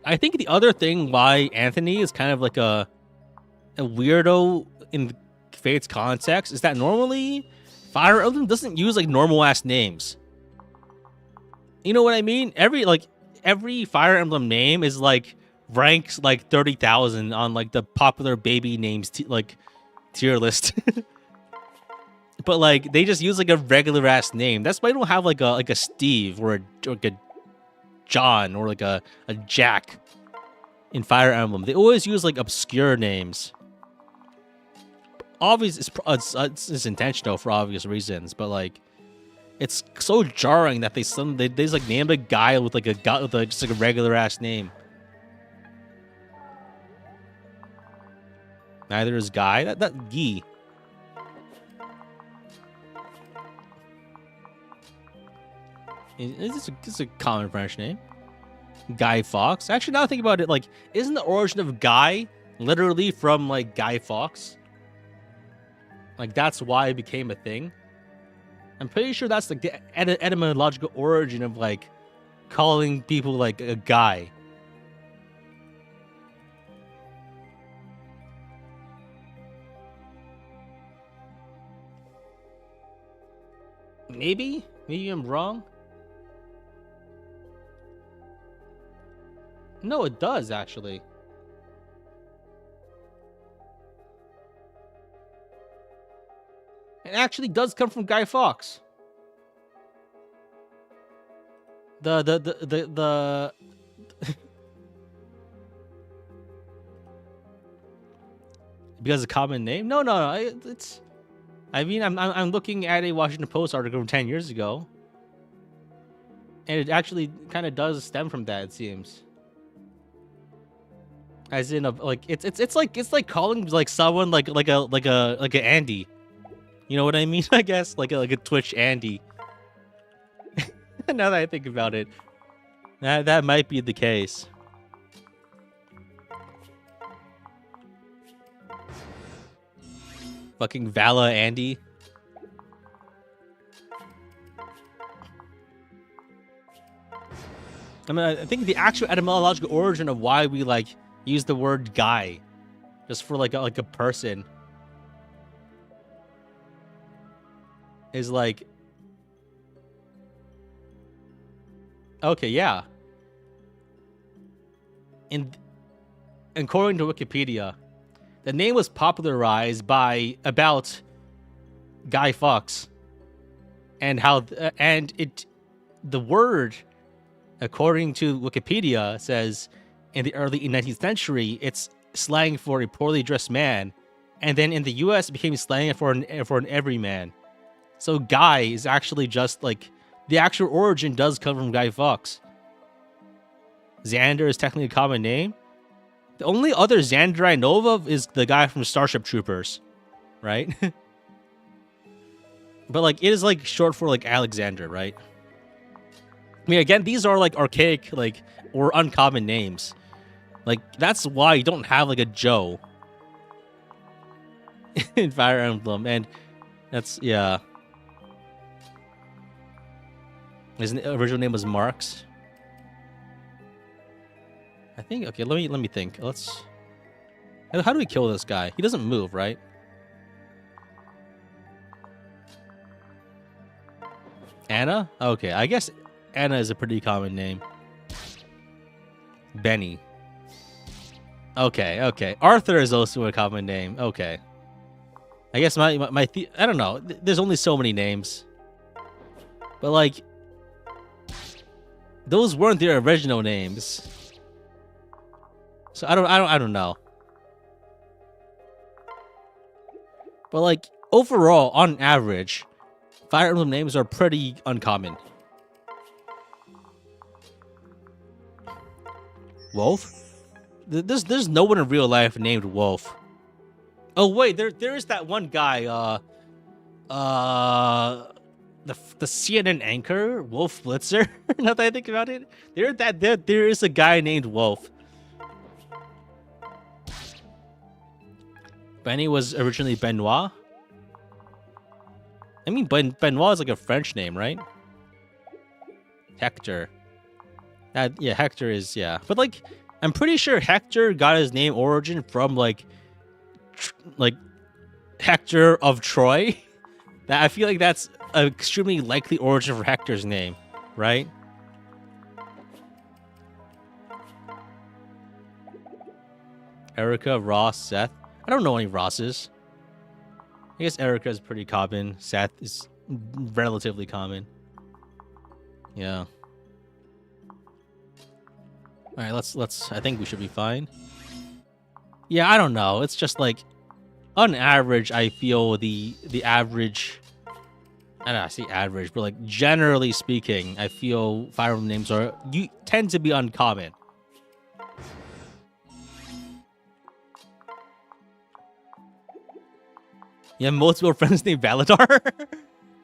I think the other thing why Anthony is kind of like a weirdo in Fate's context is that normally Fire Emblem doesn't use like normal ass names. You know what I mean? Every Fire Emblem name is like ranks like 30,000 on like the popular baby names tier list. But like they just use like a regular ass name. That's why you don't have like a Steve or a John or like a Jack in Fire Emblem. They always use like obscure names. Obviously, it's intentional for obvious reasons, but like it's so jarring that they just like named a guy with like just like a regular ass name. Neither is Guy. That Guy. It's a common French name. Guy Fawkes. Actually, now I think about it, like, isn't the origin of Guy literally from like Guy Fawkes? Like that's why it became a thing. I'm pretty sure that's like the etymological origin of like calling people like a guy. Maybe I'm wrong. No, it does actually. It actually does come from Guy Fawkes. The because of common name? No. It's. I mean, I'm looking at a Washington Post article from 10 years ago, and it actually kind of does stem from that. It seems. As in, like it's like calling like someone like a Andy. You know what I mean? I guess like a Twitch Andy. Now that I think about it, that might be the case. Fucking Vala Andy. I mean, I think the actual etymological origin of why we like use the word guy, just for like a person, is like. Okay, yeah. And according to Wikipedia, the name was popularized by about Guy Fawkes, and how the word, according to Wikipedia, says in the early 19th century it's slang for a poorly dressed man, and then in the U.S. it became slang for an everyman. So Guy is actually just like the actual origin does come from Guy Fawkes. Xander is technically a common name. The only other Xander I know of is the guy from Starship Troopers, right? But like it is like short for like Alexander, right? I mean, again, these are like archaic, like, or uncommon names. Like that's why you don't have like a Joe in Fire Emblem, and that's yeah. His original name was Marx. I think. Okay, let me think. Let's. How do we kill this guy? He doesn't move, right? Anna? Okay, I guess Anna is a pretty common name. Benny. Okay. Arthur is also a common name. Okay. I guess I don't know. There's only so many names. But like those weren't their original names. So I don't know. But like overall, on average, Fire Emblem names are pretty uncommon. Wolf? There's no one in real life named Wolf. Oh wait, there is that one guy, the CNN anchor, Wolf Blitzer. Now that I think about it, there is a guy named Wolf. Benny was originally Benoit. I mean, Benoit is like a French name, right? Hector. Yeah, Hector is, yeah. But like, I'm pretty sure Hector got his name origin from like Hector of Troy. That I feel like that's an extremely likely origin for Hector's name, right? Erica, Ross, Seth. I don't know any Rosses. I guess Erica is pretty common. Seth is relatively common. Yeah. All right, let's. I think we should be fine. Yeah, I don't know. It's just like, on average, I feel the average. I don't know, I say average, but like generally speaking, I feel Fire Emblem names tend to be uncommon. You have multiple friends named Valadar?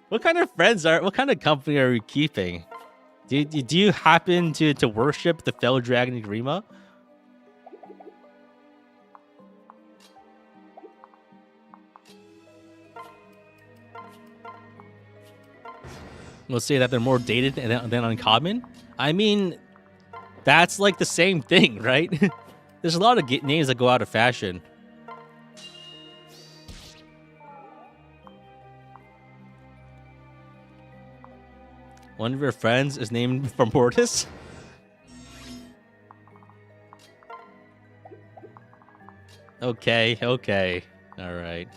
What kind of company are you keeping? Do you happen to worship the fell dragon Grima? We'll say that they're more dated than uncommon. I mean, that's like the same thing, right? There's a lot of names that go out of fashion. One of your friends is named for Mortis? Okay, okay. All right.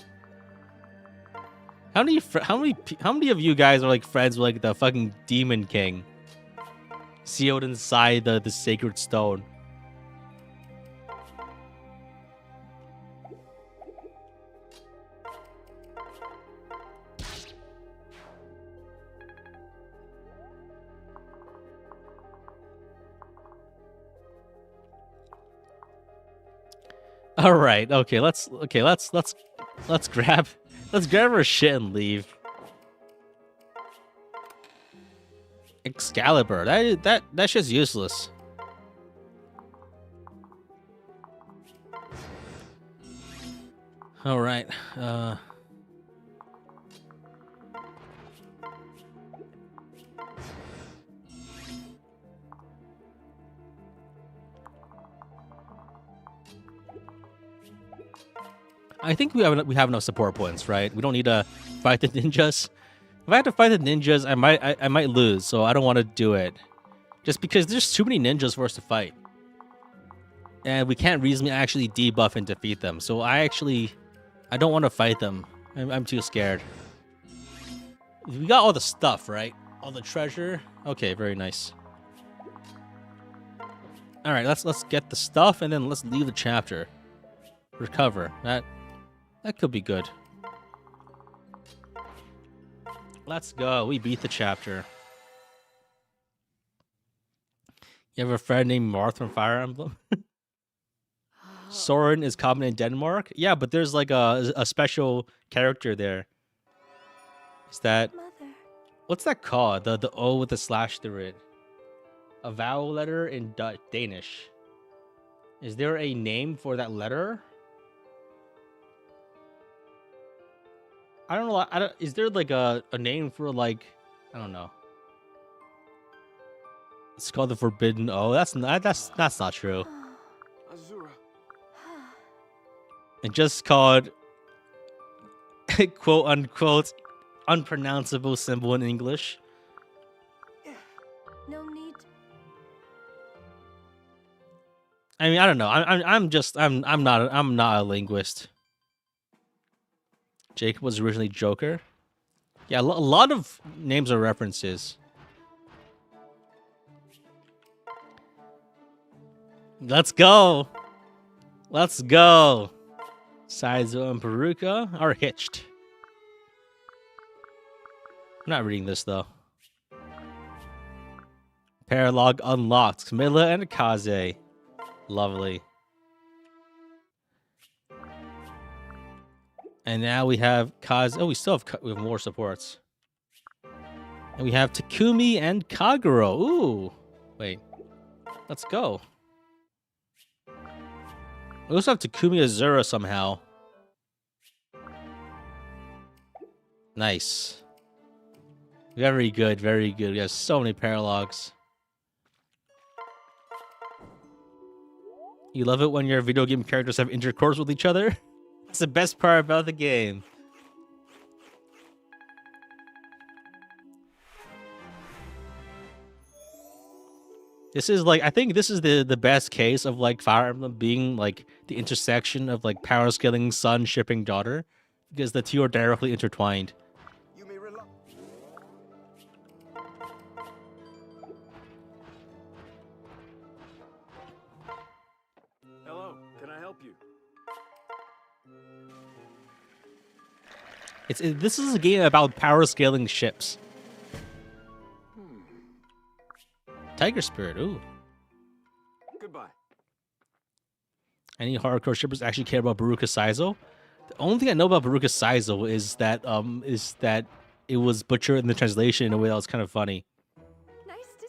How many of you guys are like friends with like the fucking Demon King sealed inside the sacred stone? All right. Okay, let's grab our shit and leave. Excalibur. That shit's useless. All right. I think we have enough support points, right? We don't need to fight the ninjas. If I had to fight the ninjas, I might lose, so I don't want to do it. Just because there's too many ninjas for us to fight. And we can't reasonably actually debuff and defeat them. So I don't want to fight them. I'm too scared. We got all the stuff, right? All the treasure. Okay, very nice. All right, let's get the stuff and then let's leave the chapter. Recover. That could be good. Let's go. We beat the chapter. You have a friend named Marth from Fire Emblem? Soren is common in Denmark? Yeah, but there's like a special character there. Is that... Mother. What's that called? The O with the slash through it. A vowel letter in Danish. Is there a name for that letter? I don't know. Is there like a name for like... I don't know. It's called the Forbidden O. That's not true. Azura. It's just called quote unquote unpronounceable symbol in English. No need. I mean, I don't know. I'm not a linguist. Jacob was originally Joker. Yeah, a lot of names are references. Let's go. Let's go. Saizo and Peruka are hitched. I'm not reading this though. Paralog unlocked. Camilla and Kaze. Lovely. And now we have Kaze. Oh, we have more supports. And we have Takumi and Kaguro. Ooh. Wait. Let's go. We also have Takumi Azura somehow. Nice. Very good, very good. We have so many paralogs. You love it when your video game characters have intercourse with each other? It's the best part about the game. This is like, I think this is the best case of like Fire Emblem being like the intersection of like power scaling son shipping daughter, because the two are directly intertwined. You may rely. Hello, can I help you? This is a game about power scaling ships. Tiger Spirit, ooh. Goodbye. Any hardcore shippers actually care about Baruka Saizo? The only thing I know about Baruka Saizo is that it was butchered in the translation in a way that was kind of funny. Nice to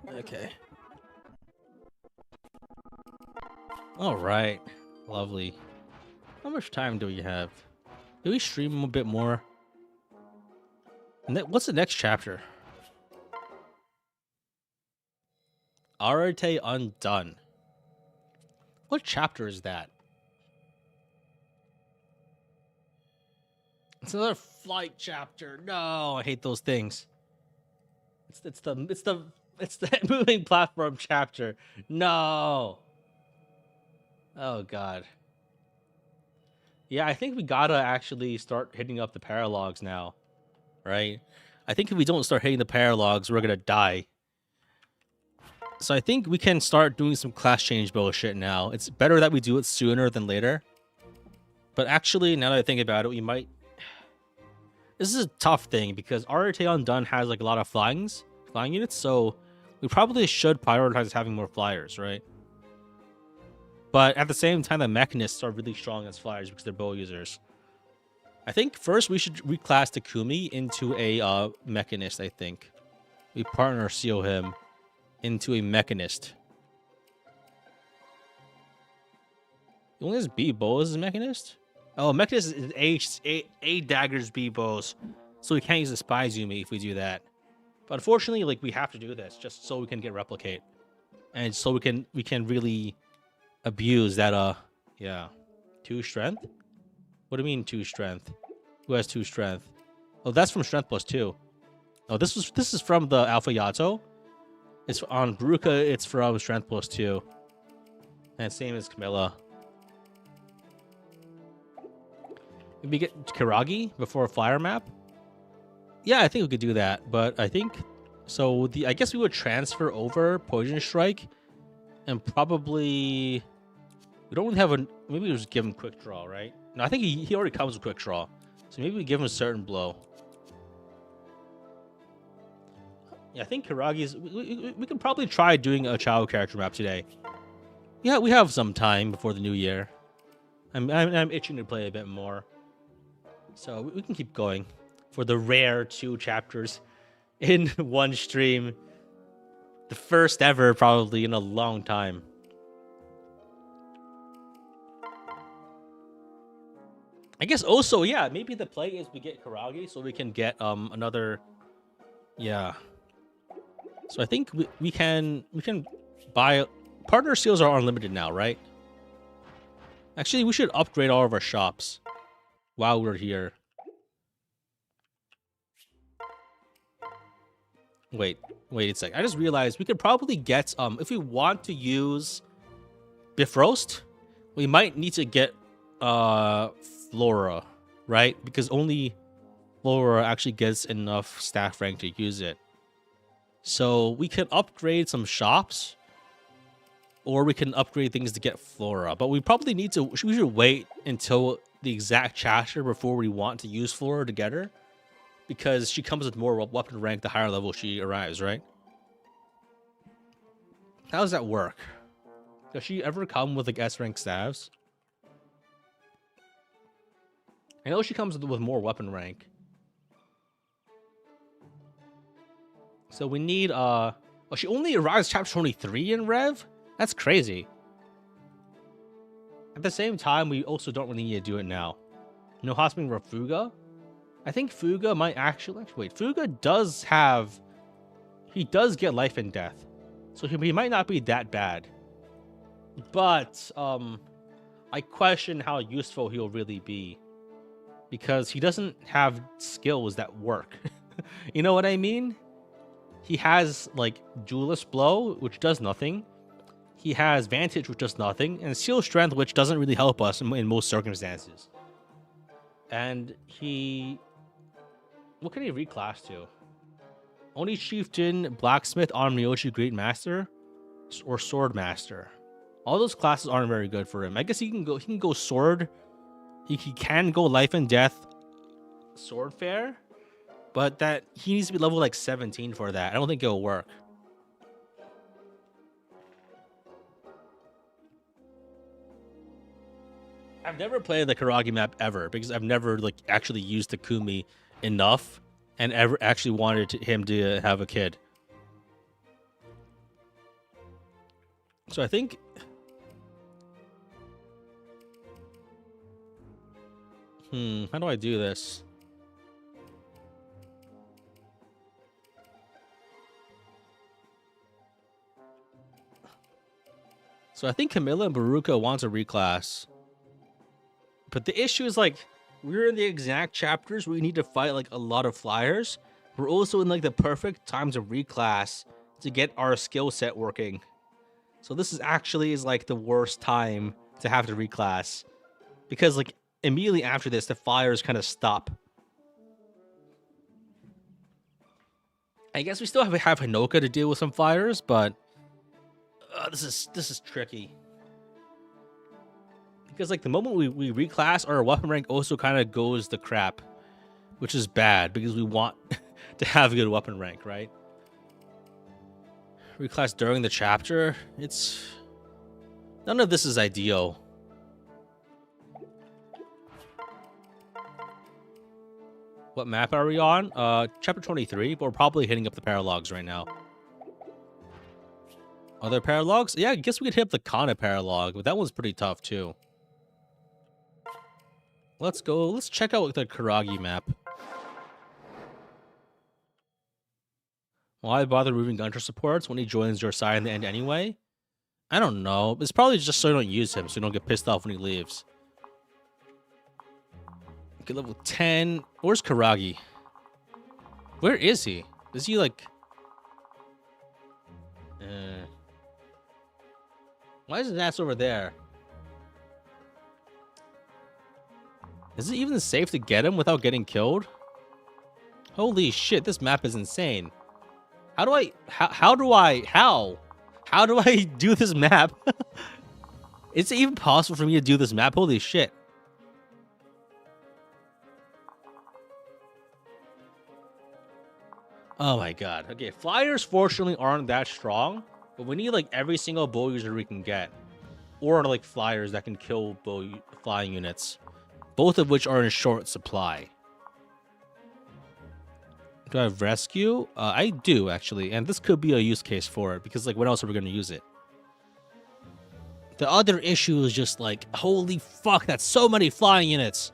see. Okay. All right. Lovely. How much time do we have? Do we stream a bit more? And what's the next chapter? Arete Undone. What chapter is that? It's another flight chapter. No, I hate those things. It's the moving platform chapter. No. Oh god. Yeah, I think we gotta actually start hitting up the paralogs now, right? I think if we don't start hitting the paralogs, we're gonna die. So I think we can start doing some class change bullshit now. It's better that we do it sooner than later. But actually, now that I think about it, we might... This is a tough thing because Arteon Dun has like a lot of flying units, so we probably should prioritize having more flyers, right? But at the same time, the mechanists are really strong as flyers because they're bow users. I think first we should reclass Takumi into a mechanist, I think. We partner seal him into a mechanist. He only has B bows as a mechanist? Oh, mechanist is A daggers, B bows. So we can't use the spies Yumi if we do that. But unfortunately, like, we have to do this just so we can get replicate. And so we can really abuse that, yeah. 2 strength? What do you mean 2 strength? Who has 2 strength? Oh, that's from strength plus 2. Oh, this is from the Alpha Yato. It's on Baruka, it's from strength plus 2. And same as Camilla. Maybe get Kiragi before a flyer map? Yeah, I think we could do that, but I think... So, I guess we would transfer over Poison Strike, and probably... We don't really have a... Maybe we just give him Quick Draw, right? No, I think he already comes with Quick Draw. So maybe we give him a certain blow. Yeah, I think Kiragi's... We can probably try doing a child character map today. Yeah, we have some time before the new year. I'm itching to play a bit more. So we can keep going for the rare 2 chapters in one stream. The first ever, probably, in a long time. I guess also, yeah, maybe the play is we get Kiragi so we can get another... Yeah. So I think we can buy... Partner seals are unlimited now, right? Actually, we should upgrade all of our shops while we're here. Wait a sec. I just realized we could probably get if we want to use Bifrost, we might need to get Flora, right? Because only Flora actually gets enough staff rank to use it. So we can upgrade some shops, or we can upgrade things to get Flora. But we probably need to... We should wait until the exact chapter before we want to use Flora to get her, because she comes with more weapon rank the higher level she arrives, right? How does that work? Does she ever come with like S rank staves? I know she comes with more weapon rank. So we need oh, she only arrives chapter 23 in Rev? That's crazy. At the same time, we also don't really need to do it now. No hospiting for Fuga? I think Fuga might actually... Wait, Fuga does have... He does get life and death. So he might not be that bad. But, I question how useful he'll really be. Because he doesn't have skills that work. You know what I mean? He has, like, Duelist Blow, which does nothing. He has Vantage, which does nothing. And Seal Strength, which doesn't really help us in most circumstances. And he... What can he reclass to? Only Chieftain, Blacksmith, Armyoshi, Great Master, or Sword Master. All those classes aren't very good for him. I guess he can go Sword. He can go Life and Death Sword Fair. But that he needs to be level like 17 for that. I don't think it'll work. I've never played the Kiragi map ever because I've never like actually used Takumi enough and ever actually wanted him to have a kid. So I think... how do I do this? So I think Camilla and Baruka want to reclass. But the issue is, like, we're in the exact chapters where we need to fight like a lot of flyers. We're also in like the perfect time to reclass to get our skill set working. So this is actually like the worst time to have to reclass, because like immediately after this, the flyers kind of stop. I guess we still have Hinoka to deal with some flyers, but this is tricky. Because like the moment we reclass, our weapon rank also kind of goes to crap, which is bad because we want to have a good weapon rank, right? Reclass during the chapter, it's none of this is ideal. What map are we on? Chapter 23, but we're probably hitting up the paralogs right now. Other paralogs? Yeah, I guess we could hit up the Kana paralog, but that one's pretty tough too. Let's go. Let's check out the Karagi map. Why bother moving Gunter supports when he joins your side in the end anyway? I don't know. It's probably just so you don't use him, so you don't get pissed off when he leaves. Okay, level 10. Where's Karagi? Where is he? Is he like... Why is his ass over there? Is it even safe to get him without getting killed? Holy shit, this map is insane. How do I do this map? Is it even possible for me to do this map? Holy shit. Oh my god. Okay, flyers fortunately aren't that strong, but we need like every single bow user we can get. Or like flyers that can kill flying units. Both of which are in short supply. Do I have rescue? I do, actually. And this could be a use case for it, because, like, when else are we going to use it? The other issue is just, like, holy fuck, that's so many flying units!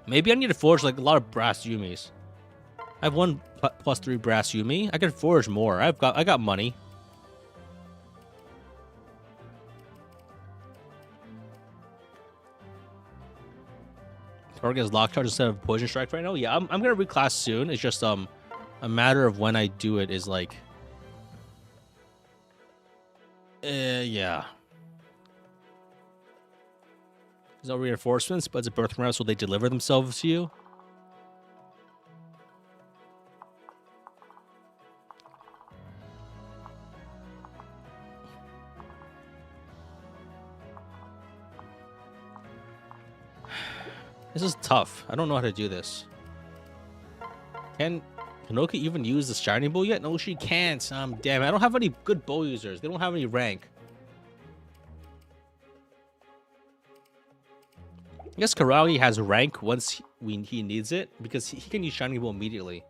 Maybe I need to forge, like, a lot of brass Yumis. I have one +3 brass Yumi. I can forge more. I got money. Target has lock charge instead of poison strike right now. Yeah, I'm gonna reclass soon. It's just a matter of when I do it is like, yeah. There's no reinforcements, but it's a birthmark, so they deliver themselves to you. This is tough. I don't know how to do this. Can Hinoka even use the shiny bow yet? No, she can't. Damn it. I don't have any good bow users. They don't have any rank. I guess Karagi has rank once he needs it, because he can use shiny bow immediately.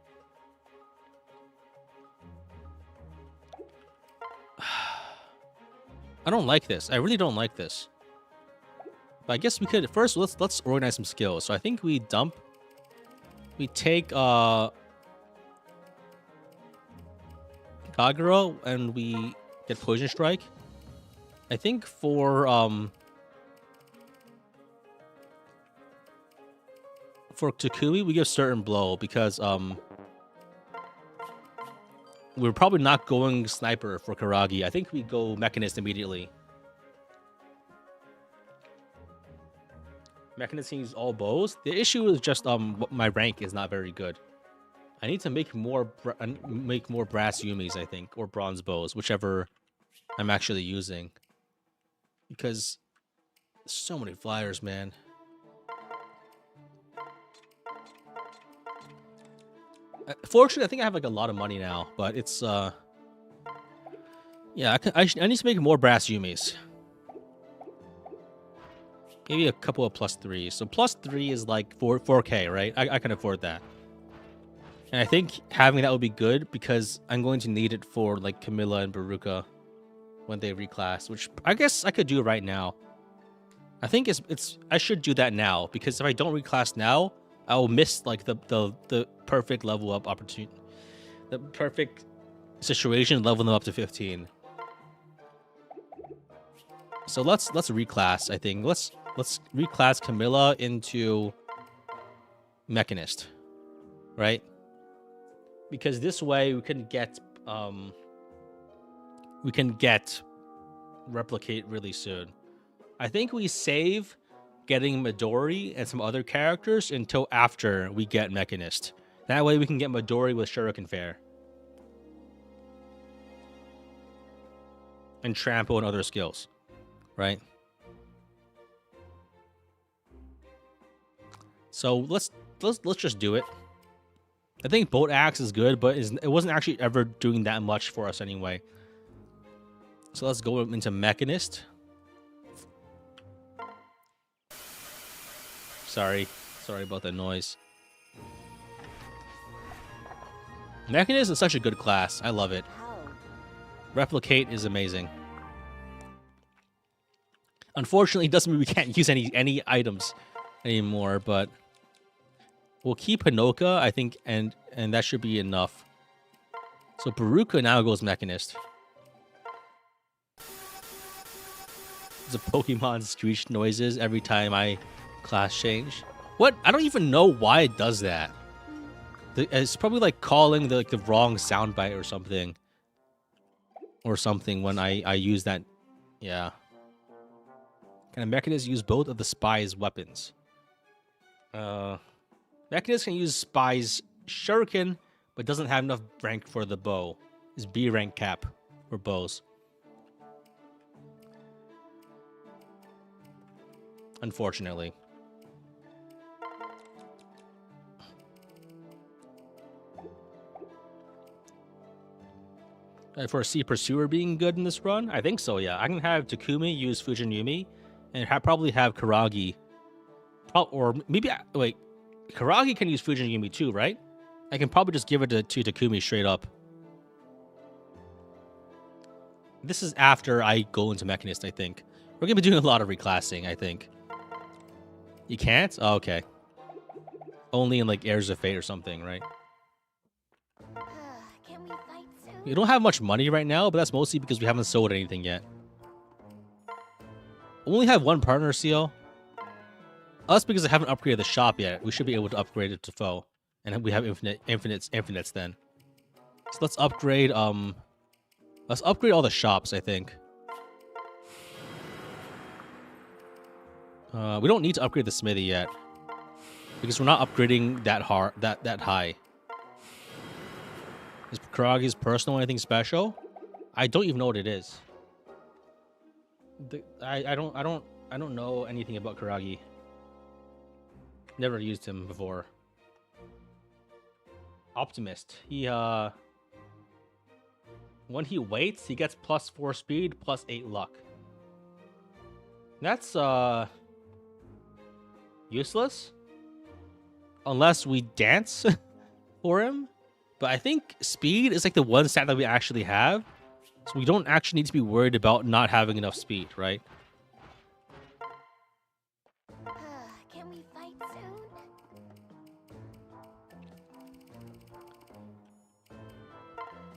I don't like this. I really don't like this. But I guess we could first let's organize some skills. So I think we take Kagero and we get poison strike. I think for Takumi we give certain blow, because we're probably not going sniper for Karagi. I think we go mechanist immediately. Mechanist use all bows. The issue is just my rank is not very good. I need to make more brass Yumis, I think, or bronze bows, whichever I'm actually using. Because so many flyers, man. Fortunately, I think I have like a lot of money now, but it's yeah, I need to make more brass Yumis. Maybe a couple of +3s. So +3 is like 4K, right? I can afford that. And I think having that would be good, because I'm going to need it for like Camilla and Baruka when they reclass, which I guess I could do right now. I think I should do that now, because if I don't reclass now, I'll miss like the perfect level up opportunity, the perfect situation leveling them up to 15. So let's reclass. I think let's let's reclass Camilla into Mechanist, right? Because this way we can get replicate really soon. I think we save getting Midori and some other characters until after we get Mechanist. That way we can get Midori with Shuriken Fair. And Trample and other skills, right? So let's just do it. I think Bolt Axe is good, but it wasn't actually ever doing that much for us anyway. So let's go into Mechanist. Sorry about the noise. Mechanist is such a good class. I love it. Replicate is amazing. Unfortunately, it doesn't mean we can't use any items anymore, but we'll keep Hinoka, I think, and that should be enough. So Baruka now goes Mechanist. The Pokemon screech noises every time I class change. What? I don't even know why it does that. It's probably like calling the wrong soundbite or something. Or something when I use that. Yeah. Can a Mechanist use both of the spy's weapons? Mechanist can use spy's shuriken, but doesn't have enough rank for the bow. It's B rank cap for bows. Unfortunately. I foresee Pursuer being good in this run? I think so, yeah. I can have Takumi use Fujin Yumi, and probably have Karagi. Or maybe... Wait. Karagi can use Fujin Yumi too, right? I can probably just give it to Takumi straight up. This is after I go into Mechanist, I think. We're going to be doing a lot of reclassing, I think. You can't? Oh, okay. Only in, like, Heirs of Fate or something, right? Can we fight soon? We don't have much money right now, but that's mostly because we haven't sold anything yet. We only have one partner seal. Us because I haven't upgraded the shop yet. We should be able to upgrade it to foe. And we have infinites then. So let's upgrade all the shops, I think. We don't need to upgrade the smithy yet. Because we're not upgrading that high. Is Karagi's personal anything special? I don't even know what it is. I don't know anything about Karagi. Never used him before. Optimist. He when he waits, he gets +4 speed, +8 luck. That's useless. Unless we dance for him. But I think speed is like the one stat that we actually have. So we don't actually need to be worried about not having enough speed, right? Can we fight soon?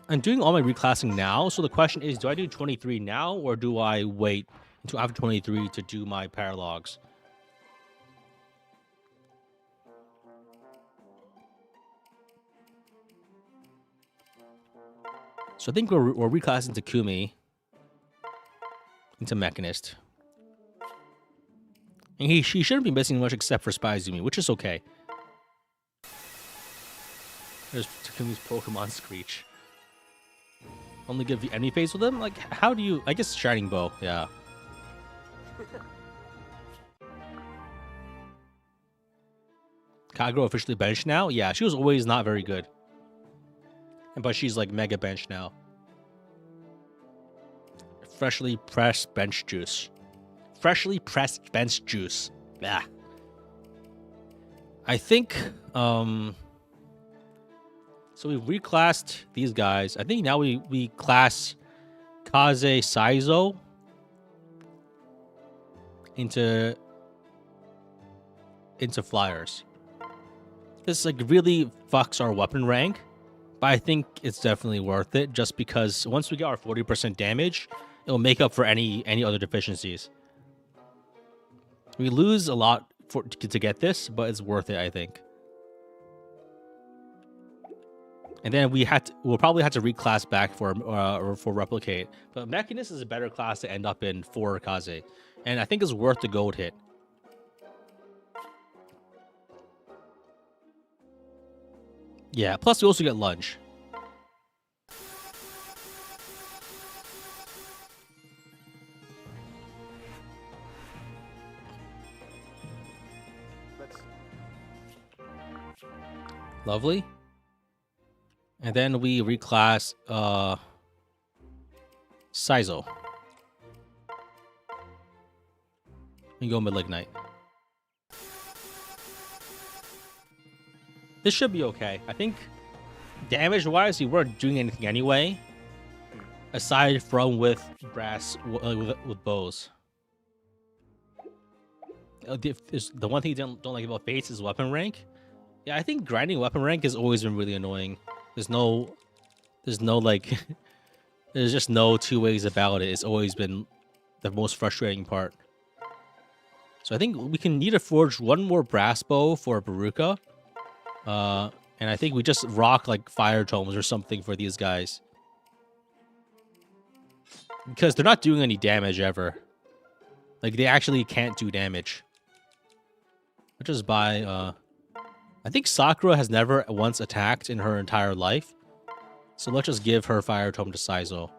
I'm doing all my reclassing now, so the question is, do I do 23 now, or do I wait until after 23 to do my paralogs? So I think we're reclassing Takumi into Mechanist. And she shouldn't be missing much except for Spyzumi, which is okay. There's Takumi's Pokemon Screech. Only give you any phase with him? Like, how do you... I guess Shining Bow, yeah. Kagero officially benched now? Yeah, she was always not very good. But she's like mega bench now. Freshly pressed bench juice. Freshly pressed bench juice. Yeah. I think, so we've reclassed these guys. I think now we class Kaze Saizo into flyers. This like really fucks our weapon rank, but I think it's definitely worth it just because once we get our 40% damage, it'll make up for any other deficiencies. We lose a lot to get this, but it's worth it, I think. And then we'll probably have to reclass back for replicate. But Mechanist is a better class to end up in for Kaze, and I think it's worth the gold hit. Yeah. Plus, we also get lunge. Lovely. And then we reclass Sizo. And go Malignite. This should be okay. I think damage-wise, we weren't doing anything anyway. Aside from with brass, with bows. The one thing you don't like about Fates is weapon rank. Yeah, I think grinding weapon rank has always been really annoying. There's no like, there's just no two ways about it. It's always been the most frustrating part. So I think we can need to forge one more brass bow for Baruka. And I think we just rock like fire tomes or something for these guys. Because they're not doing any damage ever. Like, they actually can't do damage. I'll just buy, I think Sakura has never once attacked in her entire life. So let's just give her Fire Tome to Saizo.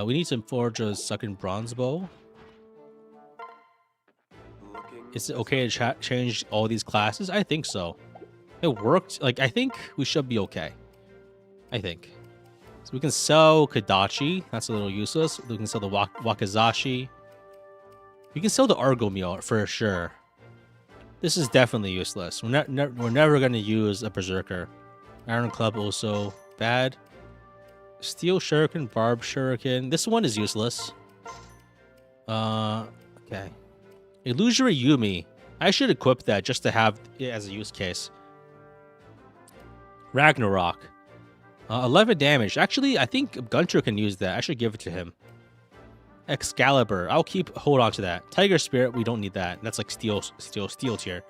We need to forge a second bronze bow. Is it okay to change all these classes? I think so. It worked. Like, I think we should be okay. I think. So we can sell Kadachi. That's a little useless. We can sell the Wakazashi. We can sell the Argomio for sure. This is definitely useless. We're never going to use a Berserker. Iron Club also bad. Steel Shuriken, Barb Shuriken. This one is useless. Okay. Illusory Yumi. I should equip that just to have it as a use case. Ragnarok. 11 damage. Actually, I think Gunter can use that. I should give it to him. Excalibur. I'll hold on to that. Tiger Spirit, we don't need that. That's like steel tier.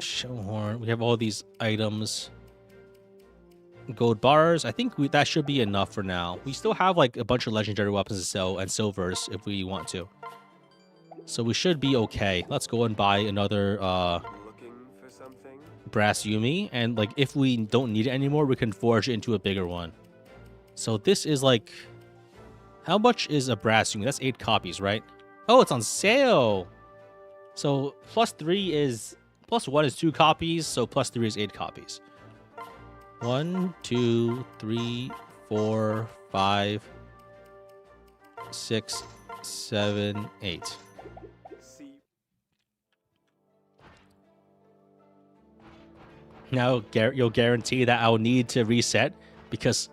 Showhorn. We have all these items. Gold bars. I think that should be enough for now. We still have like a bunch of legendary weapons to sell and silvers if we want to. So we should be okay. Let's go and buy another brass Yumi, and like if we don't need it anymore, we can forge it into a bigger one. So this is like, how much is a brass Yumi? That's 8 copies, right? Oh, it's on sale. So +1 is 2 copies, so +3 is 8 copies. 1, 2, 3, 4, 5, 6, 7, 8. Now you'll guarantee that I'll need to reset because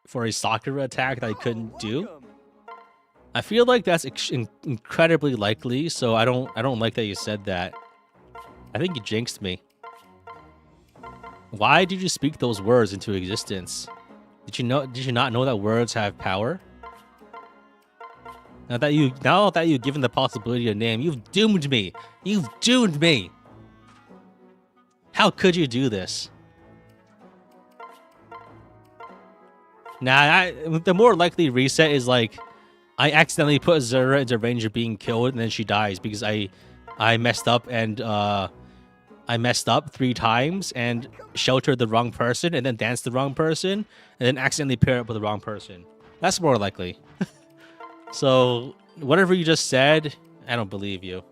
for a Sakura attack that I couldn't do. I feel like that's incredibly likely, so I don't like that you said that. I think you jinxed me. Why did you speak those words into existence? Did you not know that words have power? Now that you've given the possibility of name, you've doomed me. You've doomed me. How could you do this? Nah, the more likely reset is like I accidentally put Zura into range of being killed and then she dies because I messed up and I messed up 3 times and sheltered the wrong person and then danced the wrong person and then accidentally paired up with the wrong person. That's more likely. So whatever you just said, I don't believe you.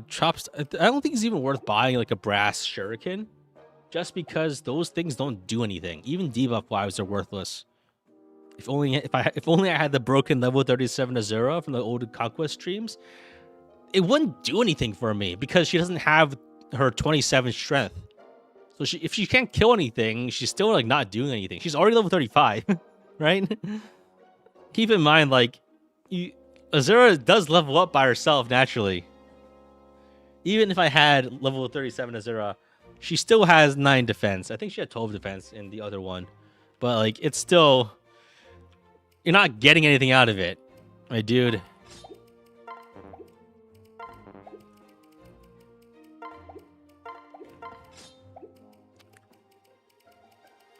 Chops. I don't think it's even worth buying like a brass shuriken, just because those things don't do anything. Even debuff wise, they're worthless. If only I had the broken level 37 Azura from the old Conquest streams, it wouldn't do anything for me because she doesn't have her 27 strength. So if she can't kill anything, she's still like not doing anything. She's already level 35, right? Keep in mind, like Azura does level up by herself naturally. Even if I had level 37 Azura, she still has 9 defense. I think she had 12 defense in the other one. But, like, it's still... You're not getting anything out of it, my dude.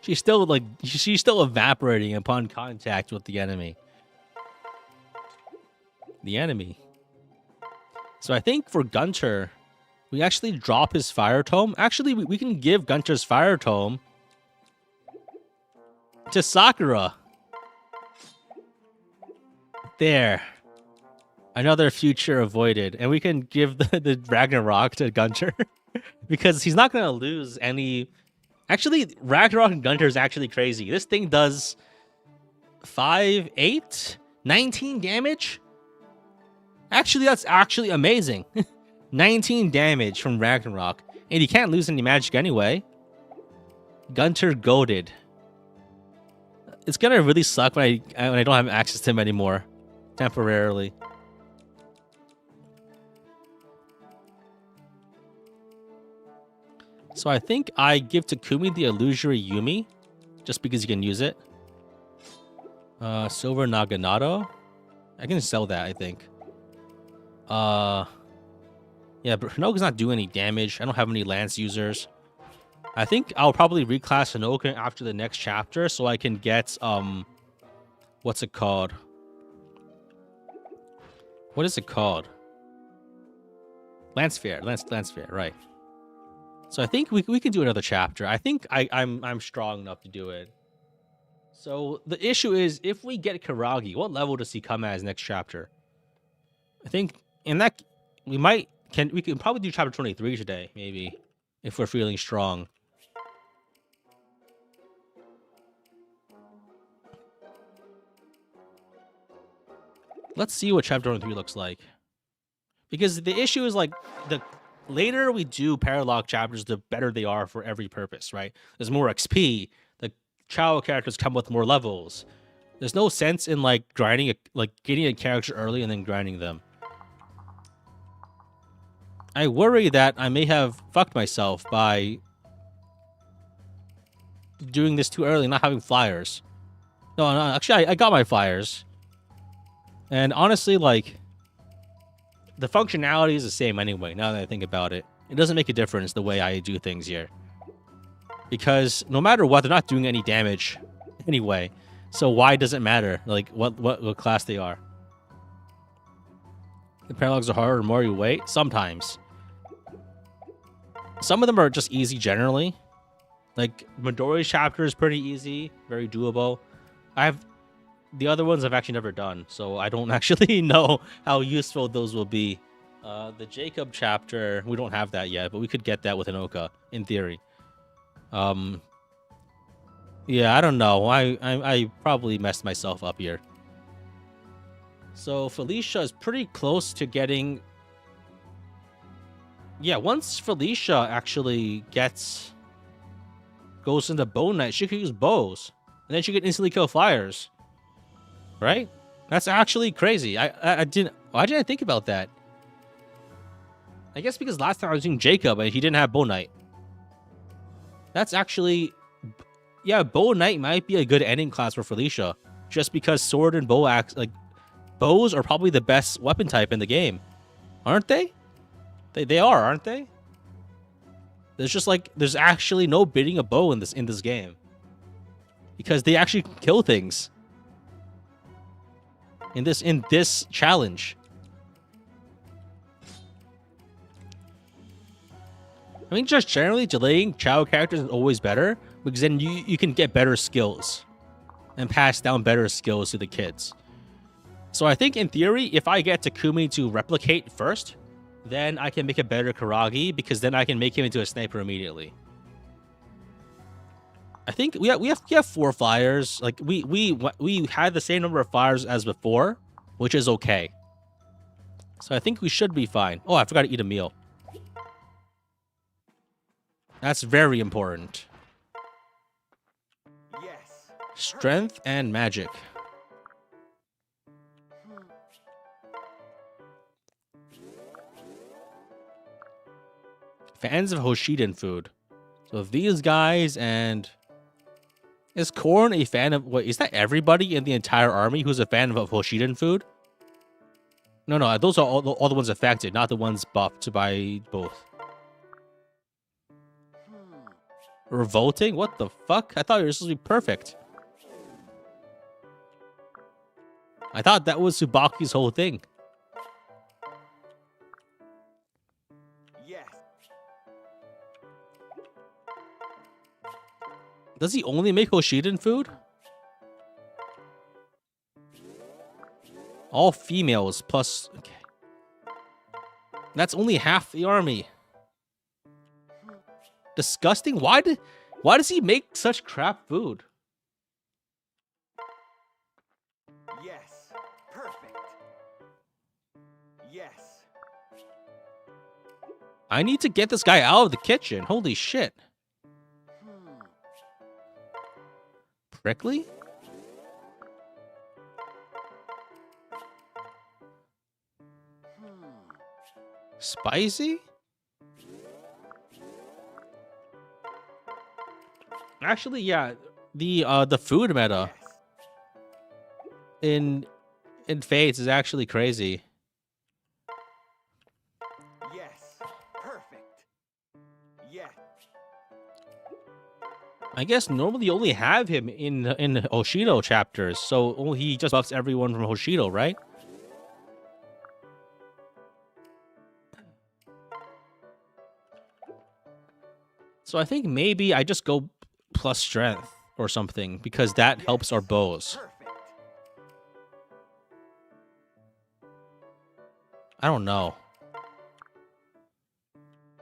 She's still, like... She's still evaporating upon contact with the enemy. So I think for Gunter, we actually drop his Fire Tome. Actually, we can give Gunter's Fire Tome to Sakura. There. Another future avoided. And we can give the Ragnarok to Gunter. Because he's not going to lose any... Actually, Ragnarok and Gunter is actually crazy. This thing does 5, 8, 19 damage. Actually, that's actually amazing. 19 damage from Ragnarok. And you can't lose any magic anyway. Gunter goated. It's gonna really suck when I don't have access to him anymore. Temporarily. So I think I give Takumi the Illusory Yumi. Just because you can use it. Silver Naginata. I can sell that, I think. Yeah, but Hinoka's not doing any damage. I don't have any Lance users. I think I'll probably reclass Hinoka after the next chapter so I can get, what's it called? What is it called? Lance Fair, right. So I think we can do another chapter. I think I'm strong enough to do it. So the issue is, if we get Karagi, what level does he come as next chapter? I think in that we can probably do chapter 23 today, maybe, if we're feeling strong. Let's see what chapter 23 looks like. Because the issue is, like, the later we do paralog chapters, the better they are for every purpose, right? There's more XP. The child characters come with more levels. There's no sense in, like, grinding, getting a character early and then grinding them. I worry that I may have fucked myself by doing this too early, not having flyers. No, actually, I got my flyers. And honestly, like, the functionality is the same anyway, now that I think about it. It doesn't make a difference the way I do things here. Because no matter what, they're not doing any damage anyway. So why does it matter, like, what class they are? The paralogs are harder the more you wait? Sometimes. Some of them are just easy generally. Like, Midori's chapter is pretty easy, very doable. The other ones I've actually never done, so I don't actually know how useful those will be. The Jacob chapter, we don't have that yet, but we could get that with Hinoka, in theory. Yeah, I don't know. I probably messed myself up here. So Felicia is pretty close to getting... Yeah, once Felicia actually goes into Bow Knight, she could use bows. And then she could instantly kill flyers. Right? That's actually crazy. Why didn't I think about that? I guess because last time I was using Jacob and he didn't have Bow Knight. That's actually... Yeah, Bow Knight might be a good ending class for Felicia. Just because sword and bow axe... Like, bows are probably the best weapon type in the game. Aren't they? They are, aren't they? There's just, like... There's actually no bidding a bow in this game. Because they actually kill things. In this challenge. I mean, just generally delaying child characters is always better, because then you can get better skills and pass down better skills to the kids. So I think in theory, if I get Takumi to replicate first, then I can make a better Karagi, because then I can make him into a sniper immediately. I think we have 4 flyers. Like, we had the same number of flyers as before, which is okay. So I think we should be fine. Oh, I forgot to eat a meal. That's very important. Yes. Strength and magic. Fans of Hoshidan food. So these guys and... Is Korn a fan of... What, is that everybody in the entire army who's a fan of Hoshidan food? No, those are all the ones affected, not the ones buffed by both. Revolting? What the fuck? I thought you were supposed to be perfect. I thought that was Tsubaki's whole thing. Yes. Does he only make Hoshidan food? All females plus... Okay. That's only half the army. Disgusting. Why does he make such crap food? Yes. Perfect. Yes. I need to get this guy out of the kitchen. Holy shit. Prickly? Spicy? Actually, yeah, the food meta in Fates is actually crazy. Yes. Perfect. Yes. I guess normally you only have him in Hoshido chapters, so he just buffs everyone from Hoshido, right? So I think maybe I just go plus strength or something, because that helps our bows. Perfect. I don't know.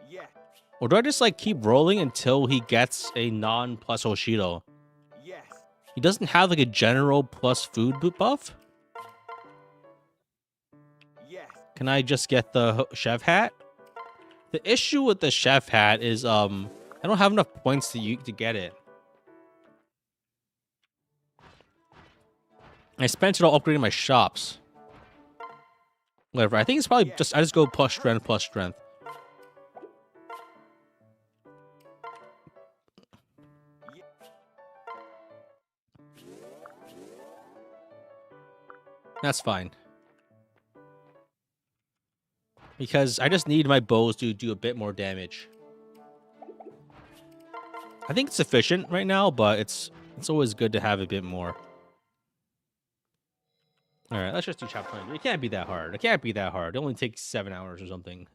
Yes. Or do I just like keep rolling until he gets a non-plus Hoshido? Yes. He doesn't have like a general plus food buff? Yes. Can I just get the chef hat? The issue with the chef hat is I don't have enough points to get it. I spent it all upgrading my shops. Whatever. I think it's probably just I just go plus strength plus strength. That's fine. Because I just need my bows to do a bit more damage. I think it's sufficient right now, but it's always good to have a bit more. All right, let's just do chapter 20. It can't be that hard. It can't be that hard. It only takes 7 hours or something.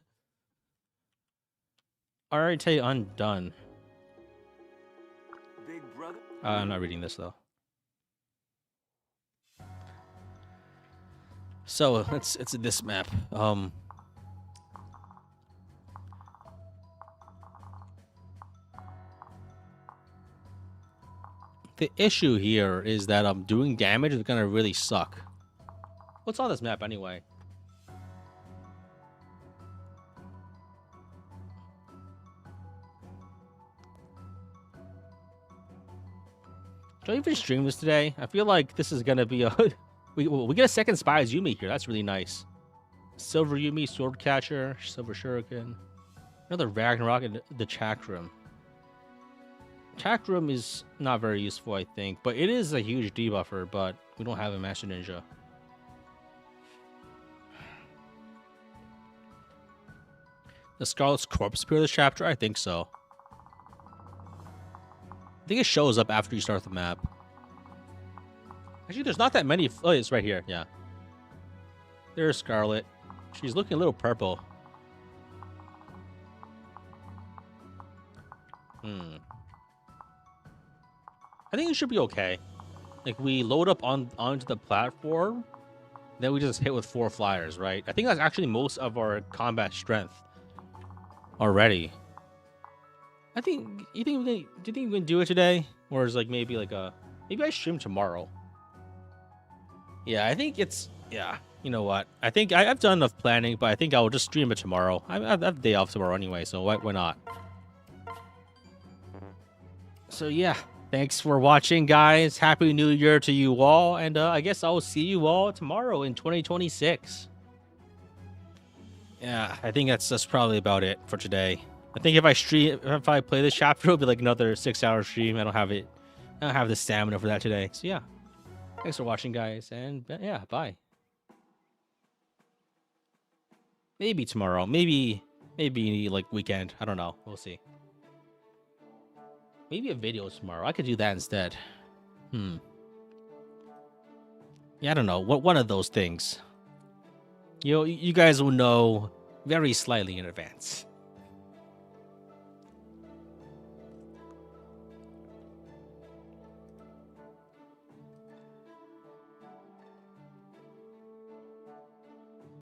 Alright, undone. Big brother. I'm not reading this though. So it's this map. The issue here is that doing damage is gonna really suck. What's on this map anyway? Should I even stream this today? I feel like this is gonna be a we get a second spy as Yumi here. That's really nice. Silver Yumi, Sword Catcher, Silver Shuriken, another Ragnarok, and the Chakram. Chakram is not very useful, I think, but it is a huge debuffer, but we don't have a Master Ninja. The Scarlet's Corpse appear this chapter? I think so. I think it shows up after you start the map. Actually, there's not that many. Oh, it's right here. Yeah. There's Scarlet. She's looking a little purple. I think it should be okay. Like, we load up onto the platform, then we just hit with 4 flyers, right? I think that's actually most of our combat strength already. Do you think we can do it today? Or is like maybe I stream tomorrow? Yeah, I think it's, yeah, you know what? I think I've done enough planning, but I think I'll just stream it tomorrow. I have a day off tomorrow anyway, so why not? So yeah, thanks for watching, guys. Happy New Year to you all, and I guess I will see you all tomorrow in 2026. Yeah, I think that's probably about it for today. I think if I play this chapter, it'll be like another 6-hour stream. I don't have the stamina for that today. So yeah, thanks for watching, guys, and yeah, bye. Maybe tomorrow, maybe like weekend. I don't know. We'll see. Maybe a video tomorrow. I could do that instead. Yeah, I don't know. One of those things. You guys will know very slightly in advance.